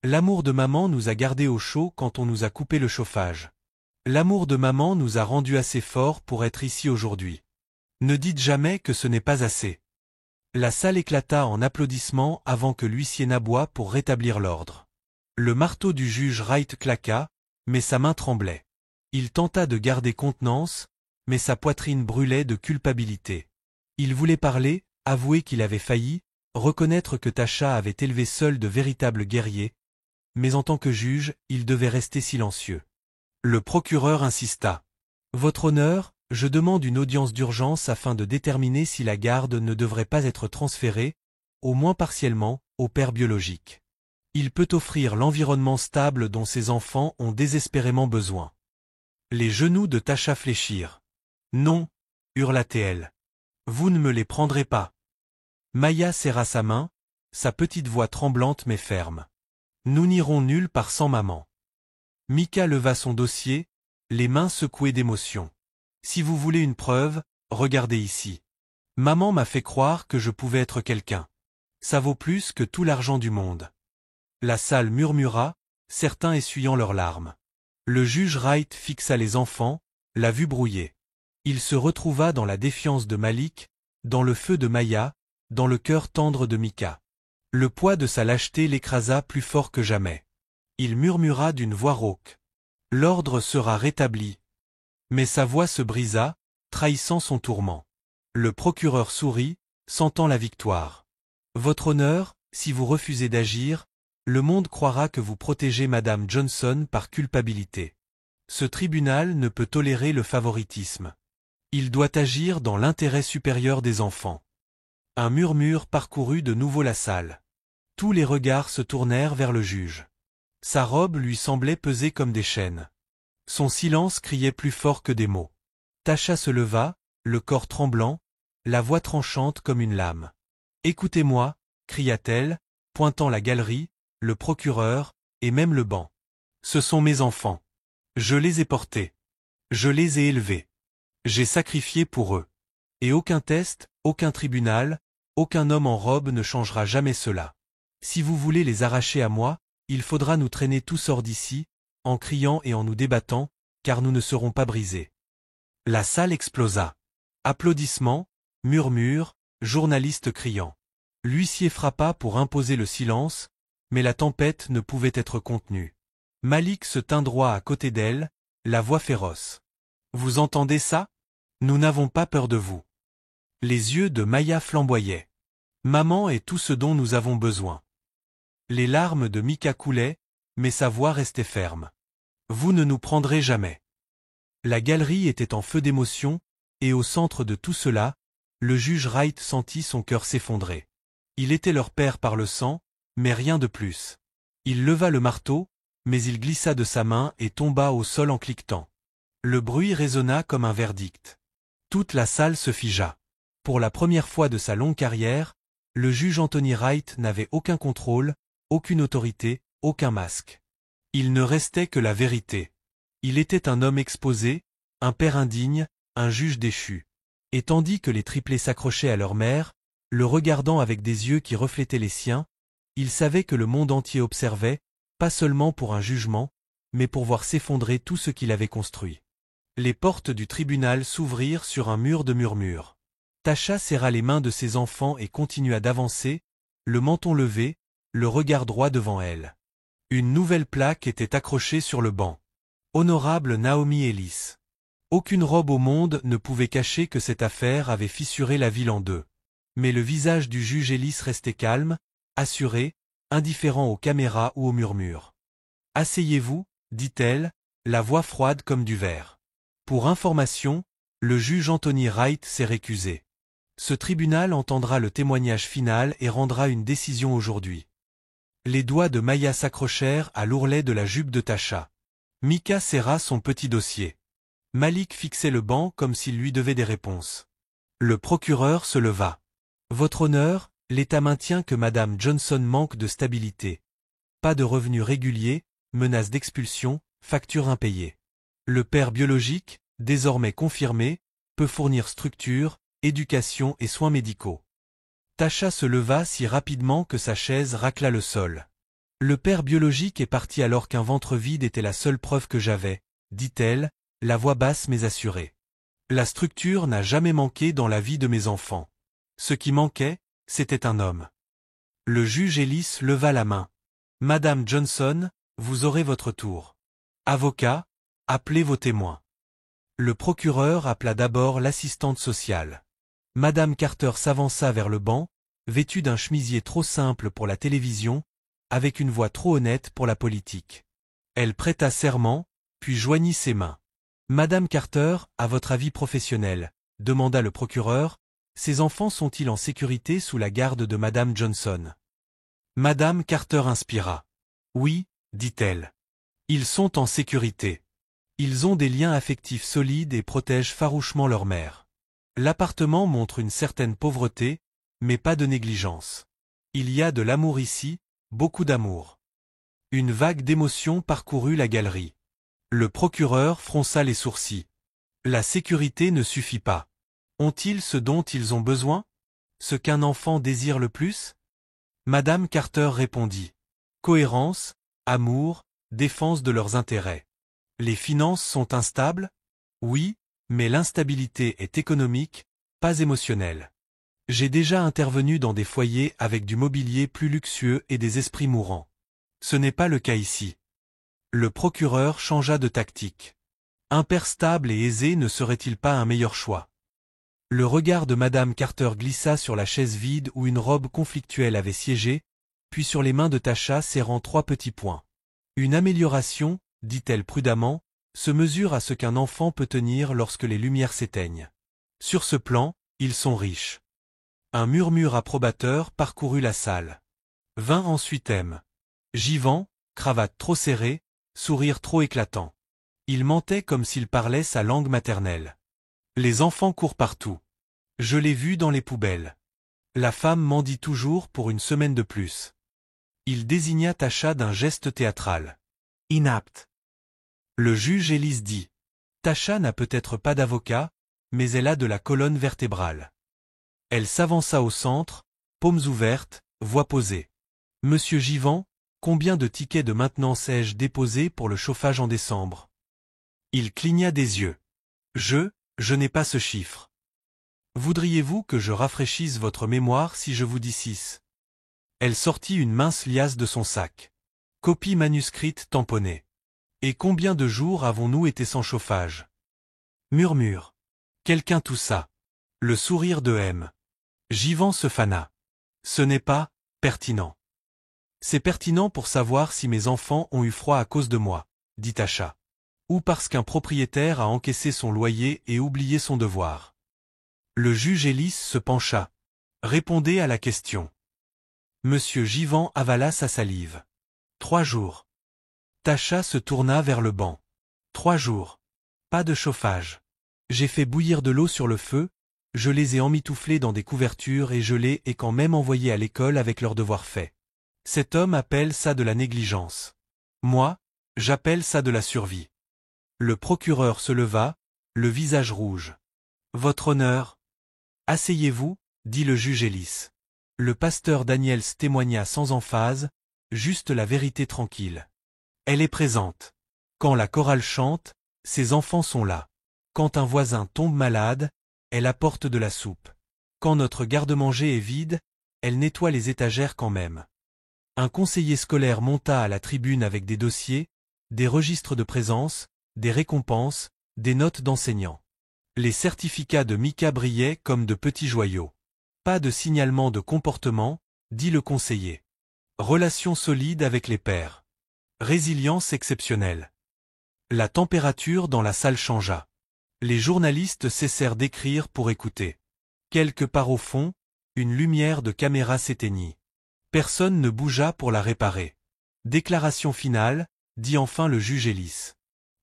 L'amour de maman nous a gardés au chaud quand on nous a coupé le chauffage. L'amour de maman nous a rendus assez forts pour être ici aujourd'hui. Ne dites jamais que ce n'est pas assez. La salle éclata en applaudissements avant que l'huissier n'aboie pour rétablir l'ordre. Le marteau du juge Wright claqua, mais sa main tremblait. Il tenta de garder contenance, mais sa poitrine brûlait de culpabilité. Il voulait parler, avouer qu'il avait failli, reconnaître que Tasha avait élevé seul de véritables guerriers, mais en tant que juge, il devait rester silencieux. Le procureur insista. « Votre honneur, je demande une audience d'urgence afin de déterminer si la garde ne devrait pas être transférée, au moins partiellement, au père biologique. Il peut offrir l'environnement stable dont ses enfants ont désespérément besoin. » Les genoux de Tasha fléchirent. « Non, hurla-t-elle. Vous ne me les prendrez pas. » Maya serra sa main, sa petite voix tremblante mais ferme. « Nous n'irons nulle part sans maman. » Mika leva son dossier, les mains secouées d'émotion. « Si vous voulez une preuve, regardez ici. Maman m'a fait croire que je pouvais être quelqu'un. Ça vaut plus que tout l'argent du monde. » La salle murmura, certains essuyant leurs larmes. Le juge Wright fixa les enfants, la vue brouillée. Il se retrouva dans la défiance de Malik, dans le feu de Maya, dans le cœur tendre de Mika. Le poids de sa lâcheté l'écrasa plus fort que jamais. Il murmura d'une voix rauque. « L'ordre sera rétabli. » Mais sa voix se brisa, trahissant son tourment. Le procureur sourit, sentant la victoire. « Votre honneur, si vous refusez d'agir, le monde croira que vous protégez Madame Johnson par culpabilité. Ce tribunal ne peut tolérer le favoritisme. Il doit agir dans l'intérêt supérieur des enfants. » Un murmure parcourut de nouveau la salle. Tous les regards se tournèrent vers le juge. Sa robe lui semblait peser comme des chaînes. Son silence criait plus fort que des mots. Tasha se leva, le corps tremblant, la voix tranchante comme une lame. « Écoutez-moi, » cria-t-elle, pointant la galerie, le procureur, et même le banc. « Ce sont mes enfants. Je les ai portés. Je les ai élevés. J'ai sacrifié pour eux. Et aucun test, aucun tribunal, aucun homme en robe ne changera jamais cela. Si vous voulez les arracher à moi, il faudra nous traîner tous hors d'ici, en criant et en nous débattant, car nous ne serons pas brisés. » La salle explosa. Applaudissements, murmures, journalistes criant. L'huissier frappa pour imposer le silence, mais la tempête ne pouvait être contenue. Malik se tint droit à côté d'elle, la voix féroce. « Vous entendez ça? Nous n'avons pas peur de vous. » Les yeux de Maya flamboyaient. « Maman est tout ce dont nous avons besoin. » Les larmes de Mika coulaient, mais sa voix restait ferme. « Vous ne nous prendrez jamais. » La galerie était en feu d'émotion, et au centre de tout cela, le juge Wright sentit son cœur s'effondrer. Il était leur père par le sang, mais rien de plus. Il leva le marteau, mais il glissa de sa main et tomba au sol en cliquetant. Le bruit résonna comme un verdict. Toute la salle se figea. Pour la première fois de sa longue carrière, le juge Anthony Wright n'avait aucun contrôle, aucune autorité, aucun masque. Il ne restait que la vérité. Il était un homme exposé, un père indigne, un juge déchu. Et tandis que les triplés s'accrochaient à leur mère, le regardant avec des yeux qui reflétaient les siens, il savait que le monde entier observait, pas seulement pour un jugement, mais pour voir s'effondrer tout ce qu'il avait construit. Les portes du tribunal s'ouvrirent sur un mur de murmures. Tasha serra les mains de ses enfants et continua d'avancer, le menton levé, le regard droit devant elle. Une nouvelle plaque était accrochée sur le banc. Honorable Naomi Ellis. Aucune robe au monde ne pouvait cacher que cette affaire avait fissuré la ville en deux. Mais le visage du juge Ellis restait calme, assuré, indifférent aux caméras ou aux murmures. « Asseyez-vous, dit-elle, la voix froide comme du verre. Pour information, le juge Anthony Wright s'est récusé. Ce tribunal entendra le témoignage final et rendra une décision aujourd'hui. » Les doigts de Maya s'accrochèrent à l'ourlet de la jupe de Tasha. Mika serra son petit dossier. Malik fixait le banc comme s'il lui devait des réponses. Le procureur se leva. « Votre honneur, l'État maintient que Madame Johnson manque de stabilité. Pas de revenus réguliers, menace d'expulsion, facture impayée. Le père biologique, désormais confirmé, peut fournir structure, éducation et soins médicaux. » Tasha se leva si rapidement que sa chaise racla le sol. « Le père biologique est parti alors qu'un ventre vide était la seule preuve que j'avais, dit-elle, la voix basse mais assurée. La structure n'a jamais manqué dans la vie de mes enfants. Ce qui manquait, c'était un homme. » Le juge Ellis leva la main. « Madame Johnson, vous aurez votre tour. Avocat, appelez vos témoins. » Le procureur appela d'abord l'assistante sociale. Madame Carter s'avança vers le banc, vêtue d'un chemisier trop simple pour la télévision, avec une voix trop honnête pour la politique. Elle prêta serment, puis joignit ses mains. « Madame Carter, à votre avis professionnel, » demanda le procureur, « ces enfants sont-ils en sécurité sous la garde de Madame Johnson ?» Madame Carter inspira. « Oui, dit-elle. Ils sont en sécurité. Ils ont des liens affectifs solides et protègent farouchement leur mère. L'appartement montre une certaine pauvreté, mais pas de négligence. Il y a de l'amour ici, beaucoup d'amour. » Une vague d'émotion parcourut la galerie. Le procureur fronça les sourcils. La sécurité ne suffit pas. Ont-ils ce dont ils ont besoin? Ce qu'un enfant désire le plus? Madame Carter répondit. Cohérence, amour, défense de leurs intérêts. Les finances sont instables? Oui, mais l'instabilité est économique, pas émotionnelle. J'ai déjà intervenu dans des foyers avec du mobilier plus luxueux et des esprits mourants. Ce n'est pas le cas ici. Le procureur changea de tactique. Un père stable et aisé ne serait-il pas un meilleur choix? Le regard de Madame Carter glissa sur la chaise vide où une robe conflictuelle avait siégé, puis sur les mains de Tasha serrant 3 petits poings. Une amélioration, dit-elle prudemment, se mesure à ce qu'un enfant peut tenir lorsque les lumières s'éteignent. Sur ce plan, ils sont riches. Un murmure approbateur parcourut la salle. Vint ensuite M. Givant, cravate trop serrée, sourire trop éclatant. Il mentait comme s'il parlait sa langue maternelle. Les enfants courent partout. Je l'ai vu dans les poubelles. La femme mendie toujours pour une semaine de plus. Il désigna Tasha d'un geste théâtral. Inapte. Le juge Ellis dit. Tasha n'a peut-être pas d'avocat, mais elle a de la colonne vertébrale. Elle s'avança au centre, paumes ouvertes, voix posée. Monsieur Givant, combien de tickets de maintenance ai-je déposés pour le chauffage en décembre? Il cligna des yeux. Je n'ai pas ce chiffre. Voudriez-vous que je rafraîchisse votre mémoire si je vous dis 6? Elle sortit une mince liasse de son sac. Copie manuscrite tamponnée. Et combien de jours avons-nous été sans chauffage? Murmure. Quelqu'un toussa. Le sourire de M. Givant se fana. Ce n'est pas pertinent. C'est pertinent pour savoir si mes enfants ont eu froid à cause de moi, dit Tasha. Ou parce qu'un propriétaire a encaissé son loyer et oublié son devoir. Le juge Ellis se pencha. Répondez à la question. Monsieur Givant avala sa salive. 3 jours. Tasha se tourna vers le banc. 3 jours. Pas de chauffage. J'ai fait bouillir de l'eau sur le feu, je les ai emmitouflés dans des couvertures et je les ai quand même envoyés à l'école avec leurs devoirs faits. Cet homme appelle ça de la négligence. Moi, j'appelle ça de la survie. Le procureur se leva, le visage rouge. Votre honneur. Asseyez-vous, dit le juge Ellis. Le pasteur Daniels témoigna sans emphase, juste la vérité tranquille. Elle est présente. Quand la chorale chante, ses enfants sont là. Quand un voisin tombe malade, elle apporte de la soupe. Quand notre garde-manger est vide, elle nettoie les étagères quand même. Un conseiller scolaire monta à la tribune avec des dossiers, des registres de présence, des récompenses, des notes d'enseignants. Les certificats de Mika brillaient comme de petits joyaux. Pas de signalement de comportement, dit le conseiller. Relation solide avec les pairs. Résilience exceptionnelle. La température dans la salle changea. Les journalistes cessèrent d'écrire pour écouter. Quelque part au fond, une lumière de caméra s'éteignit. Personne ne bougea pour la réparer. Déclaration finale, dit enfin le juge Ellis.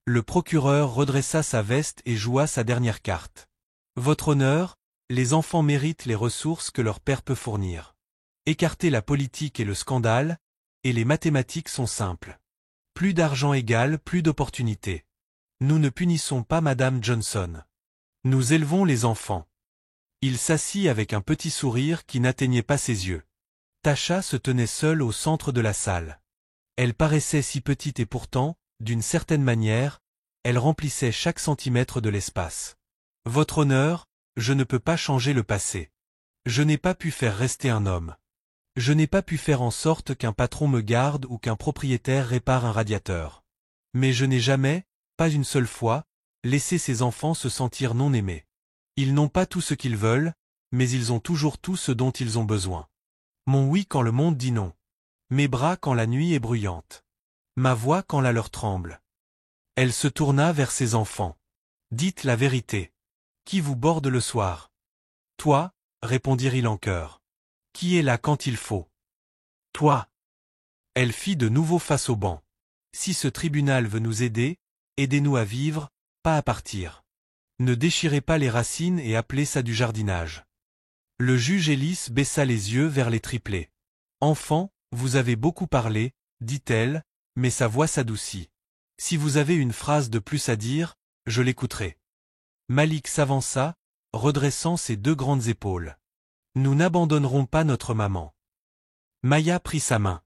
Le procureur redressa sa veste et joua sa dernière carte. Votre honneur, les enfants méritent les ressources que leur père peut fournir. Écartez la politique et le scandale, et les mathématiques sont simples. Plus d'argent égale plus d'opportunités. Nous ne punissons pas Madame Johnson. Nous élevons les enfants. Il s'assit avec un petit sourire qui n'atteignait pas ses yeux. Tasha se tenait seule au centre de la salle. Elle paraissait si petite et pourtant, d'une certaine manière, elle remplissait chaque centimètre de l'espace. Votre honneur, je ne peux pas changer le passé. Je n'ai pas pu faire rester un homme. Je n'ai pas pu faire en sorte qu'un patron me garde ou qu'un propriétaire répare un radiateur. Mais je n'ai jamais, pas une seule fois, laissé ces enfants se sentir non aimés. Ils n'ont pas tout ce qu'ils veulent, mais ils ont toujours tout ce dont ils ont besoin. Mon oui quand le monde dit non. Mes bras quand la nuit est bruyante. Ma voix quand la leur tremble. Elle se tourna vers ses enfants. Dites la vérité. Qui vous borde le soir? Toi, répondirent-ils en chœur. Qui est là quand il faut? Toi. Elle fit de nouveau face au banc. Si ce tribunal veut nous aider, aidez-nous à vivre, pas à partir. Ne déchirez pas les racines et appelez ça du jardinage. Le juge Ellis baissa les yeux vers les triplés. Enfant, vous avez beaucoup parlé, dit-elle, mais sa voix s'adoucit. Si vous avez une phrase de plus à dire, je l'écouterai. Malik s'avança, redressant ses deux grandes épaules. Nous n'abandonnerons pas notre maman. Maya prit sa main.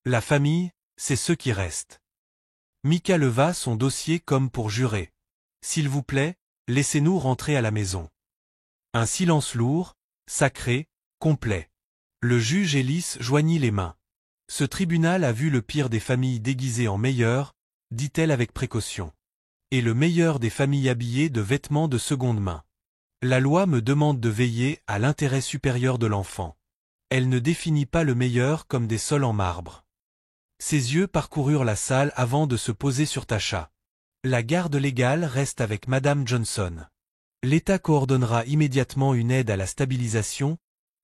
La famille, c'est ceux qui restent. Mika leva son dossier comme pour jurer. S'il vous plaît, laissez-nous rentrer à la maison. Un silence lourd, sacré, complet. Le juge Ellis joignit les mains. Ce tribunal a vu le pire des familles déguisées en meilleur, dit-elle avec précaution. Et le meilleur des familles habillées de vêtements de seconde main. La loi me demande de veiller à l'intérêt supérieur de l'enfant. Elle ne définit pas le meilleur comme des sols en marbre. Ses yeux parcoururent la salle avant de se poser sur Tasha. La garde légale reste avec Madame Johnson. L'État coordonnera immédiatement une aide à la stabilisation,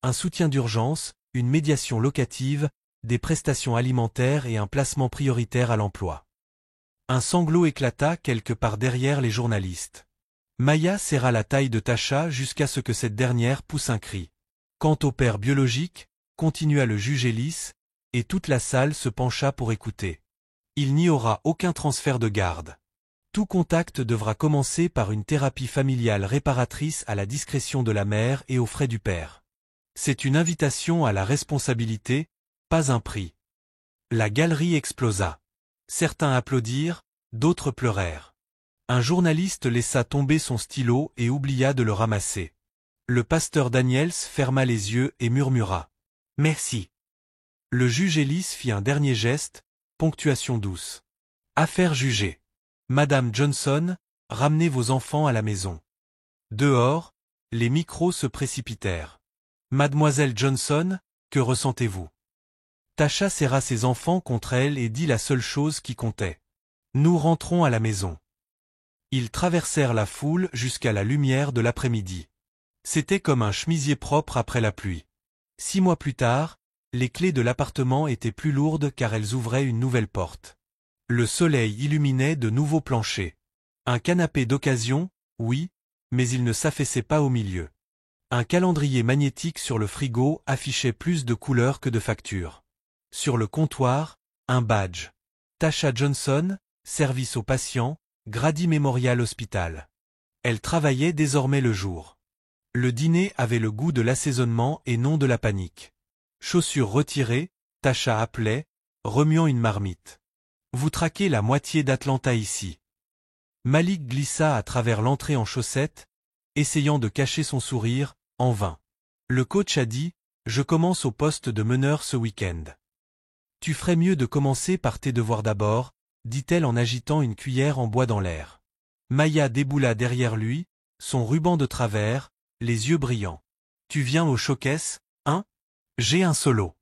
un soutien d'urgence, une médiation locative, des prestations alimentaires et un placement prioritaire à l'emploi. Un sanglot éclata quelque part derrière les journalistes. Maya serra la taille de Tasha jusqu'à ce que cette dernière pousse un cri. Quant au père biologique, continua le juge Ellis, et toute la salle se pencha pour écouter. Il n'y aura aucun transfert de garde. Tout contact devra commencer par une thérapie familiale réparatrice à la discrétion de la mère et aux frais du père. C'est une invitation à la responsabilité, pas un prix. La galerie explosa. Certains applaudirent, d'autres pleurèrent. Un journaliste laissa tomber son stylo et oublia de le ramasser. Le pasteur Daniels ferma les yeux et murmura. « Merci ». Le juge Ellis fit un dernier geste, ponctuation douce. Affaire jugée. Madame Johnson, ramenez vos enfants à la maison. Dehors, les micros se précipitèrent. Mademoiselle Johnson, que ressentez-vous? Tasha serra ses enfants contre elle et dit la seule chose qui comptait. Nous rentrons à la maison. Ils traversèrent la foule jusqu'à la lumière de l'après-midi. C'était comme un chemisier propre après la pluie. 6 mois plus tard, les clés de l'appartement étaient plus lourdes car elles ouvraient une nouvelle porte. Le soleil illuminait de nouveaux planchers. Un canapé d'occasion, oui, mais il ne s'affaissait pas au milieu. Un calendrier magnétique sur le frigo affichait plus de couleurs que de factures. Sur le comptoir, un badge. Tasha Johnson, service aux patients, Grady Memorial Hospital. Elle travaillait désormais le jour. Le dîner avait le goût de l'assaisonnement et non de la panique. Chaussures retirées, Tasha appelait, remuant une marmite. Vous traquez la moitié d'Atlanta ici. Malik glissa à travers l'entrée en chaussettes, essayant de cacher son sourire, en vain. Le coach a dit, je commence au poste de meneur ce week-end. Tu ferais mieux de commencer par tes devoirs d'abord, dit-elle en agitant une cuillère en bois dans l'air. Maya déboula derrière lui, son ruban de travers, les yeux brillants. Tu viens au showcase, hein? J'ai un solo.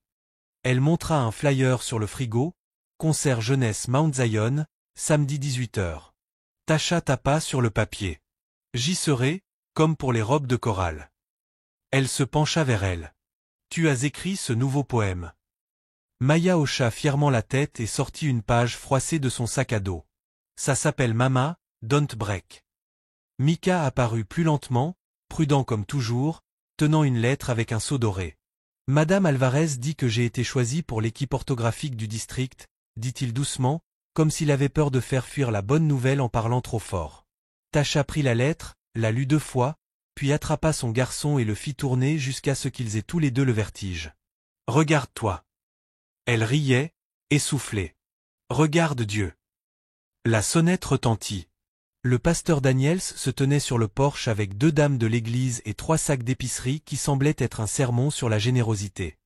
Elle montra un flyer sur le frigo, concert jeunesse Mount Zion, samedi 18h. Tasha tapa sur le papier. J'y serai, comme pour les robes de chorale. Elle se pencha vers elle. Tu as écrit ce nouveau poème. Maya hocha fièrement la tête et sortit une page froissée de son sac à dos. Ça s'appelle Mama, Don't Break. Mika apparut plus lentement, prudent comme toujours, tenant une lettre avec un sceau doré. Madame Alvarez dit que j'ai été choisi pour l'équipe orthographique du district, dit-il doucement, comme s'il avait peur de faire fuir la bonne nouvelle en parlant trop fort. Tasha prit la lettre, la lut 2 fois, puis attrapa son garçon et le fit tourner jusqu'à ce qu'ils aient tous les deux le vertige. Regarde-toi. Elle riait, essoufflée. Regarde Dieu. La sonnette retentit. Le pasteur Daniels se tenait sur le porche avec 2 dames de l'église et 3 sacs d'épicerie qui semblaient être un sermon sur la générosité.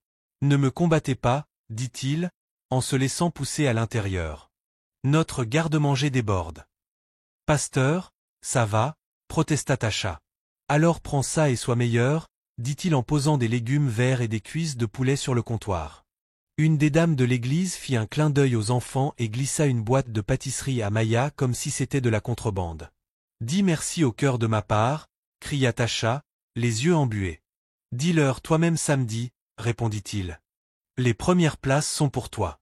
Ne me combattez pas, dit-il, en se laissant pousser à l'intérieur. Notre garde-manger déborde. Pasteur, ça va, protesta Tasha. Alors prends ça et sois meilleur, dit-il en posant des légumes verts et des cuisses de poulet sur le comptoir. Une des dames de l'église fit un clin d'œil aux enfants et glissa une boîte de pâtisserie à Maya comme si c'était de la contrebande. Dis merci au cœur de ma part, cria Tasha, les yeux embués. Dis-leur toi-même samedi, répondit-il. Les premières places sont pour toi.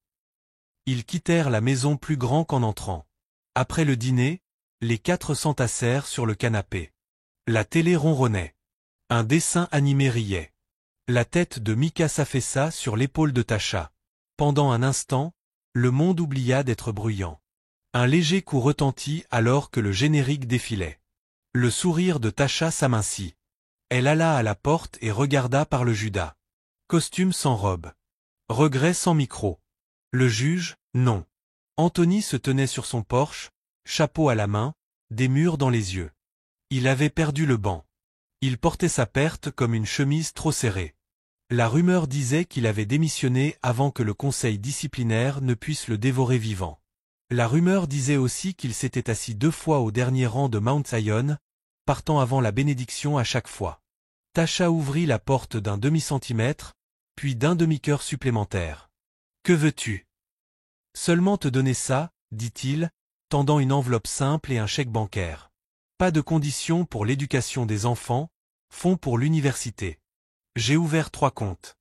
Ils quittèrent la maison plus grand qu'en entrant. Après le dîner, les 4 s'entassèrent sur le canapé. La télé ronronnait. Un dessin animé riait. La tête de Mika s'affaissa sur l'épaule de Tasha. Pendant un instant, le monde oublia d'être bruyant. Un léger coup retentit alors que le générique défilait. Le sourire de Tasha s'amincit. Elle alla à la porte et regarda par le Judas. Costume sans robe. Regret sans micro. Le juge, non. Anthony se tenait sur son porche, chapeau à la main, des murs dans les yeux. Il avait perdu le banc. Il portait sa perte comme une chemise trop serrée. La rumeur disait qu'il avait démissionné avant que le conseil disciplinaire ne puisse le dévorer vivant. La rumeur disait aussi qu'il s'était assis 2 fois au dernier rang de Mount Zion, partant avant la bénédiction à chaque fois. Tasha ouvrit la porte d'un demi-centimètre, puis d'un demi-cœur supplémentaire. « Que veux-tu ? » Seulement te donner ça, dit-il, tendant une enveloppe simple et un chèque bancaire. Pas de conditions pour l'éducation des enfants, fonds pour l'université. J'ai ouvert 3 comptes.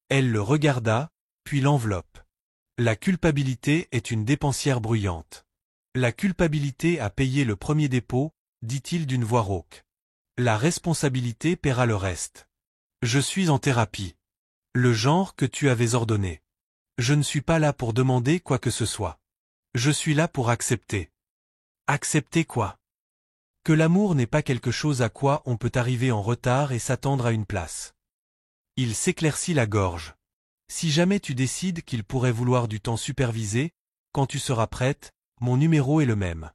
Elle le regarda, puis l'enveloppe. La culpabilité est une dépensière bruyante. La culpabilité a payé le premier dépôt, dit-il d'une voix rauque. La responsabilité paiera le reste. Je suis en thérapie. Le genre que tu avais ordonné. Je ne suis pas là pour demander quoi que ce soit. Je suis là pour accepter. Accepter quoi ? Que l'amour n'est pas quelque chose à quoi on peut arriver en retard et s'attendre à une place. Il s'éclaircit la gorge. Si jamais tu décides qu'il pourrait vouloir du temps supervisé, quand tu seras prête, mon numéro est le même.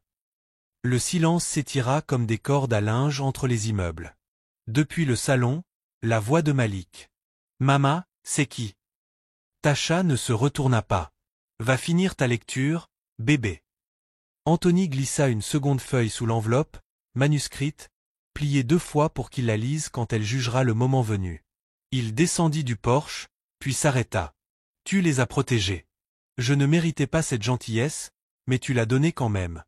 Le silence s'étira comme des cordes à linge entre les immeubles. Depuis le salon, la voix de Malik. Mama, c'est qui? Tasha ne se retourna pas. Va finir ta lecture, bébé. Anthony glissa une seconde feuille sous l'enveloppe, manuscrite, pliée 2 fois pour qu'il la lise quand elle jugera le moment venu. Il descendit du porche, puis s'arrêta. Tu les as protégés. Je ne méritais pas cette gentillesse, mais tu l'as donnée quand même.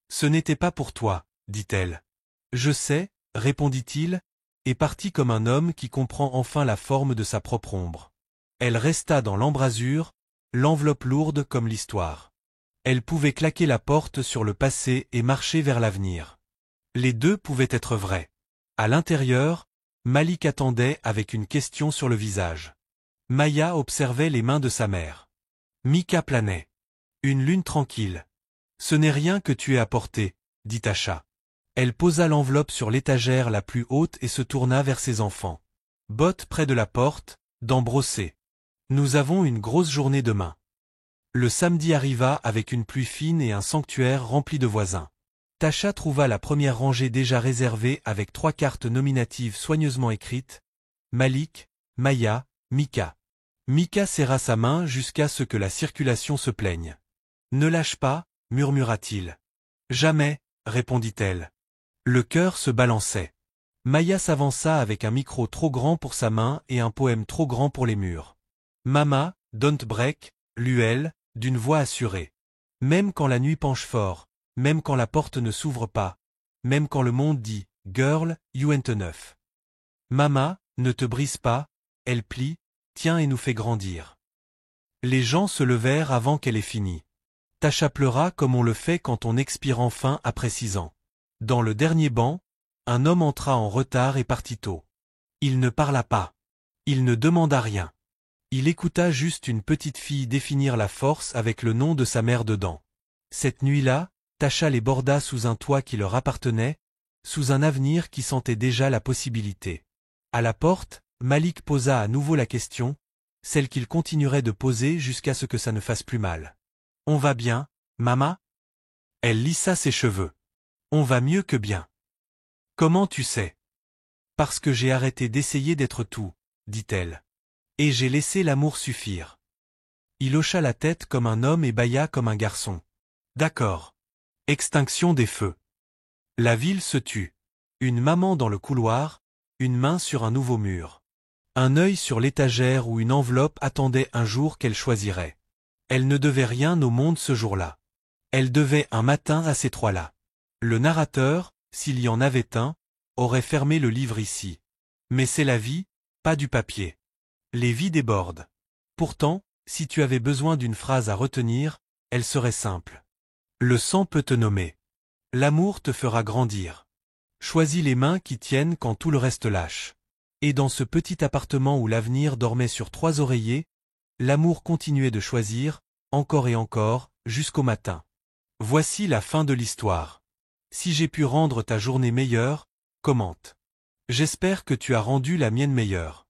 Ce n'était pas pour toi, dit-elle. Je sais, répondit-il, et partit comme un homme qui comprend enfin la forme de sa propre ombre. Elle resta dans l'embrasure, l'enveloppe lourde comme l'histoire. Elle pouvait claquer la porte sur le passé et marcher vers l'avenir. Les 2 pouvaient être vrais. À l'intérieur, Malik attendait avec une question sur le visage. Maya observait les mains de sa mère. Mika planait. Une lune tranquille. Ce n'est rien que tu aies apporté, dit Tasha. Elle posa l'enveloppe sur l'étagère la plus haute et se tourna vers ses enfants. Botte près de la porte, dents brossées. Nous avons une grosse journée demain. Le samedi arriva avec une pluie fine et un sanctuaire rempli de voisins. Tasha trouva la première rangée déjà réservée avec 3 cartes nominatives soigneusement écrites. Malik, Maya, Mika. Mika serra sa main jusqu'à ce que la circulation se plaigne. Ne lâche pas, murmura-t-il. Jamais, répondit-elle. Le cœur se balançait. Maya s'avança avec un micro trop grand pour sa main et un poème trop grand pour les murs. Mama, don't break, lut-elle, d'une voix assurée. Même quand la nuit penche fort, même quand la porte ne s'ouvre pas, même quand le monde dit « Girl, you ain't enough ». Mama, ne te brise pas, elle plie, tient et nous fait grandir. Les gens se levèrent avant qu'elle ait fini. Tasha pleura comme on le fait quand on expire enfin après 6 ans. Dans le dernier banc, un homme entra en retard et partit tôt. Il ne parla pas. Il ne demanda rien. Il écouta juste une petite fille définir la force avec le nom de sa mère dedans. Cette nuit-là, Tasha les borda sous un toit qui leur appartenait, sous un avenir qui sentait déjà la possibilité. À la porte, Malik posa à nouveau la question, celle qu'il continuerait de poser jusqu'à ce que ça ne fasse plus mal. « On va bien, Mama ?» Elle lissa ses cheveux. « On va mieux que bien. »« Comment tu sais ?»« Parce que j'ai arrêté d'essayer d'être tout, » dit-elle. « Et j'ai laissé l'amour suffire. » Il hocha la tête comme un homme et bâilla comme un garçon. « D'accord. Extinction des feux. » La ville se tut. Une maman dans le couloir, une main sur un nouveau mur. Un œil sur l'étagère où une enveloppe attendait un jour qu'elle choisirait. Elle ne devait rien au monde ce jour-là. Elle devait un matin à ces trois-là. Le narrateur, s'il y en avait un, aurait fermé le livre ici. Mais c'est la vie, pas du papier. Les vies débordent. Pourtant, si tu avais besoin d'une phrase à retenir, elle serait simple. Le sang peut te nommer. L'amour te fera grandir. Choisis les mains qui tiennent quand tout le reste lâche. Et dans ce petit appartement où l'avenir dormait sur 3 oreillers, l'amour continuait de choisir, encore et encore, jusqu'au matin. Voici la fin de l'histoire. Si j'ai pu rendre ta journée meilleure, commente. J'espère que tu as rendu la mienne meilleure.